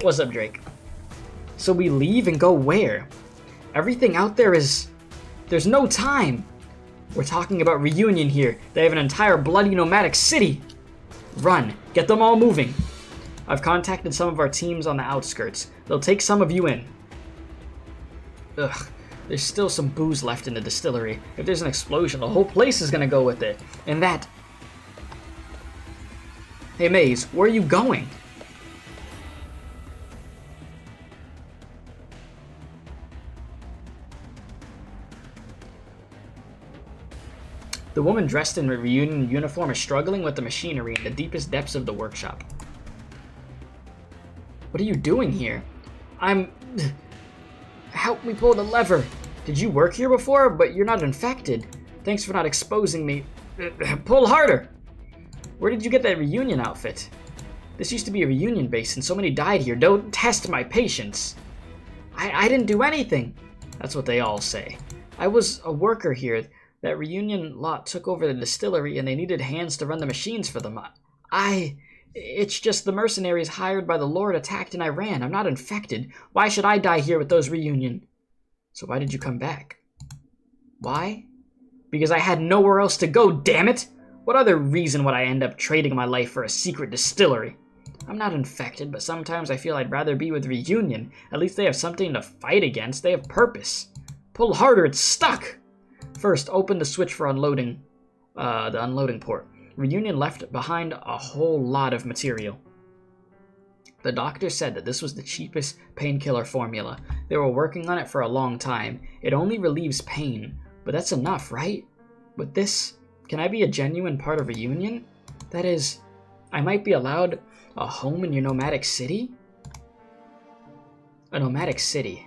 what's up, Drake? So we leave and go where? Everything out there is... There's no time. We're talking about reunion here. They have an entire bloody nomadic city. Run. Get them all moving. I've contacted some of our teams on the outskirts. They'll take some of you in. Ugh. There's still some booze left in the distillery. If there's an explosion, the whole place is gonna go with it. And that... Hey Maze, where are you going? The woman dressed in a reunion uniform is struggling with the machinery in the deepest depths of the workshop. What are you doing here? Help me pull the lever. Did you work here before? But you're not infected. Thanks for not exposing me. Pull harder. Where did you get that reunion outfit? This used to be a reunion base and so many died here. Don't test my patience. I didn't do anything. That's what they all say. I was a worker here. That reunion lot took over the distillery and they needed hands to run the machines for them. It's just the mercenaries hired by the Lord attacked and I ran. I'm not infected. Why should I die here with those reunion? So why did you come back? Why? Because I had nowhere else to go, damn it! What other reason would I end up trading my life for a secret distillery? I'm not infected, but sometimes I feel I'd rather be with reunion. At least they have something to fight against. They have purpose. Pull harder, it's stuck! First, open the switch for unloading, the unloading port. Reunion left behind a whole lot of material. The doctor said that this was the cheapest painkiller formula. They were working on it for a long time. It only relieves pain, but that's enough, right? With this, can I be a genuine part of Reunion? That is, I might be allowed a home in your nomadic city? A nomadic city.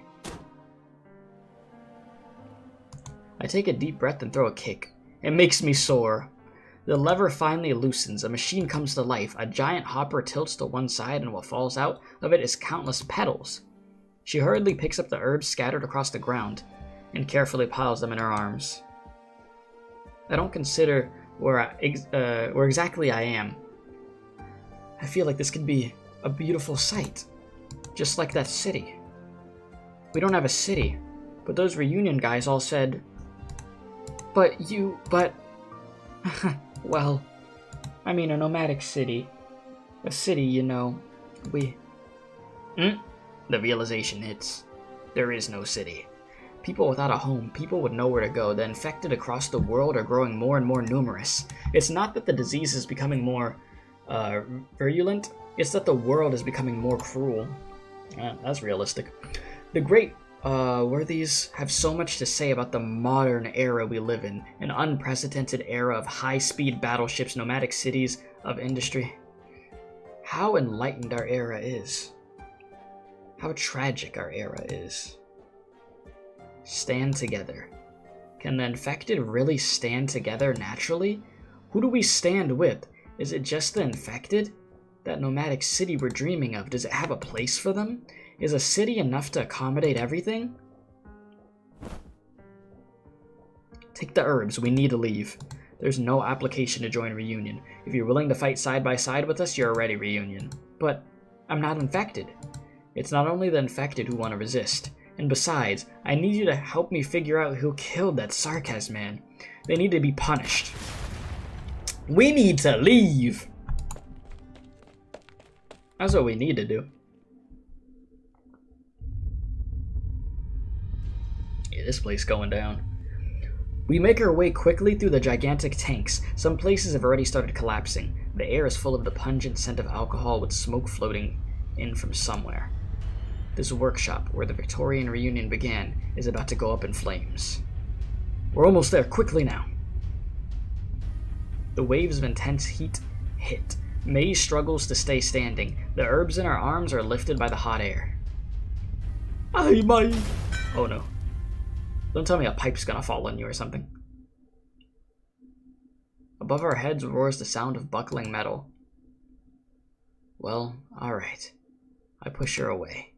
I take a deep breath and throw a kick. It makes me sore. The lever finally loosens, a machine comes to life, a giant hopper tilts to one side, and what falls out of it is countless petals. She hurriedly picks up the herbs scattered across the ground, and carefully piles them in her arms. I don't consider where exactly I am. I feel like this could be a beautiful sight, just like that city. We don't have a city, but those Reunion guys all said, but... Well, I mean a nomadic city. A city, you know, we... The realization hits. There is no city. People without a home, people with nowhere to go, the infected across the world are growing more and more numerous. It's not that the disease is becoming more virulent, it's that the world is becoming more cruel. That's realistic. The great worthies have so much to say about the modern era we live in, an unprecedented era of high-speed battleships, nomadic cities, of industry. How enlightened our era is. How tragic our era is. Stand together. Can the infected really stand together naturally? Who do we stand with? Is it just the infected? That nomadic city we're dreaming of, does it have a place for them? Is a city enough to accommodate everything? Take the herbs, we need to leave. There's no application to join Reunion. If you're willing to fight side by side with us, you're already Reunion. But I'm not infected. It's not only the infected who want to resist. And besides, I need you to help me figure out who killed that Sarkaz man. They need to be punished. We need to leave! That's what we need to do. Yeah, this place going down. We make our way quickly through the gigantic tanks. Some places have already started collapsing. The air is full of the pungent scent of alcohol with smoke floating in from somewhere. This workshop, where the Victorian Reunion began, is about to go up in flames. We're almost there, quickly now. The waves of intense heat hit. May struggles to stay standing. The herbs in our arms are lifted by the hot air. Ay, my... Oh no. Don't tell me a pipe's gonna fall on you or something. Above our heads roars the sound of buckling metal. Well, alright. I push her away.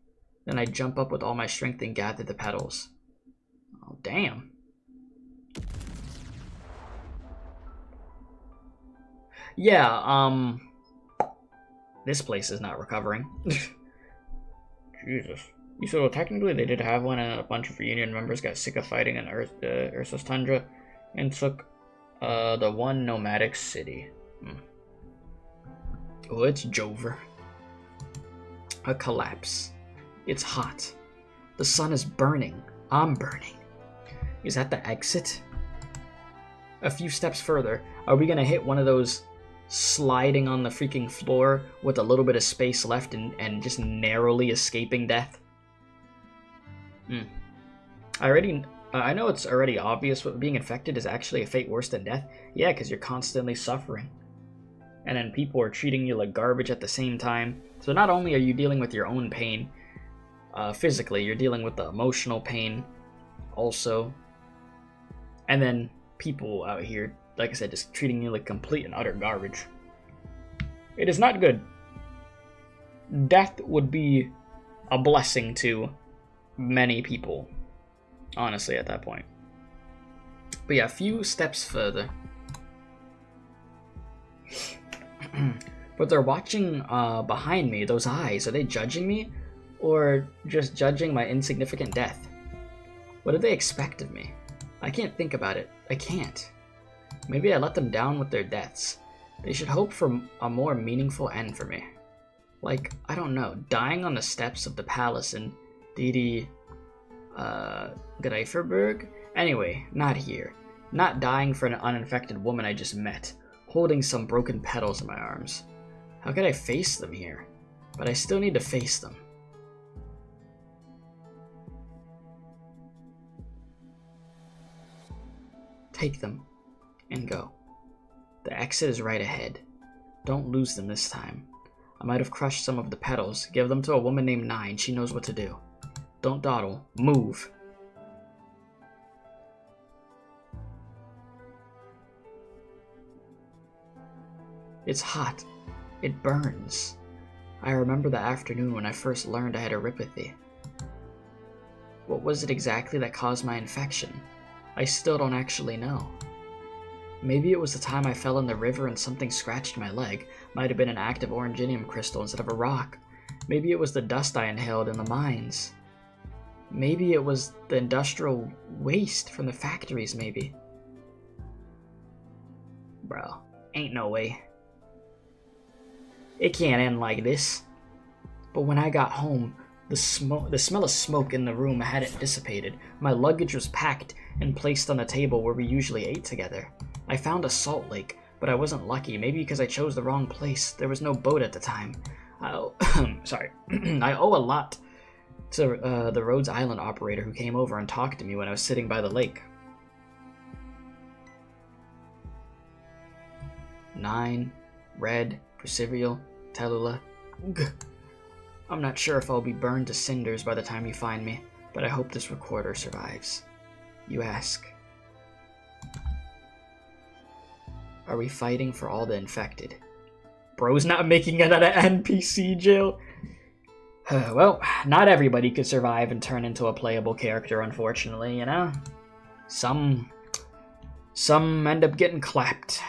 Then I jump up with all my strength and gather the petals. Oh, damn. Yeah, this place is not recovering. Jesus. You said, well, technically they did have one, and a bunch of Reunion members got sick of fighting in Ursa's Tundra and took the one nomadic city. Oh, it's Jover. A collapse. It's hot. The sun is burning. I'm burning. Is that the exit? A few steps further, are we gonna hit one of those sliding on the freaking floor with a little bit of space left and just narrowly escaping death? I know it's already obvious, but being infected is actually a fate worse than death. Yeah, because you're constantly suffering. And then people are treating you like garbage at the same time. So not only are you dealing with your own pain, physically, you're dealing with the emotional pain also. And then people out here, like I said, just treating you like complete and utter garbage. It is not good. Death would be a blessing to many people, honestly, at that point. But yeah, a few steps further. But they're watching behind me, those eyes. Are they judging me? Or just judging my insignificant death? What do they expect of me? I can't think about it. I can't. Maybe I let them down with their deaths. They should hope for a more meaningful end for me. Like, I don't know, dying on the steps of the palace in Didi Greiferberg? Anyway, not here. Not dying for an uninfected woman I just met, holding some broken petals in my arms. How could I face them here? But I still need to face them. Take them, and go. The exit is right ahead. Don't lose them this time. I might have crushed some of the petals. Give them to a woman named Nine. She knows what to do. Don't dawdle. Move. It's hot. It burns. I remember the afternoon when I first learned I had erypathy. What was it exactly that caused my infection? I still don't actually know. Maybe it was the time I fell in the river and something scratched my leg. Might have been an active oranginium crystal instead of a rock. Maybe it was the dust I inhaled in the mines. Maybe it was the industrial waste from the factories, maybe. Bro, ain't no way. It can't end like this. But when I got home, the smell of smoke in the room hadn't dissipated. My luggage was packed and placed on the table where we usually ate together. I found a salt lake, but I wasn't lucky, maybe because I chose the wrong place. There was no boat at the time. Sorry. I owe a lot to the Rhodes Island operator who came over and talked to me when I was sitting by the lake. 9, Red, Percival, Tellula. I'm not sure if I'll be burned to cinders by the time you find me, but I hope this recorder survives. You ask, are we fighting for all the infected? Bro's not making it out of NPC jail. Well, not everybody could survive and turn into a playable character, unfortunately, you know? Some end up getting clapped.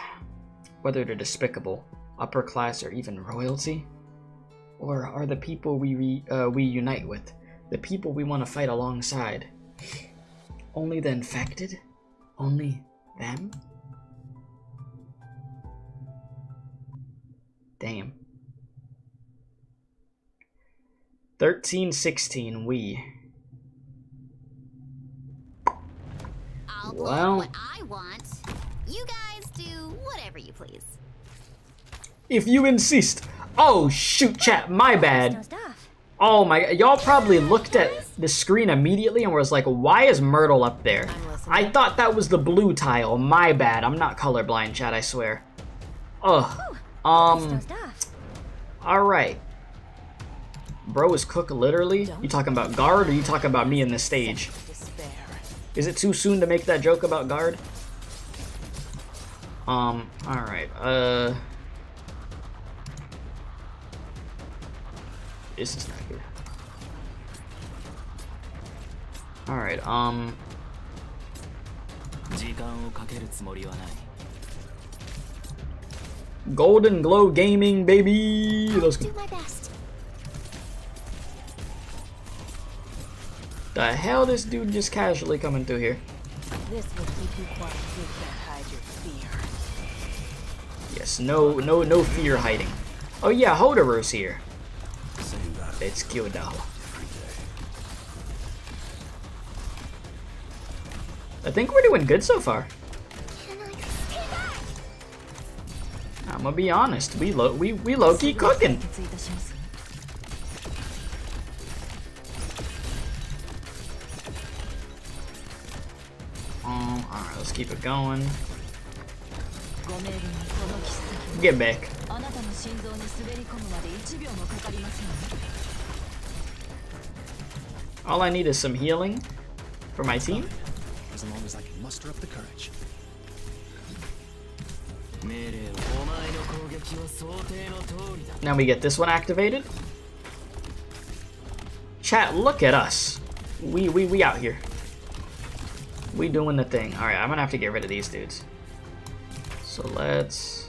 Whether they're despicable, upper class, or even royalty? Or are the people we unite with, the people we want to fight alongside, only the infected? Only them? Damn. 1316, we. I'll pull Well, what I want. You guys do whatever you please. if you insist. Oh shoot, chat, my No bad. stuff. Oh my, y'all probably looked at the screen immediately and was like, why is Myrtle up there? I'm listening. I thought that was the blue tile. My bad. I'm not colorblind, chat, I swear. Ugh. No stuff. Alright. Bro is cook literally? You talking about guard or you talking about me in the stage? Despair. Is it too soon to make that joke about guard? Alright, this is not good. Alright, 時間をかけるつもりはない。 Golden Glow Gaming, baby! Let's Do go. my best. The hell this dude just casually coming through here? This will keep you quiet. You can't hide your fear. Yes, no fear hiding. Oh yeah, Hoderu's here. Let's kill now. I think we're doing good so far. Can I stand up? I'm gonna be honest, we low-key cooking. 決意いたします。 Alright, let's keep it going. ご命令にこの切っ Get back. 先あなたの心臓に滑り込むまで1秒もかかりません。 All I need is some healing for my team. As long as I can muster up the courage. 命令を。お前の攻撃は想定の通りだ。 Now we get this one activated. Chat, look at us. We out here. We doing the thing. Alright, I'm gonna have to get rid of these dudes. So let's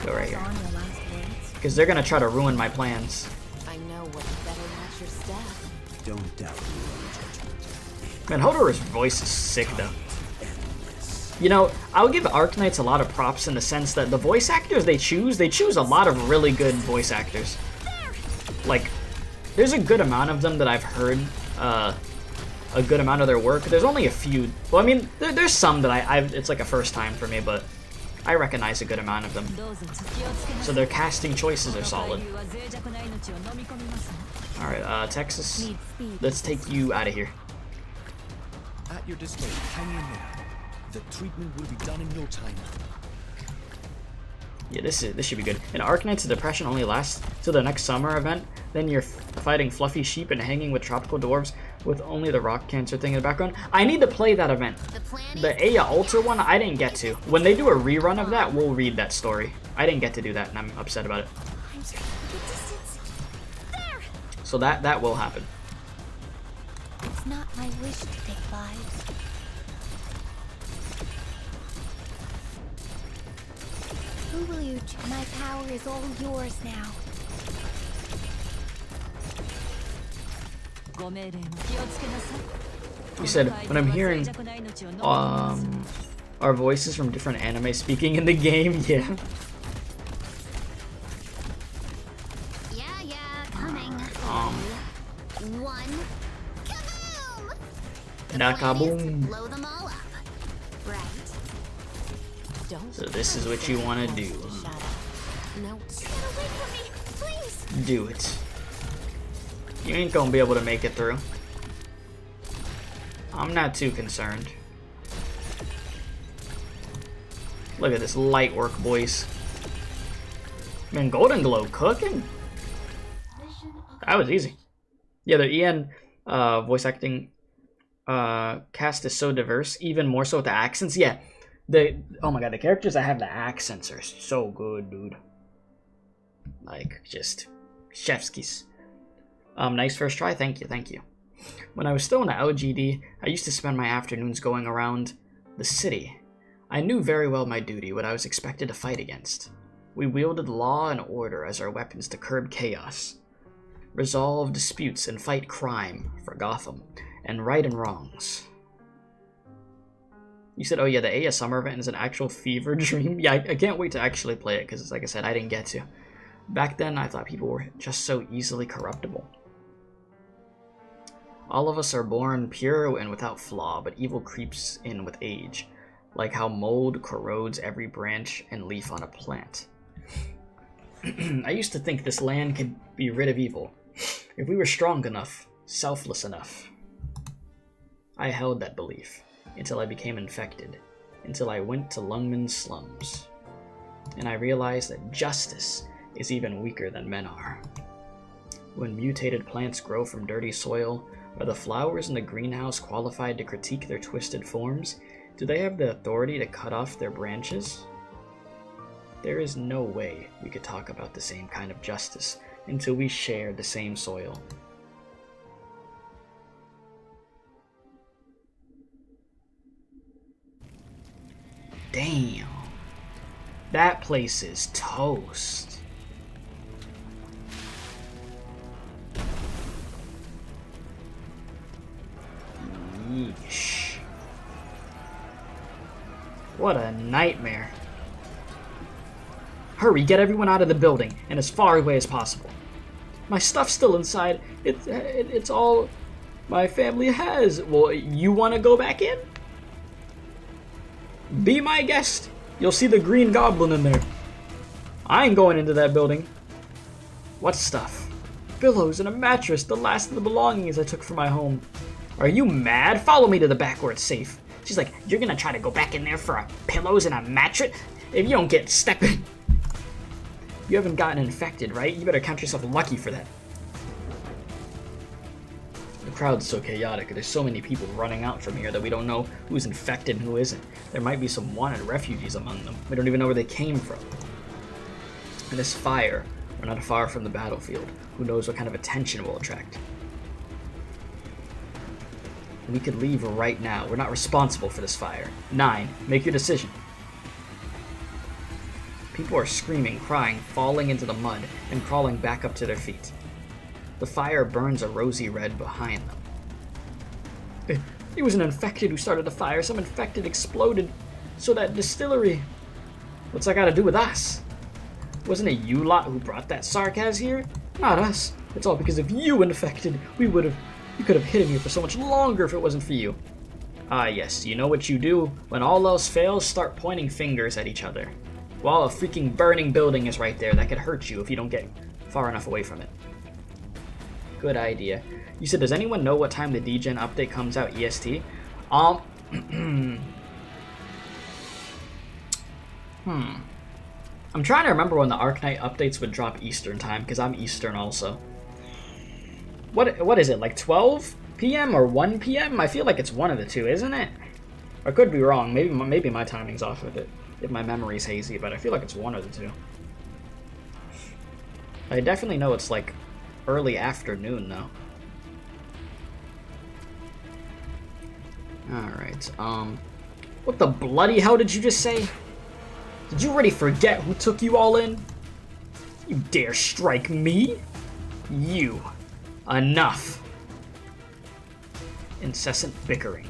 go right here. On your last words. Because they're gonna try to ruin my plans. I know what better match your staff. Don't doubt your judgment. Man, Hodor's voice is sick though. You know, I'll give Arknights a lot of props in the sense that the voice actors they choose a lot of really good voice actors. Like, there's a good amount of them that I've heard a good amount of their work. There's only a few. Well, I mean, there's some that it's like a first time for me, but I recognize a good amount of them. So their casting choices are solid. Alright, Texas, let's take you out of here. At your display, hang in there. The treatment will be done in no time. Yeah, this should be good. In Arknights, the depression only lasts till the next summer event. Then you're fighting fluffy sheep and hanging with tropical dwarves with only the rock cancer thing in the background. I need to play that event. The Aya Alter one, I didn't get to. When they do a rerun of that, we'll read that story. I didn't get to do that, and I'm upset about it. So that will happen. It's not my wish to take lives. Who will you? My power is all yours now. You said, when I'm hearing our voices from different anime speaking in the game, yeah. Yeah, coming. One. Kaboom! Nakaboom. Blow them all up. Right. So this is what you want to do. No. Get away from me, please. Do it. You ain't gonna be able to make it through. I'm not too concerned. Look at this light work, boys. Man, Golden Glow cooking. That was easy. Yeah, the EN voice acting cast is so diverse, even more so with the accents. Yeah, oh my god, the characters that have the accents are so good, dude. Like, just chef's kiss. Nice first try, thank you. When I was still in the LGD, I used to spend my afternoons going around the city. I knew very well my duty, what I was expected to fight against. We wielded law and order as our weapons to curb chaos, resolve disputes, and fight crime for Gotham, and right and wrongs. You said, oh yeah, the Aya Summer event is an actual fever dream? Yeah, I can't wait to actually play it, because like I said, I didn't get to. Back then, I thought people were just so easily corruptible. All of us are born pure and without flaw, but evil creeps in with age, like how mold corrodes every branch and leaf on a plant. I used to think this land could be rid of evil, if we were strong enough, selfless enough. I held that belief, until I became infected, until I went to Lungman's slums, and I realized that justice is even weaker than men are. When mutated plants grow from dirty soil, are the flowers in the greenhouse qualified to critique their twisted forms? Do they have the authority to cut off their branches? There is no way we could talk about the same kind of justice until we share the same soil. Damn. That place is toast. Yeesh. What a nightmare. Hurry, get everyone out of the building, and as far away as possible. My stuff's still inside. It's all my family has. Well, you want to go back in? Be my guest. You'll see the Green Goblin in there. I ain't going into that building. What stuff? Pillows and a mattress, the last of the belongings I took from my home. Are you mad? Follow me to the back where it's safe. She's like, you're gonna try to go back in there for pillows and a mattress? If you don't get stepping. You haven't gotten infected, right? You better count yourself lucky for that. The crowd's so chaotic. There's so many people running out from here that we don't know who's infected and who isn't. There might be some wanted refugees among them. We don't even know where they came from. And this fire, we're not far from the battlefield. Who knows what kind of attention it will attract. We could leave right now. We're not responsible for this fire. 9. Make your decision. People are screaming, crying, falling into the mud, and crawling back up to their feet. The fire burns a rosy red behind them. It was an infected who started the fire. Some infected exploded. So that distillery... What's that got to do with us? Wasn't it you lot who brought that sarcasm here? Not us. It's all because of you infected. We would have... You could have hidden here for so much longer if it wasn't for you. Ah, yes, you know what you do? When all else fails, start pointing fingers at each other. While a freaking burning building is right there that could hurt you if you don't get far enough away from it. Good idea. You said, does anyone know what time the DGen update comes out, EST? I'm trying to remember when the Arknight updates would drop Eastern time, because I'm Eastern also. What is it, like 12 p.m. or 1 p.m.? I feel like it's one of the two, isn't it? I could be wrong. Maybe my timing's off with it, if my memory's hazy, but I feel like it's one of the two. I definitely know it's like early afternoon, though. Alright, what the bloody hell did you just say? Did you already forget who took you all in? You dare strike me? You. Enough. Incessant bickering.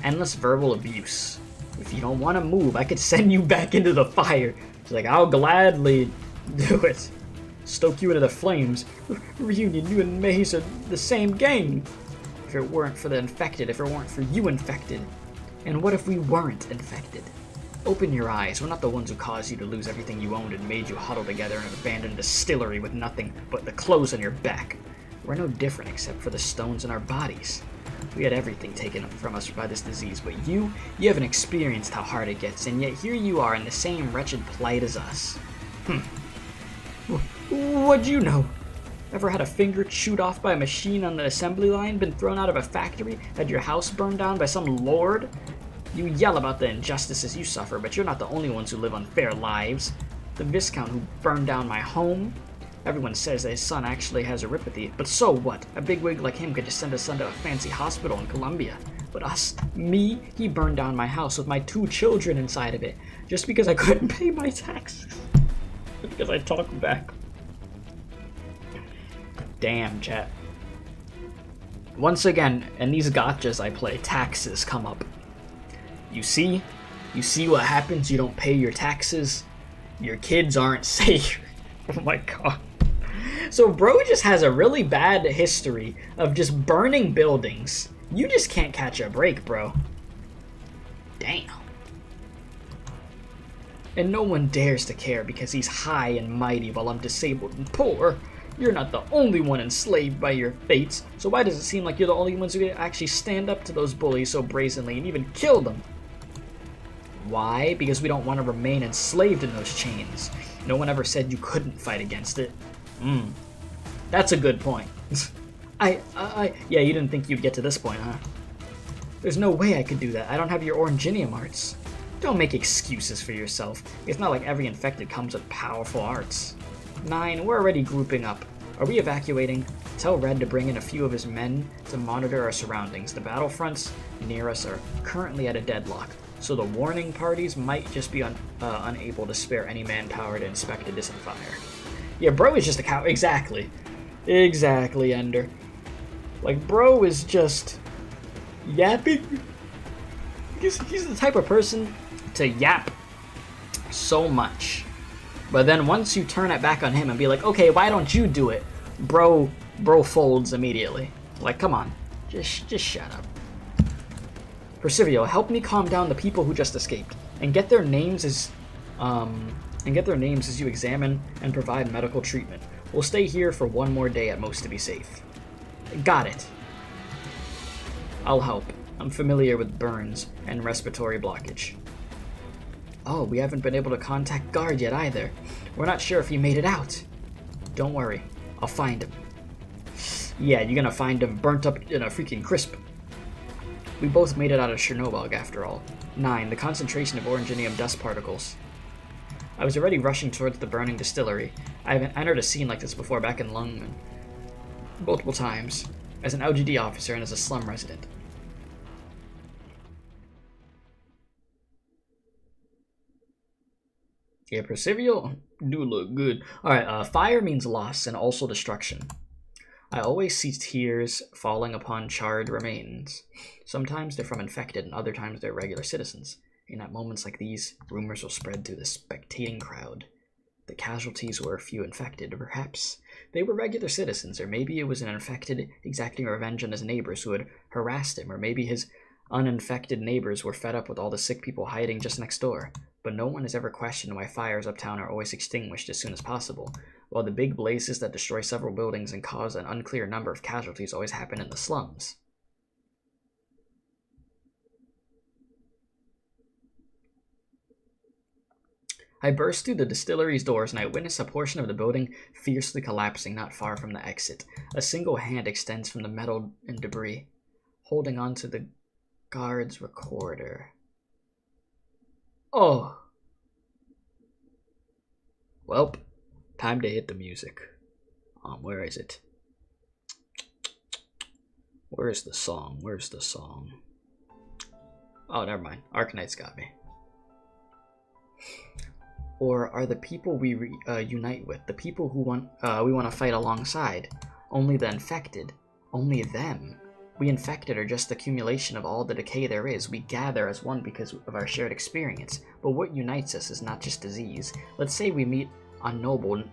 Endless verbal abuse. If you don't want to move, I could send you back into the fire. She's like, I'll gladly do it. Stoke you into the flames. Reunion, you and Maze are the same gang. If it weren't for the infected, if it weren't for you infected. And what if we weren't infected? Open your eyes. We're not the ones who caused you to lose everything you owned and made you huddle together in an abandoned distillery with nothing but the clothes on your back. We're no different except for the stones in our bodies. We had everything taken from us by this disease, but you haven't experienced how hard it gets, and yet here you are in the same wretched plight as us. What'd you know? Ever had a finger chewed off by a machine on the assembly line? Been thrown out of a factory? Had your house burned down by some lord? You yell about the injustices you suffer, but you're not the only ones who live unfair lives. The Viscount who burned down my home? Everyone says that his son actually has neuropathy, but so what? A bigwig like him could just send his son to a fancy hospital in Colombia. But us, me, he burned down my house with my 2 children inside of it, just because I couldn't pay my taxes. Because I talked back. Damn, chat. Once again, in these gotchas I play, taxes come up. You see what happens, you don't pay your taxes, your kids aren't safe. Oh my god. So bro just has a really bad history of just burning buildings. You just can't catch a break, bro. Damn. And no one dares to care because he's high and mighty while I'm disabled and poor. You're not the only one enslaved by your fates, so why does it seem like you're the only ones who can actually stand up to those bullies so brazenly and even kill them? Why? Because we don't want to remain enslaved in those chains. No one ever said you couldn't fight against it. That's a good point. Yeah, you didn't think you'd get to this point, huh? There's no way I could do that. I don't have your Oranginium arts. Don't make excuses for yourself. It's not like every infected comes with powerful arts. 9, we're already grouping up. Are we evacuating? Tell Red to bring in a few of his men to monitor our surroundings. The battlefronts near us are currently at a deadlock, so the warning parties might just be unable to spare any manpower to inspect a distant fire. Yeah, bro is just a cow. Exactly. Exactly, Ender. Like, bro is just yapping. He's the type of person to yap so much. But then once you turn it back on him and be like, okay, why don't you do it? Bro folds immediately. Like, come on. Just shut up. Percivio, help me calm down the people who just escaped, and get their names as you examine and provide medical treatment. We'll stay here for 1 more day at most to be safe. Got it. I'll help. I'm familiar with burns and respiratory blockage. Oh, we haven't been able to contact Guard yet either. We're not sure if he made it out. Don't worry. I'll find him. Yeah, you're gonna find him burnt up in a freaking crisp. We both made it out of Chernobyl after all. 9. The concentration of Oranginium dust particles. I was already rushing towards the burning distillery. I haven't entered a scene like this before back in Lungman. Multiple times. As an LGD officer and as a slum resident. Yeah, Percival do look good. Alright, fire means loss and also destruction. I always see tears falling upon charred remains. Sometimes they're from infected, and other times they're regular citizens. And at moments like these, rumors will spread through the spectating crowd. The casualties were a few infected. Perhaps they were regular citizens, or maybe it was an infected exacting revenge on his neighbors who had harassed him, or maybe his uninfected neighbors were fed up with all the sick people hiding just next door. But no one has ever questioned why fires uptown are always extinguished as soon as possible, while the big blazes that destroy several buildings and cause an unclear number of casualties always happen in the slums. I burst through the distillery's doors and I witnessed a portion of the building fiercely collapsing not far from the exit. A single hand extends from the metal and debris, holding onto the guard's recorder. Oh! Welp, time to hit the music. Where is it? Where's the song? Where's the song? Oh, never mind. Arknights got me. Or are the people we unite with, the people who we want to fight alongside, only the infected, only them? We infected are just the accumulation of all the decay there is. We gather as one because of our shared experience. But what unites us is not just disease. Let's say we meet on Noble,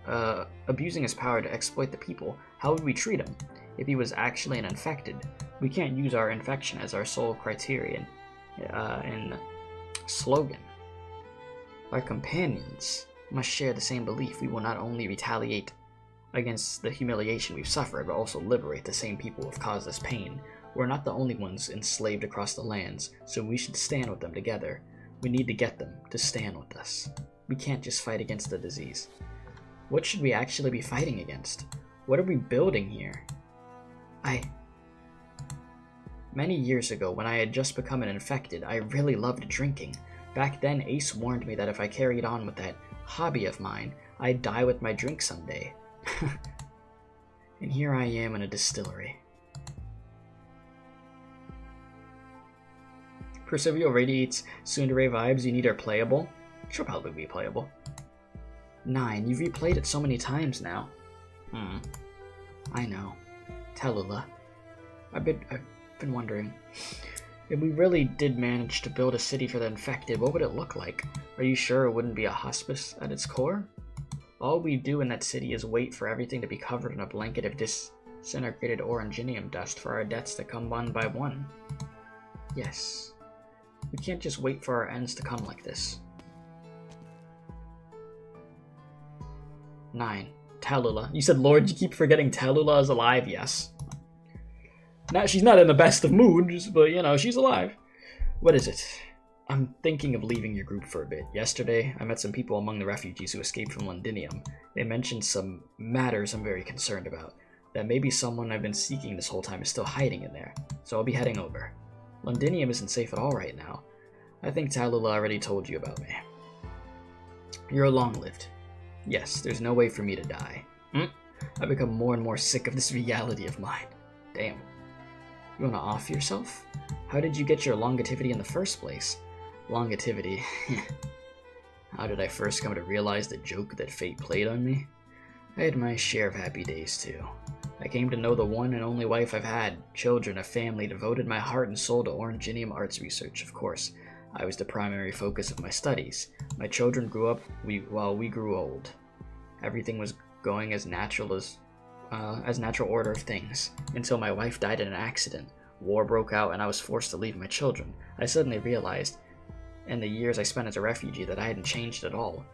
abusing his power to exploit the people. How would we treat him? If he was actually an infected, we can't use our infection as our sole criterion and slogan. Our companions must share the same belief. We will not only retaliate against the humiliation we've suffered, but also liberate the same people who have caused us pain. We're not the only ones enslaved across the lands, so we should stand with them together. We need to get them to stand with us. We can't just fight against the disease. What should we actually be fighting against? What are we building here? Many years ago, when I had just become an infected, I really loved drinking. Back then, Ace warned me that if I carried on with that hobby of mine, I'd die with my drink someday. And here I am in a distillery. Persevio radiates tsundere vibes. You need her playable? She'll probably be playable. 9. You've replayed it so many times now. I know. Tallulah. I've been wondering. If we really did manage to build a city for the infected, what would it look like? Are you sure it wouldn't be a hospice at its core? All we do in that city is wait for everything to be covered in a blanket of disintegrated oranginium dust for our deaths to come one by one. Yes. We can't just wait for our ends to come like this. 9. Tallulah. You said, Lord, you keep forgetting Tallulah is alive? Yes. Now, she's not in the best of moods, but, you know, she's alive. What is it? I'm thinking of leaving your group for a bit. Yesterday, I met some people among the refugees who escaped from Londinium. They mentioned some matters I'm very concerned about. That maybe someone I've been seeking this whole time is still hiding in there. So I'll be heading over. Londinium isn't safe at all right now. I think Tallulah already told you about me. You're long-lived. Yes, there's no way for me to die. I've become more and more sick of this reality of mine. Damn. You wanna off yourself? How did you get your longevity in the first place? Longevity. How did I first come to realize the joke that fate played on me? I had my share of happy days too. I came to know the one and only wife I've had, children, a family, devoted my heart and soul to Oranginium arts research, of course. I was the primary focus of my studies. My children grew up while we grew old. Everything was going as natural order of things, until my wife died in an accident. War broke out and I was forced to leave my children. I suddenly realized, in the years I spent as a refugee, that I hadn't changed at all.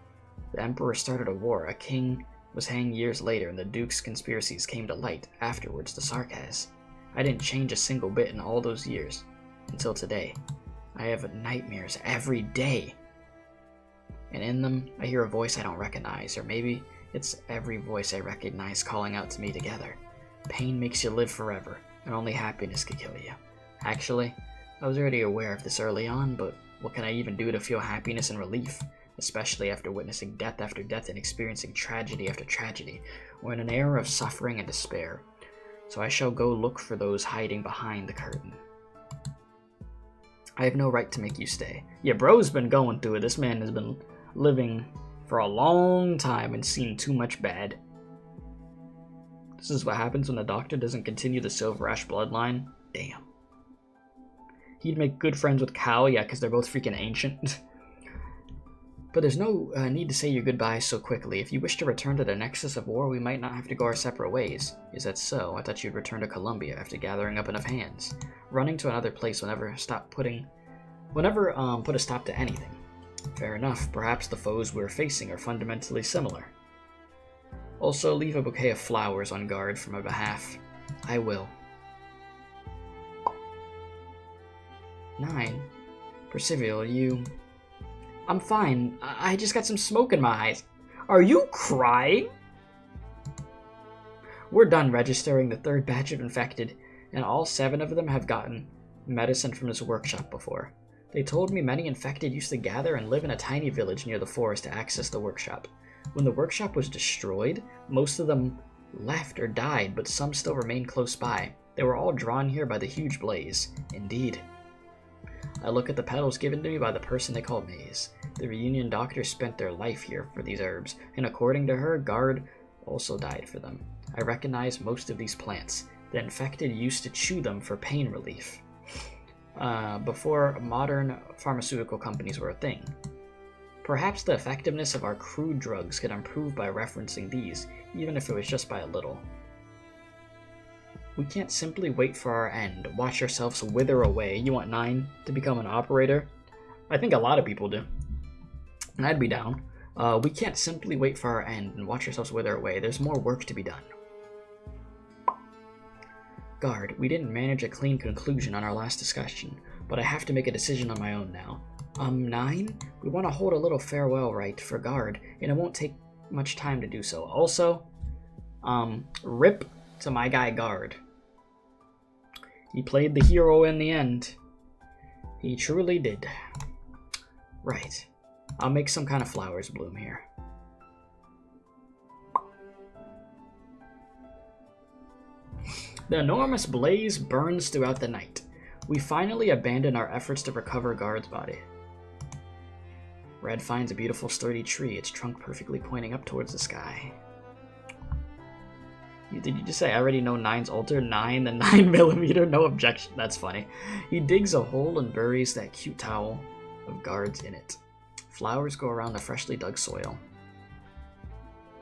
The Emperor started a war, a king was hanged years later, and the Duke's conspiracies came to light afterwards, the Sarkaz. I didn't change a single bit in all those years, until today. I have nightmares every day, and in them I hear a voice I don't recognize, or maybe it's every voice I recognize calling out to me together. Pain makes you live forever, and only happiness can kill you. Actually, I was already aware of this early on, but what can I even do to feel happiness and relief? Especially after witnessing death after death and experiencing tragedy after tragedy. We're in an era of suffering and despair. So I shall go look for those hiding behind the curtain. I have no right to make you stay. Yeah, bro's been going through it. This man has been living for a long time and seen too much bad. This is what happens when the doctor doesn't continue the Silver Ash bloodline. Damn. He'd make good friends with Cal, yeah, because they're both freaking ancient. But there's no need to say your goodbyes so quickly. If you wish to return to the Nexus of War, we might not have to go our separate ways. Is that so? I thought you'd return to Columbia after gathering up enough hands. Running to another place will never put a stop to anything. Fair enough. Perhaps the foes we're facing are fundamentally similar. Also, leave a bouquet of flowers on guard for my behalf. I will. 9. Percival, you... I'm fine. I just got some smoke in my eyes. Are you crying? We're done registering the 3rd batch of infected, and all 7 of them have gotten medicine from this workshop before. They told me many infected used to gather and live in a tiny village near the forest to access the workshop. When the workshop was destroyed, most of them left or died, but some still remained close by. They were all drawn here by the huge blaze. Indeed. I look at the petals given to me by the person they call Maze. The reunion doctors spent their life here for these herbs, and according to her, Guard also died for them. I recognize most of these plants. The infected used to chew them for pain relief, before modern pharmaceutical companies were a thing. Perhaps the effectiveness of our crude drugs could improve by referencing these, even if it was just by a little. We can't simply wait for our end, watch ourselves wither away. You want 9 to become an operator? I think a lot of people do. And I'd be down. We can't simply wait for our end and watch ourselves wither away. There's more work to be done. Guard, we didn't manage a clean conclusion on our last discussion, but I have to make a decision on my own now. 9? We want to hold a little farewell rite for Guard, and it won't take much time to do so. Also, rip to my guy Guard. He played the hero in the end. He truly did. Right. I'll make some kind of flowers bloom here. The enormous blaze burns throughout the night. We finally abandon our efforts to recover Guard's body. Red finds a beautiful sturdy tree, its trunk perfectly pointing up towards the sky. Did you just say I already know 9's alter? 9, the 9mm? No objection. That's funny. He digs a hole and buries that cute towel of Guard's in it. Flowers go around the freshly dug soil.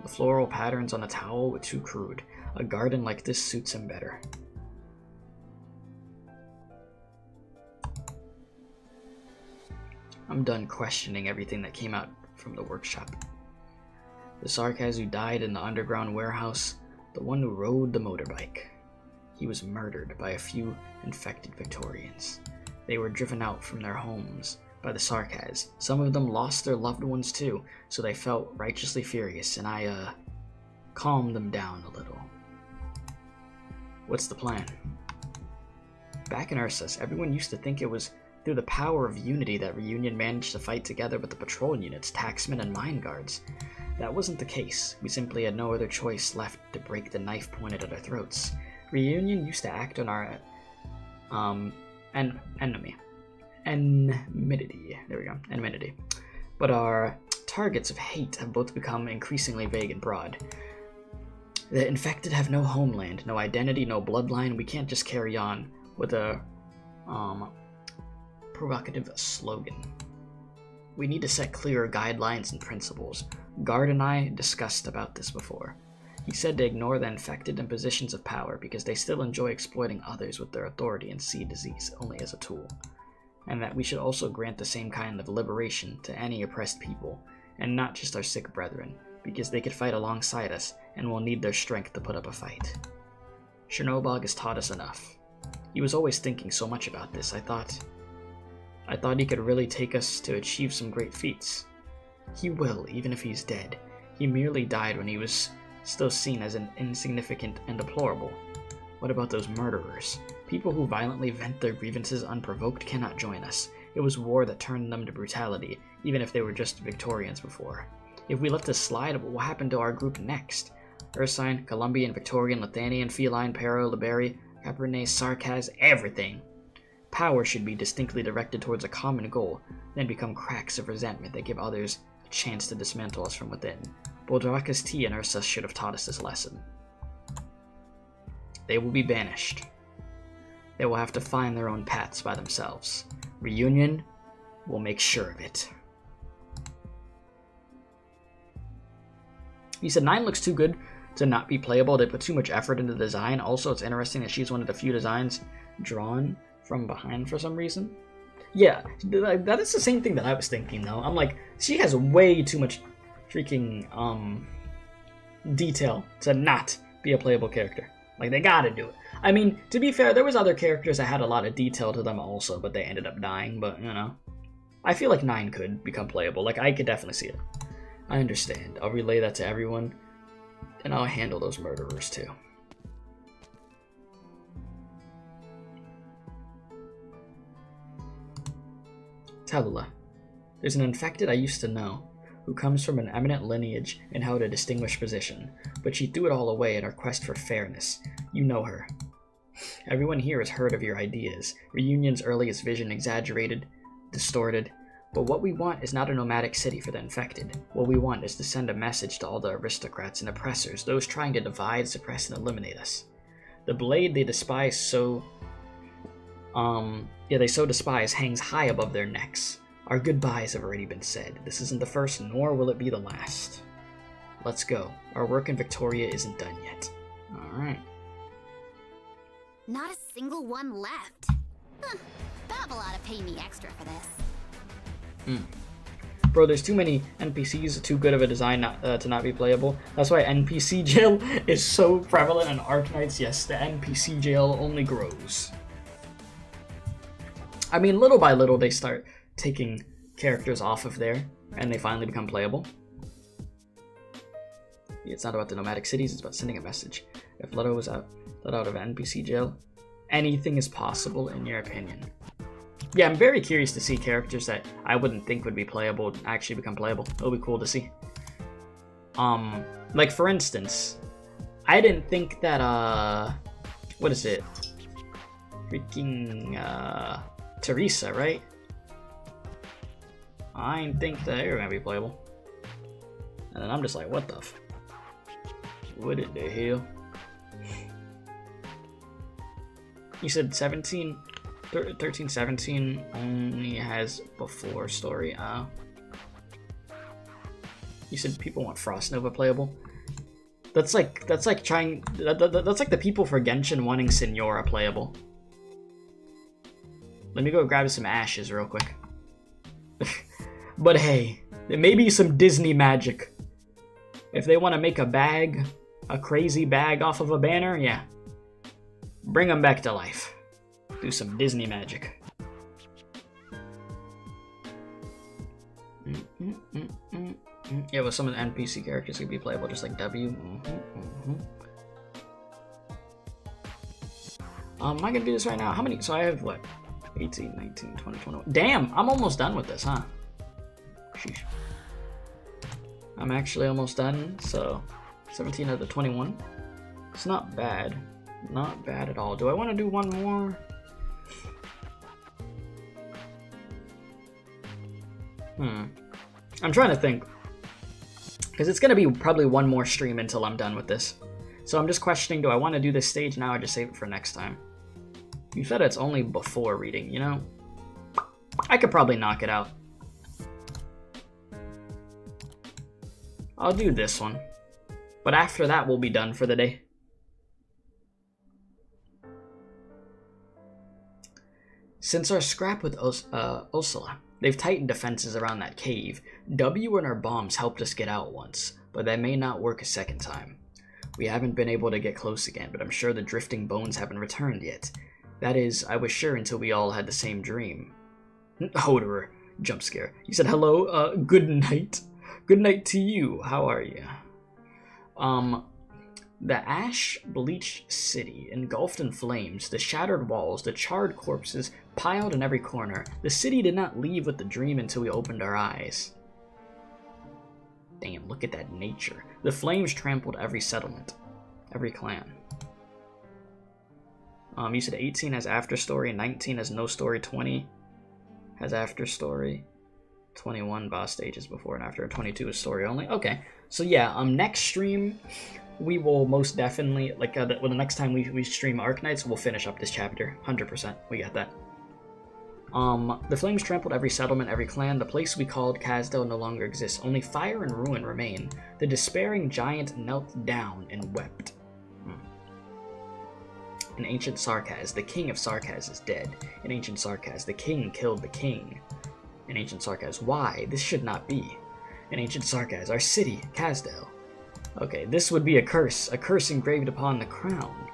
The floral patterns on the towel were too crude. A garden like this suits him better. I'm done questioning everything that came out from the workshop. The Sarkaz who died in the underground warehouse, the one who rode the motorbike. He was murdered by a few infected Victorians. They were driven out from their homes by the Sarkaz. Some of them lost their loved ones too, so they felt righteously furious, and I, calmed them down a little. What's the plan? Back in Ursus, everyone used to think it was through the power of unity that Reunion managed to fight together with the patrol units, taxmen, and mine guards. That wasn't the case. We simply had no other choice left to break the knife pointed at our throats. Reunion used to act on our enmity. There we go. Enmity. But our targets of hate have both become increasingly vague and broad. The infected have no homeland, no identity, no bloodline. We can't just carry on with a provocative slogan. We need to set clearer guidelines and principles. Guard and I discussed about this before. He said to ignore the infected in positions of power because they still enjoy exploiting others with their authority and see disease only as a tool. And that we should also grant the same kind of liberation to any oppressed people, and not just our sick brethren, because they could fight alongside us and will need their strength to put up a fight. Chernobog has taught us enough. He was always thinking so much about this. I thought he could really take us to achieve some great feats. He will, even if he's dead. He merely died when he was still seen as an insignificant and deplorable. What about those murderers? People who violently vent their grievances unprovoked cannot join us. It was war that turned them to brutality, even if they were just Victorians before. If we let this slide, what will happen to our group next? Ursine, Columbian, Victorian, Lithanian, Feline, Pero, Liberi, Cabernet, Sarkaz, everything. Power should be distinctly directed towards a common goal, then become cracks of resentment that give others a chance to dismantle us from within. Boldrakas T and Ursus should have taught us this lesson. They will be banished. They will have to find their own paths by themselves. Reunion will make sure of it. You said 9 looks too good to not be playable. They put too much effort into the design. Also, it's interesting that she's one of the few designs drawn from behind for some reason. Yeah, that is the same thing that I was thinking, though. I'm like, she has way too much freaking detail to not be a playable character. Like, they gotta do it. I mean, to be fair, there was other characters that had a lot of detail to them also, but they ended up dying. But, you know, I feel like 9 could become playable. Like, I could definitely see it. I understand. I'll relay that to everyone, and I'll handle those murderers, too. Tallulah. There's an infected I used to know, who comes from an eminent lineage and held a distinguished position, but she threw it all away in her quest for fairness. You know her. Everyone here has heard of your ideas, Reunion's earliest vision exaggerated, distorted, but what we want is not a nomadic city for the infected. What we want is to send a message to all the aristocrats and oppressors, those trying to divide, suppress, and eliminate us. The blade they despise they so despise hangs high above their necks. Our goodbyes have already been said. This isn't the first, nor will it be the last. Let's go. Our work in Victoria isn't done yet. Alright. Not a single one left. Huh. Babel ought to pay me extra for this. Bro, there's too many NPCs, too good of a design to not be playable. That's why NPC jail is so prevalent in Arknights. Yes, the NPC jail only grows. I mean, little by little, they start taking characters off of there, and they finally become playable. Yeah, it's not about the nomadic cities, it's about sending a message. If Leto was let out of NPC jail, anything is possible, in your opinion. Yeah, I'm very curious to see characters that I wouldn't think would be playable actually become playable. It'll be cool to see. Like, for instance, I didn't think that, what is it? Freaking, Teresa, right? I didn't think that they were gonna be playable. And then I'm just like, what the f... What in the hell? You said 13, 17 only has before story. You said people want Frost Nova playable. That's like trying. That's like the people for Genshin wanting Senora playable. Let me go grab some ashes real quick. But hey, there may be some Disney magic. If they want to make a bag, a crazy bag off of a banner, yeah. Bring them back to life. Do some Disney magic. Yeah, but some of the NPC characters could be playable just like W. Am I gonna do this right now? How many? So I have what? 18, 19, 20, 21. Damn, I'm almost done with this, huh? Sheesh. I'm actually almost done, so 17 out of the 21. It's not bad. Not bad at all. Do I want to do one more? I'm trying to think. Because it's going to be probably one more stream until I'm done with this. So I'm just questioning, do I want to do this stage now or just save it for next time? You said it's only before reading, you know? I could probably knock it out. I'll do this one. But after that, we'll be done for the day. Since our scrap with Ursula, they've tightened defenses around that cave. W and our bombs helped us get out once, but that may not work a second time. We haven't been able to get close again, but I'm sure the drifting bones haven't returned yet. That is, I was sure until we all had the same dream. Hoderer, jump scare. You said hello, good night. Good night to you. How are you? The ash-bleached city, engulfed in flames, the shattered walls, the charred corpses piled in every corner. The city did not leave with the dream until we opened our eyes. Damn, look at that nature. The flames trampled every settlement, every clan. You said 18 has after story, 19 has no story, 20 has after story, 21 boss stages before and after, 22 is story only. Okay, so yeah, next stream we will most definitely, like, the next time we stream Arknights, we'll finish up this chapter, 100%. We got that. The flames trampled every settlement, every clan. The place we called Castel no longer exists. Only fire and ruin remain. The despairing giant knelt down and wept. In ancient Sarkaz, the king of Sarkaz is dead. In ancient Sarkaz, the king killed the king. In ancient Sarkaz, why? This should not be. In ancient Sarkaz, our city, Castel. Okay, this would be a curse engraved upon the crown.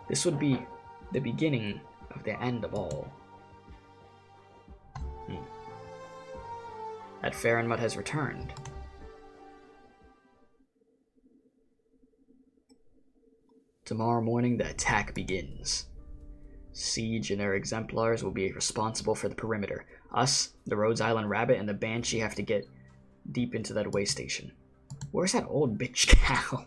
This would be the beginning of the end of all. That Farenmut has returned. Tomorrow morning, the attack begins. Siege and their exemplars will be responsible for the perimeter. Us, the Rhodes Island Rabbit, and the Banshee have to get deep into that way station. Where's that old bitch cow?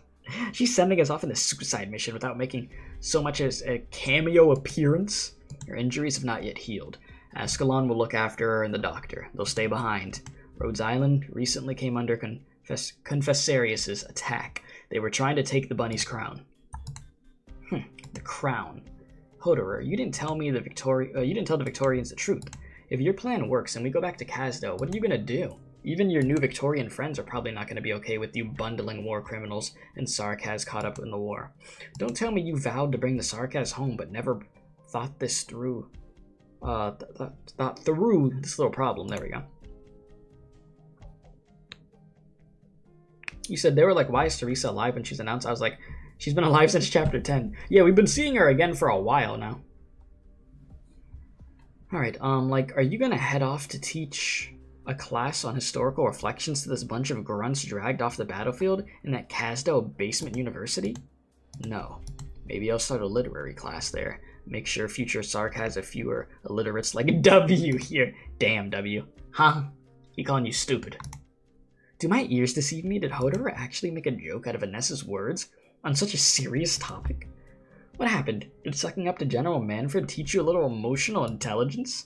She's sending us off in a suicide mission without making so much as a cameo appearance. Her injuries have not yet healed. Ascalon will look after her and the doctor. They'll stay behind. Rhodes Island recently came under Confessarius's attack. They were trying to take the bunny's crown. The crown. Hoderer, you didn't tell me the you didn't tell the Victorians the truth. If your plan works and we go back to Castel, what are you gonna do? Even your new Victorian friends are probably not gonna be okay with you bundling war criminals and Sarkaz caught up in the war. Don't tell me you vowed to bring the Sarkaz home but never thought this through. Thought through this little problem. There we go. You said they were like, why is Teresa alive when she's announced? I was like, she's been alive since chapter 10. Yeah, we've been seeing her again for a while now. Alright, like, are you gonna head off to teach a class on historical reflections to this bunch of grunts dragged off the battlefield in that Castel basement university? No. Maybe I'll start a literary class there. Make sure future Sark has a fewer illiterates like W here. Damn, W. Huh? He calling you stupid. Do my ears deceive me? Did Hoderer actually make a joke out of Vanessa's words on such a serious topic? What happened? Did sucking up to General Manfred teach you a little emotional intelligence?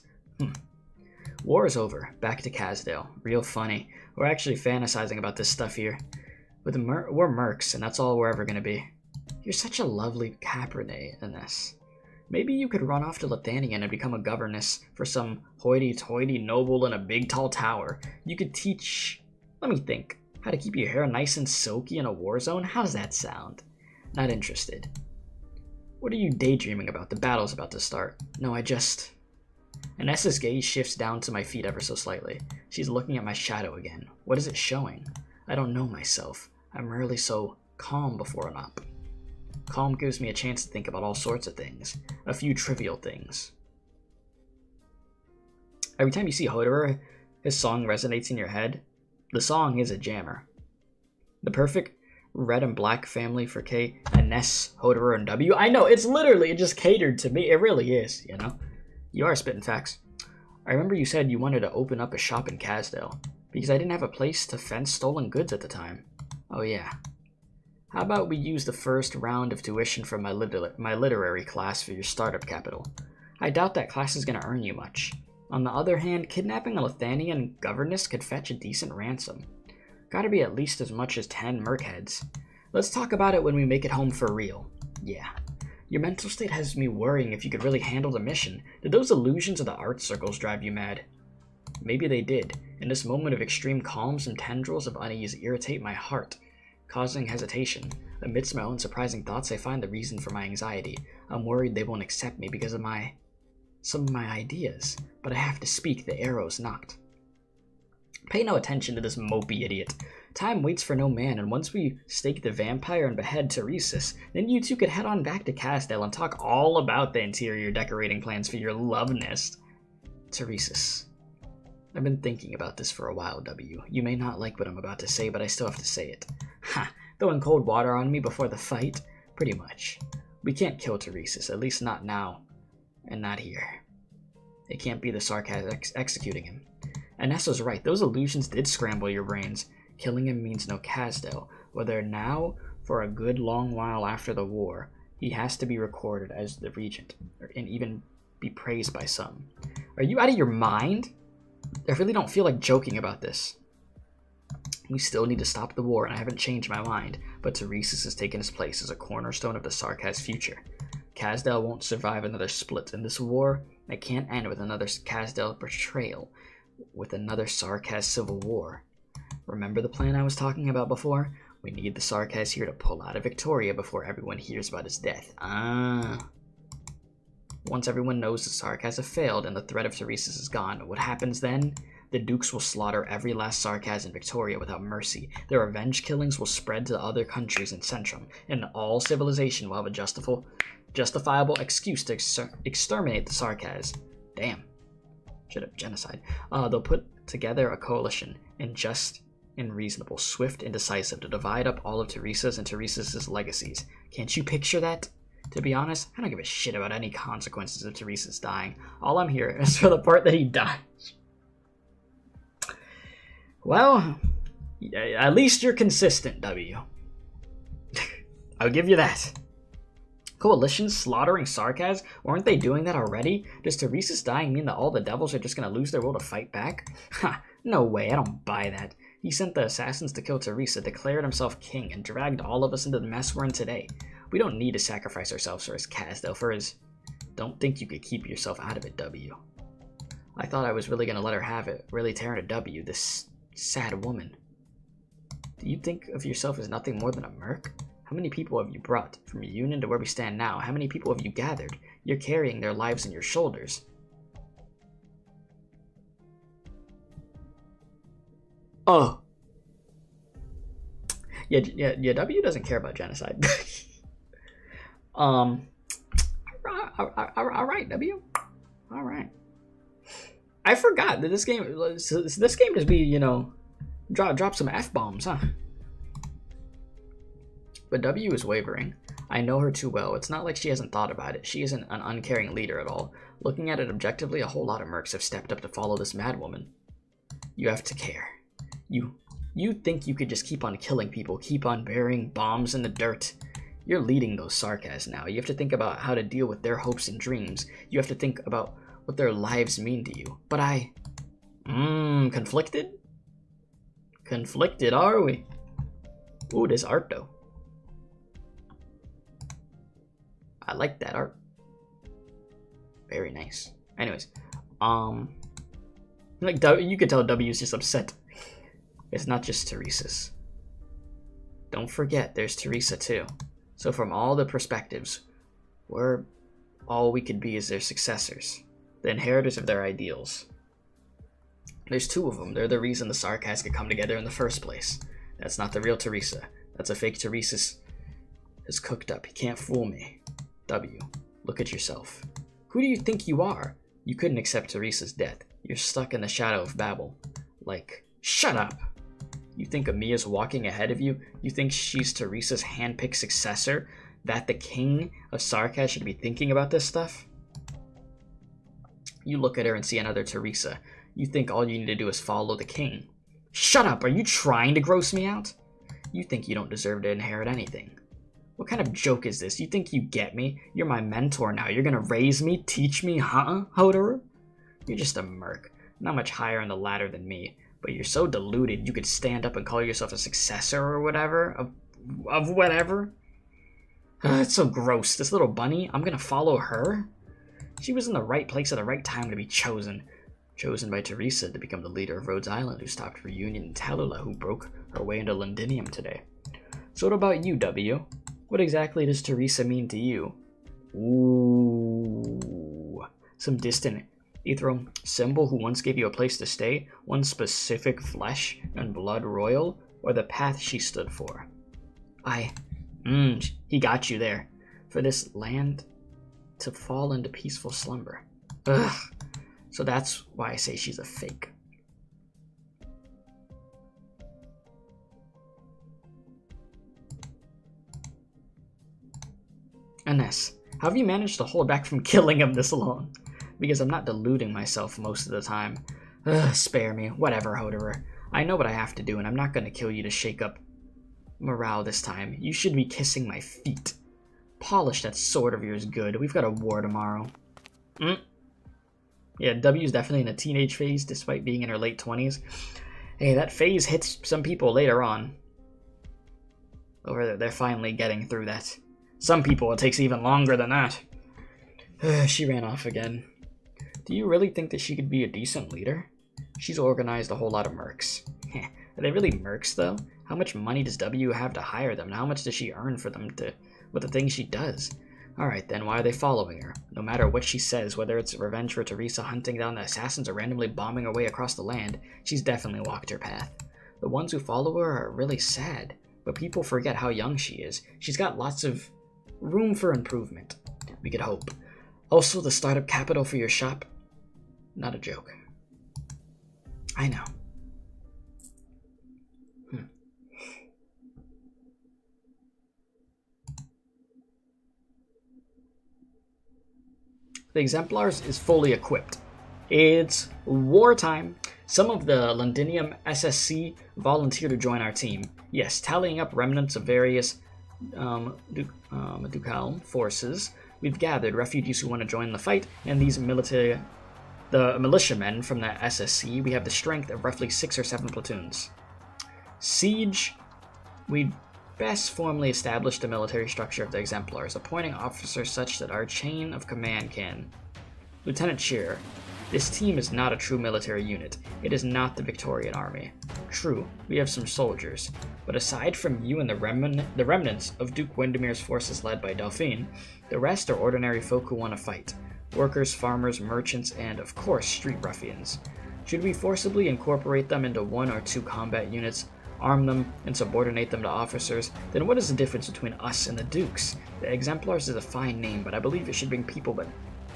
War is over. Back to Castel. Real funny. We're actually fantasizing about this stuff here. We're mercs, and that's all we're ever gonna be. You're such a lovely Cabernet in this. Maybe you could run off to Lithanian and become a governess for some hoity-toity noble in a big tall tower. You could teach... Let me think. How to keep your hair nice and silky in a war zone? How does that sound? Not interested. What are you daydreaming about? The battle's about to start. No, I just... Anessa's gaze shifts down to my feet ever so slightly. She's looking at my shadow again. What is it showing? I don't know myself. I'm rarely so calm before an op. Calm gives me a chance to think about all sorts of things. A few trivial things. Every time you see Hoderer, his song resonates in your head. The song is a jammer. The perfect red and black family for K and Ness, Hoderer, and W. I know, it's literally just catered to me. It really is, you know? You are spitting facts. I remember you said you wanted to open up a shop in Castel, because I didn't have a place to fence stolen goods at the time. Oh yeah. How about we use the first round of tuition from my literary class for your startup capital? I doubt that class is going to earn you much. On the other hand, kidnapping a Lithanian governess could fetch a decent ransom. Gotta be at least as much as 10 merkheads. Let's talk about it when we make it home for real. Yeah. Your mental state has me worrying if you could really handle the mission. Did those illusions of the art circles drive you mad? Maybe they did. In this moment of extreme calm, some tendrils of unease irritate my heart, causing hesitation. Amidst my own surprising thoughts, I find the reason for my anxiety. I'm worried they won't accept me because of some of my ideas. But I have to speak, the arrow's knocked. Pay no attention to this mopey idiot. Time waits for no man, and once we stake the vampire and behead Teresis, then you two could head on back to Castel and talk all about the interior decorating plans for your love nest. Teresis. I've been thinking about this for a while, W. You may not like what I'm about to say, but I still have to say it. Ha! Throwing cold water on me before the fight? Pretty much. We can't kill Teresis, at least not now. And not here. It can't be the Sarkaz executing him. Anessa's right, those illusions did scramble your brains. Killing him means no Castel. Whether now, for a good long while after the war, he has to be recorded as the regent, and even be praised by some. Are you out of your mind? I really don't feel like joking about this. We still need to stop the war, and I haven't changed my mind, but Teresis has taken his place as a cornerstone of the Sarkaz future. Castel won't survive another split in this war. It can't end with another Castel betrayal, with another Sarkaz civil war. Remember the plan I was talking about before? We need the Sarkaz here to pull out of Victoria before everyone hears about his death. Once everyone knows the Sarkaz have failed and the threat of Teresa's is gone, what happens then? The Dukes will slaughter every last Sarkaz in Victoria without mercy. Their revenge killings will spread to other countries in Centrum, and all civilization will have a justifiable excuse to exterminate the Sarkaz. Damn. Should have genocide. They'll put together a coalition, and just and reasonable, swift and decisive, to divide up all of Teresa's and Teresa's legacies. Can't you picture that? To be honest, I don't give a shit about any consequences of Teresa's dying. All I'm here is for the part that he dies. Well, at least you're consistent, W. I'll give you that. Coalitions slaughtering Sarkaz? Weren't they doing that already? Does Teresa's dying mean that all the devils are just gonna lose their will to fight back? Ha, no way, I don't buy that. He sent the assassins to kill Teresa, declared himself king, and dragged all of us into the mess we're in today. We don't need to sacrifice ourselves for his Castel, for his... Don't think you could keep yourself out of it, W. I thought I was really gonna let her have it, really tear into W, this sad woman. Do you think of yourself as nothing more than a merc? How many people have you brought? From Union to where we stand now, how many people have you gathered? You're carrying their lives on your shoulders. Oh. Yeah, W doesn't care about genocide. Alright, W. Alright. I forgot that this game just be, you know, drop some F-bombs, huh? But W is wavering. I know her too well. It's not like she hasn't thought about it. She isn't an uncaring leader at all. Looking at it objectively, a whole lot of mercs have stepped up to follow this madwoman. You have to care. You think you could just keep on killing people, keep on burying bombs in the dirt. You're leading those Sarkaz now. You have to think about how to deal with their hopes and dreams. You have to think about what their lives mean to you. But conflicted? Conflicted, are we? Ooh, this art though. I like that art. Very nice. Anyways, like you could tell W is just upset. It's not just Teresa's. Don't forget, there's Teresa too. So from all the perspectives, we're all we could be is their successors, the inheritors of their ideals. There's two of them. They're the reason the Sarkaz could come together in the first place. That's not the real Teresa. That's a fake Teresa is cooked up. You can't fool me. W, look at yourself. Who do you think you are? You couldn't accept Teresa's death. You're stuck in the shadow of Babel. Like, shut up! You think Amiya's walking ahead of you? You think she's Teresa's hand-picked successor? That the king of Sarkaz should be thinking about this stuff? You look at her and see another Teresa. You think all you need to do is follow the king. Shut up! Are you trying to gross me out? You think you don't deserve to inherit anything. What kind of joke is this? You think you get me? You're my mentor now. You're gonna raise me? Teach me? Huh, Hoderer? You're just a merc. Not much higher on the ladder than me. But you're so deluded you could stand up and call yourself a successor or whatever? Of whatever? It's so gross. This little bunny, I'm gonna follow her? She was in the right place at the right time to be chosen. Chosen by Teresa to become the leader of Rhodes Island, who stopped Reunion, and Tallulah, who broke her way into Londinium today. So what about you, W? What exactly does Teresa mean to you? Ooh. Some distant ethereal symbol who once gave you a place to stay? One specific flesh and blood royal? Or the path she stood for? He got you there. For this land to fall into peaceful slumber. Ugh. So that's why I say she's a fake. Ines, how have you managed to hold back from killing him this long? Because I'm not deluding myself most of the time. Ugh, spare me. Whatever, Hoderer. I know what I have to do, and I'm not going to kill you to shake up morale this time. You should be kissing my feet. Polish that sword of yours good. We've got a war tomorrow. Yeah, W's definitely in a teenage phase, despite being in her late 20s. Hey, that phase hits some people later on. Over there, they're finally getting through that. Some people, it takes even longer than that. She ran off again. Do you really think that she could be a decent leader? She's organized a whole lot of mercs. Are they really mercs, though? How much money does W have to hire them, and how much does she earn for them with the things she does? Alright then, why are they following her? No matter what she says, whether it's revenge for Teresa hunting down the assassins or randomly bombing her way across the land, she's definitely walked her path. The ones who follow her are really sad, but people forget how young she is. She's got lots of room for improvement. We could hope. Also, the startup capital for your shop? Not a joke. I know. The Exemplars is fully equipped. It's wartime. Some of the Londinium SSC volunteer to join our team. Yes, tallying up remnants of various Ducal forces, we've gathered refugees who want to join the fight, and these militiamen from the SSC. We have the strength of roughly 6 or 7 platoons. Siege, we best formally establish the military structure of the Exemplars, appointing officers such that our chain of command can. Lieutenant Shearer, this team is not a true military unit. It is not the Victorian army. True, we have some soldiers, but aside from you and the remnants of Duke Windermere's forces led by Delphine, the rest are ordinary folk who want to fight. Workers, farmers, merchants, and, of course, street ruffians. Should we forcibly incorporate them into 1 or 2 combat units, arm them, and subordinate them to officers, then what is the difference between us and the Dukes? The Exemplars is a fine name, but I believe it should bring people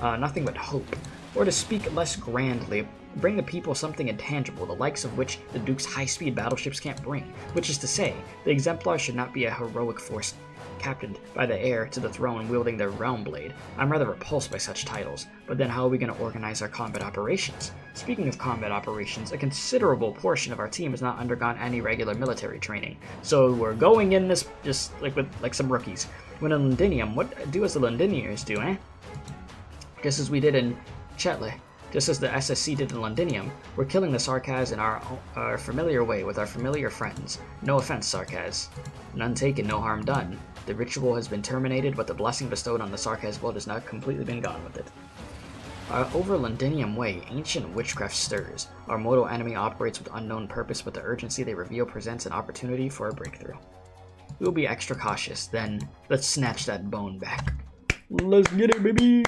nothing but hope. Or to speak less grandly, bring the people something intangible, the likes of which the Duke's high-speed battleships can't bring. Which is to say, the Exemplars should not be a heroic force captained by the heir to the throne wielding their realm blade. I'm rather repulsed by such titles, but then how are we going to organize our combat operations? Speaking of combat operations, a considerable portion of our team has not undergone any regular military training, so we're going in this just like some rookies. When in Londinium, what do as the Londiniers do, eh? Just as we did in Chetley, just as the SSC did in Londinium, we're killing the Sarkaz in our familiar way with our familiar friends. No offense, Sarkaz. None taken, no harm done. The ritual has been terminated, but the blessing bestowed on the Sarkaz blood has not completely been gone with it. Over Londinium way, ancient witchcraft stirs. Our mortal enemy operates with unknown purpose, but the urgency they reveal presents an opportunity for a breakthrough. We'll be extra cautious, then let's snatch that bone back. Let's get it, baby!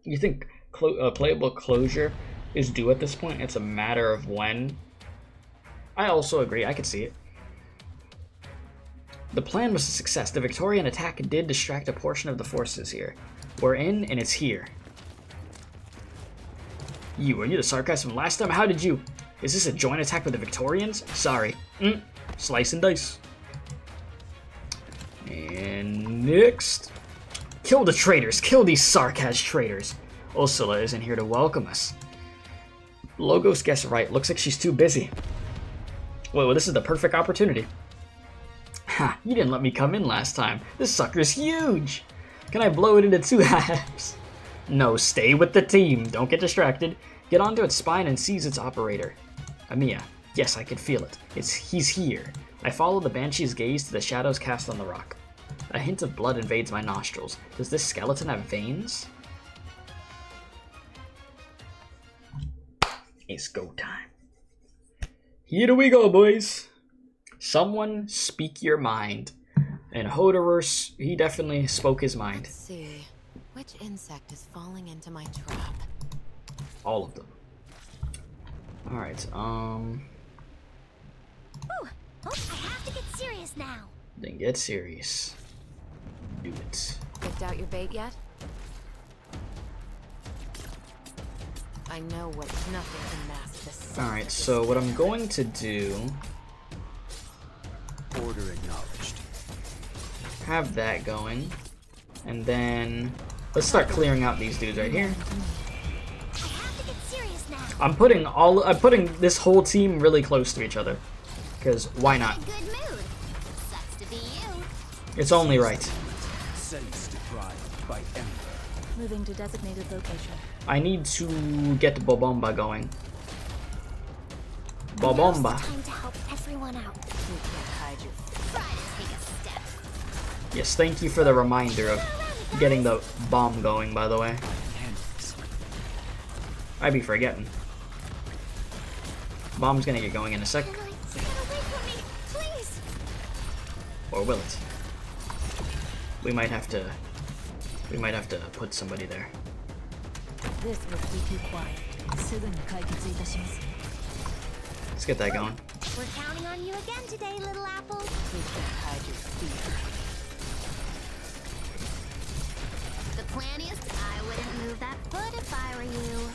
You think playable closure is due at this point? It's a matter of when. I also agree. I could see it. The plan was a success. The Victorian attack did distract a portion of the forces here. We're in, and it's here. Were you the sarcasm from last time? How did you... Is this a joint attack with the Victorians? Sorry. Slice and dice. And next... Kill the traitors! Kill these Sarkaz traitors! Ursula isn't here to welcome us. Logos guessed right. Looks like she's too busy. Well, this is the perfect opportunity. Ha! You didn't let me come in last time. This sucker's huge! Can I blow it into 2 halves? No, stay with the team. Don't get distracted. Get onto its spine and seize its operator. Amiya. Yes, I can feel it. He's here. I follow the Banshee's gaze to the shadows cast on the rock. A hint of blood invades my nostrils. Does this skeleton have veins? It's go time. Here we go, boys. Someone speak your mind. And Hodorus, he definitely spoke his mind. Let's see. Which insect is falling into my trap? All of them. Alright, Ooh, I have to get serious now. Then get serious. Do it. Picked out your bait yet? I know what nothing can mask this. Alright, so what I'm going to do... Order acknowledged. Have that going. And then... Let's start clearing out these dudes right here. I have to get serious now. I'm putting this whole team really close to each other. Because why not? In a good mood. Sucks to be you. It's only right. Sense deprived by ember. Moving to designated location. I need to get Bobomba going. Now's the Bobomba. time to help everyone out. You can't hide your Try to take a step. Yes, thank you for the reminder of getting the bomb going, by the way. I'd be forgetting. Bomb's gonna get going in a sec. Get away from me, please. Or will it? We might have to put somebody there. This will keep you quiet. Let's get that going. We're counting on you again today, little apple. You can't hide your fear. The plan is, I wouldn't move that foot if I were you.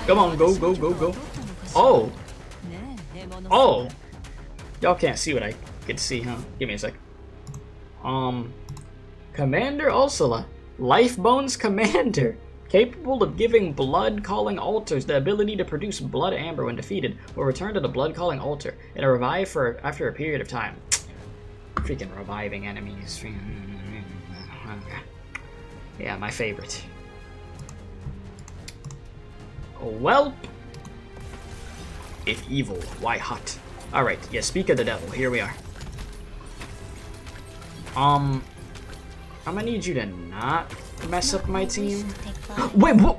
Come on, go, go, go, go. Oh! Oh! Y'all can't see what I could see, huh? Give me a sec. Commander Ursula. Life Bones Commander. Capable of giving blood-calling altars the ability to produce blood amber when defeated, will return to the blood-calling altar and revive after a period of time. Freaking reviving enemies. Yeah, my favorite. Well, if evil, why hot? Alright, yeah, speak of the devil, here we are. I'm gonna need you to not mess up my team. Wait, what?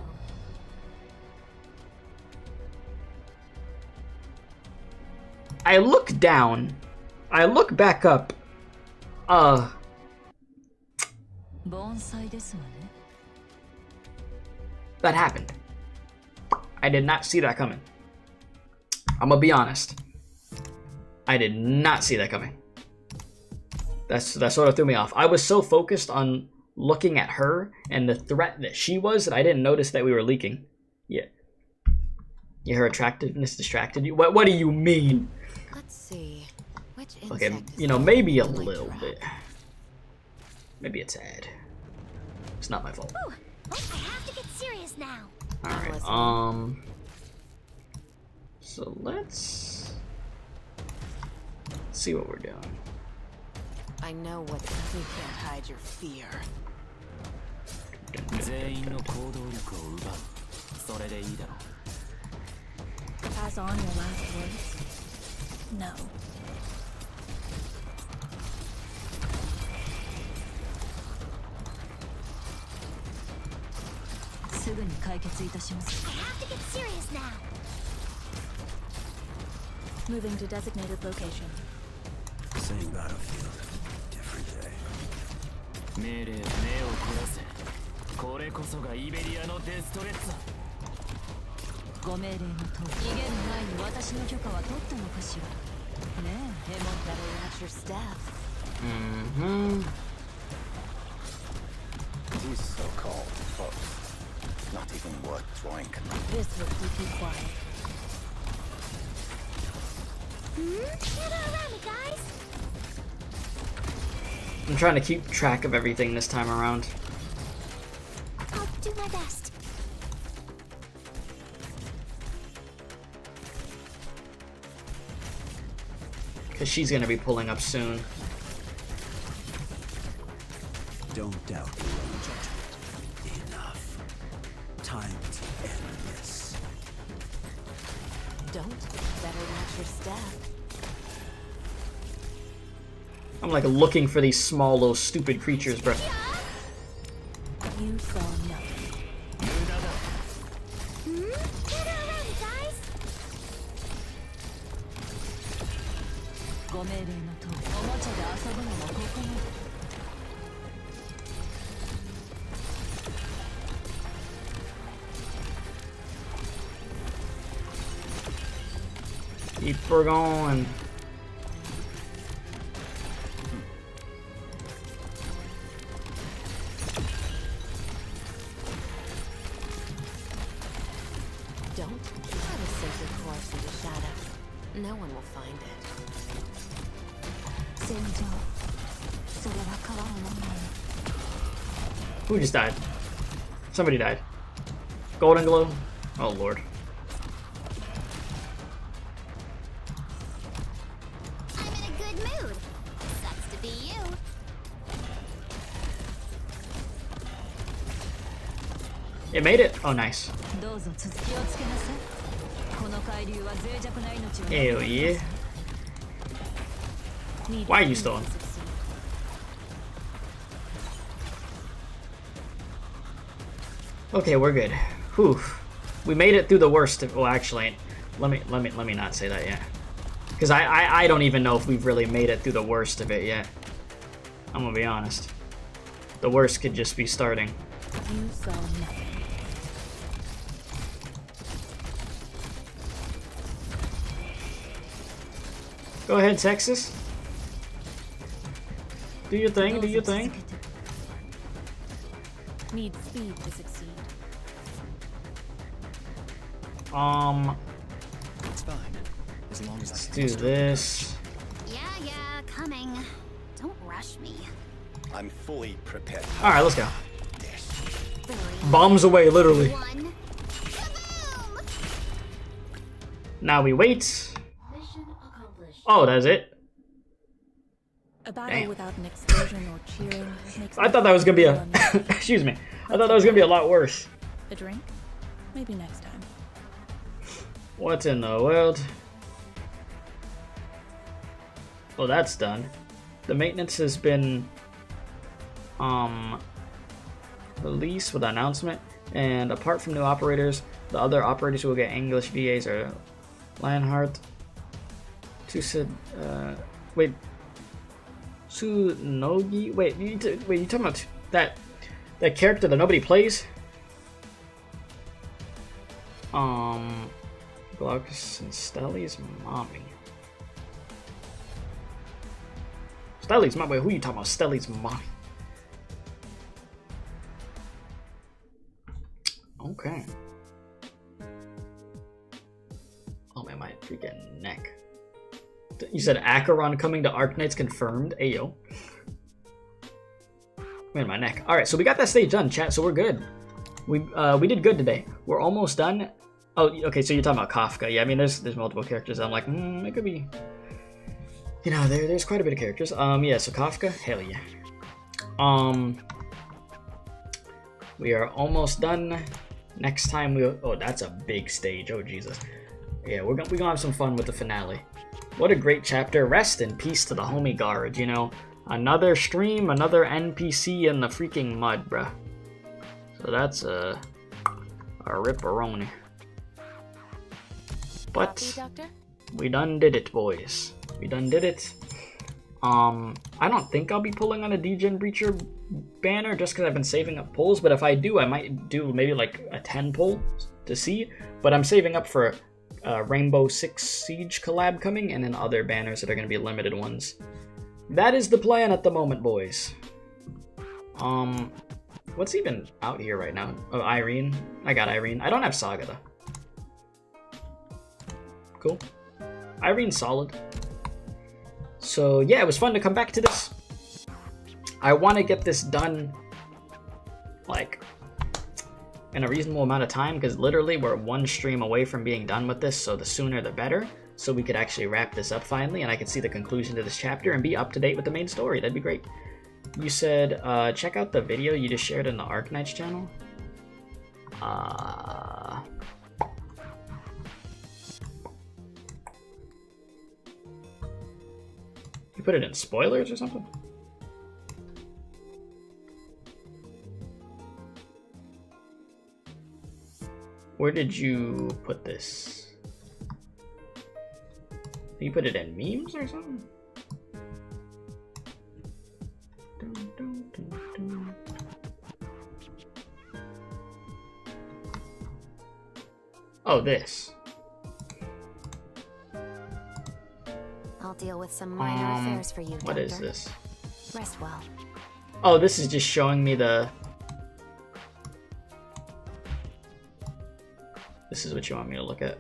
I look down. I look back up. That happened. I did not see that coming. I'm gonna be honest. I did not see that coming. That sort of threw me off. I was so focused on looking at her and the threat that she was that I didn't notice that we were leaking. Yeah. Yeah, her attractiveness distracted you? What do you mean? Let's see. Which Okay, insect you know, maybe a little bit. Maybe a tad. It's not my fault. Ooh, I have to get serious now. Alright, so let's see what we're doing. I know what you can't hide your fear. 全員の行動力を奪う。それでいいだろう。 Pass on your last words? No. I have to get serious now. Moving to designated location. Same battlefield, different day. 命令、目を凝らせ。これこそがイベリアのデストレッツだ。ご命令の通り、逃げる前に私の許可は取ったのかしら。ねえ、ヘモン。 Better watch your step. These so-called folks. Not even worth drink. This will keep you quiet. Get around me, guys. I'm trying to keep track of everything this time around. I'll do my best. Because she's going to be pulling up soon. Don't doubt your own judgment. Enough. Time to end this. Don't. Better watch your step. I'm like looking for these small little stupid creatures, bro. You saw nothing. Get around me, guys. ご命令の通り、おもちゃで遊ぶのもここまで。 Keep her going. Don't try to sink your course into shadow. No one will find it. 戦場、それは変わるもの。 Who just died? Somebody died. Golden glow? Oh lord. I'm in a good mood. Sucks to be you. It made it? Oh nice. どうぞ続きをつけなさい。この Hell yeah. Why are you stalling? Okay, we're good. Whew. We made it through the worst of, well, actually, let me not say that yet. Because I don't even know if we've really made it through the worst of it yet. I'm gonna be honest. The worst could just be starting. You saw nothing. Go ahead, Texas. Do your thing, do your thing. Need speed to succeed. It's fine. As long as Let's do this. Yeah, coming. Don't rush me. I'm fully prepared. Alright, let's go. 3, Bombs away, literally. 1. Kaboom! Now we wait. Oh, that's it? A battle Damn. without an explosion or cheering makes I thought that was gonna be a... Excuse me. I thought that was gonna be a lot worse. a drink? Maybe next time. What in the world? Oh, that's done. The maintenance has been released with an announcement, and apart from new operators, the other operators who will get English VAs are Lanhart, wait, Tsunogi. Wait, you talking about that character that nobody plays? Glaucus and Stelly's mommy. Stelly's mommy. Who you talking about? Stelly's mommy. Okay. Oh man, my freaking neck. You said Acheron coming to Arknights confirmed. Ayo. Man, my neck. All right, so we got that stage done, chat. So we're good. We did good today. We're almost done. Oh, okay. So you're talking about Kafka. Yeah, I mean, there's multiple characters. I'm like, it could be. You know, there's quite a bit of characters. Yeah. So Kafka, hell yeah. We are almost done. Next time we. Oh, that's a big stage. Oh Jesus. Yeah, we're gonna have some fun with the finale. What a great chapter. Rest in peace to the homie guard. You know, another stream, another NPC in the freaking mud, bruh. So that's a ripperoni. But Coffee, Doctor? we done did it, boys. We done did it. I don't think I'll be pulling on a DGen Breacher banner just because I've been saving up pulls, but if I do, I might do maybe like a 10 pull to see. But I'm saving up for Rainbow Six Siege collab coming, and then other banners that are going to be limited ones. That is the plan at the moment, boys. What's even out here right now? Oh, Irene. I got Irene. I don't have Saga though. Cool. Irene's solid. So yeah, it was fun to come back to this. I want to get this done like in a reasonable amount of time, because literally we're one stream away from being done with this, so the sooner the better, so we could actually wrap this up finally and I could see the conclusion to this chapter and be up to date with the main story. That'd be great. You said check out the video you just shared in the Arknights channel. You put it in spoilers or something? Where did you put this? You put it in memes or something? Oh, this. I'll deal with some minor affairs for you, Doctor. What is this? Rest well. Oh, this is just showing me the... This is what you want me to look at.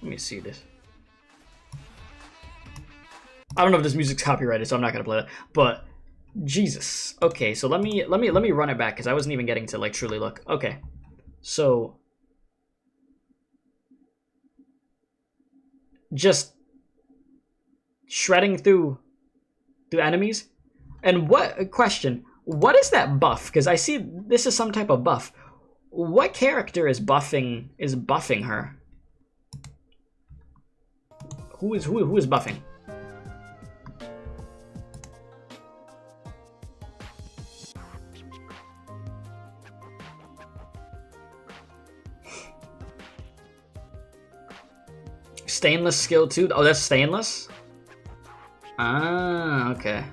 Let me see this. I don't know if this music's copyrighted, so I'm not gonna play that. But Jesus. Okay, so let me run it back because I wasn't even getting to like truly look. Okay, so just shredding through enemies. And what question? What is that buff? Because I see this is some type of buff. What character is buffing her? Who is buffing? Stainless skill 2. Oh, that's stainless? Ah, okay.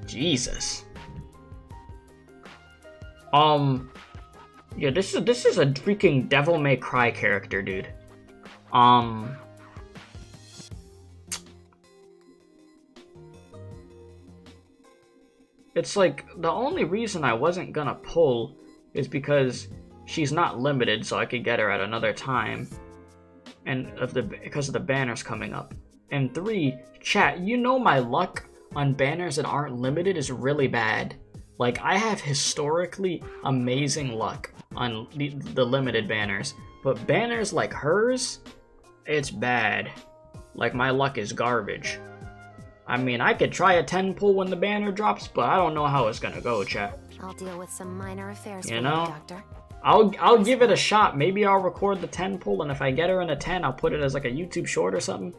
Jesus. Yeah, this is a freaking Devil May Cry character, dude. It's like the only reason I wasn't gonna pull is because she's not limited, so I could get her at another time. And because of the banners coming up. And 3, chat, you know my luck on banners that aren't limited is really bad. Like, I have historically amazing luck on the limited banners, but banners like hers, it's bad. Like, my luck is garbage. I mean, I could try a 10 pull when the banner drops, but I don't know how it's gonna go, chat. I'll deal with some minor affairs You for know? you, Doctor. I'll give it a shot. Maybe I'll record the 10 pull, and if I get her in a 10, I'll put it as like a YouTube short or something.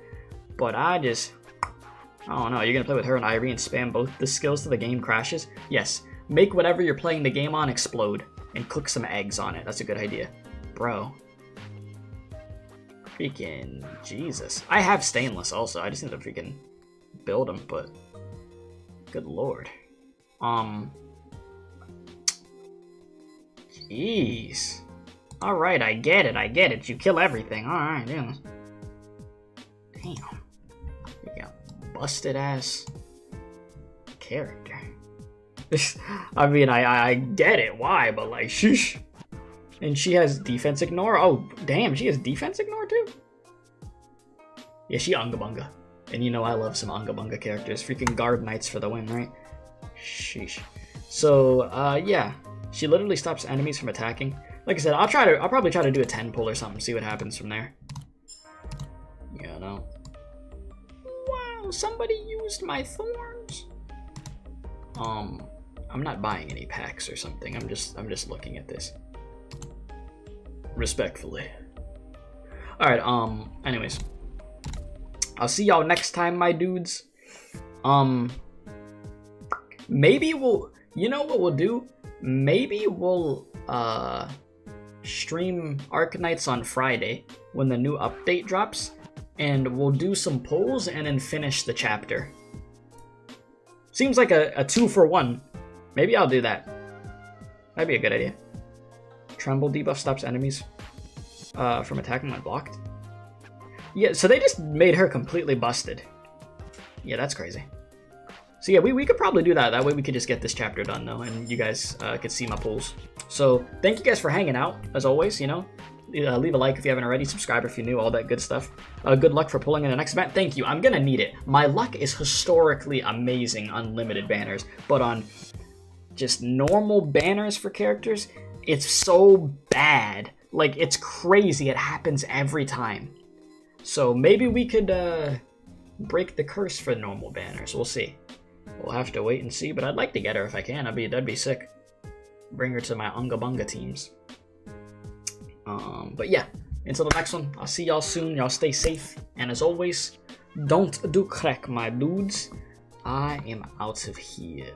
But I don't know. You're gonna play with her and Irie and spam both the skills till the game crashes? Yes. Make whatever you're playing the game on explode and cook some eggs on it. That's a good idea. Bro. Freaking Jesus. I have stainless also. I just need to freaking build them, but good lord. Jeez. Alright, I get it. You kill everything. Alright, yeah. Damn. You got busted ass character. I mean, I get it, why, but like, sheesh. And she has defense ignore? Oh, damn, she has defense ignore too? Yeah, she Unga Bunga. And you know I love some Unga Bunga characters. Freaking Arknights for the win, right? Sheesh. So, yeah. She literally stops enemies from attacking. Like I said, I'll probably try to do a 10 pull or something, see what happens from there. You know. Wow, somebody used my thorns. I'm not buying any packs or something. I'm just looking at this. Respectfully. Alright, anyways. I'll see y'all next time, my dudes. Maybe we'll, you know what we'll do? Maybe we'll stream Arknights on Friday when the new update drops, and we'll do some polls and then finish the chapter. Seems like a 2-for-1. Maybe I'll do that. That'd be a good idea. Tremble debuff stops enemies from attacking when blocked. Yeah, so they just made her completely busted. Yeah, that's crazy. So yeah, we could probably do that. That way we could just get this chapter done, though, and you guys could see my pulls. So thank you guys for hanging out, as always, you know. Leave a like if you haven't already, subscribe if you're new, all that good stuff. Good luck for pulling in the next event. Thank you. I'm gonna need it. My luck is historically amazing on limited banners, but on just normal banners for characters, it's so bad. Like, it's crazy. It happens every time. So maybe we could break the curse for normal banners. We'll see. We'll have to wait and see, but I'd like to get her if I can. That'd be sick. Bring her to my Unga Bunga teams. But yeah, until the next one, I'll see y'all soon. Y'all stay safe, and as always, don't do crack, my dudes. I am out of here.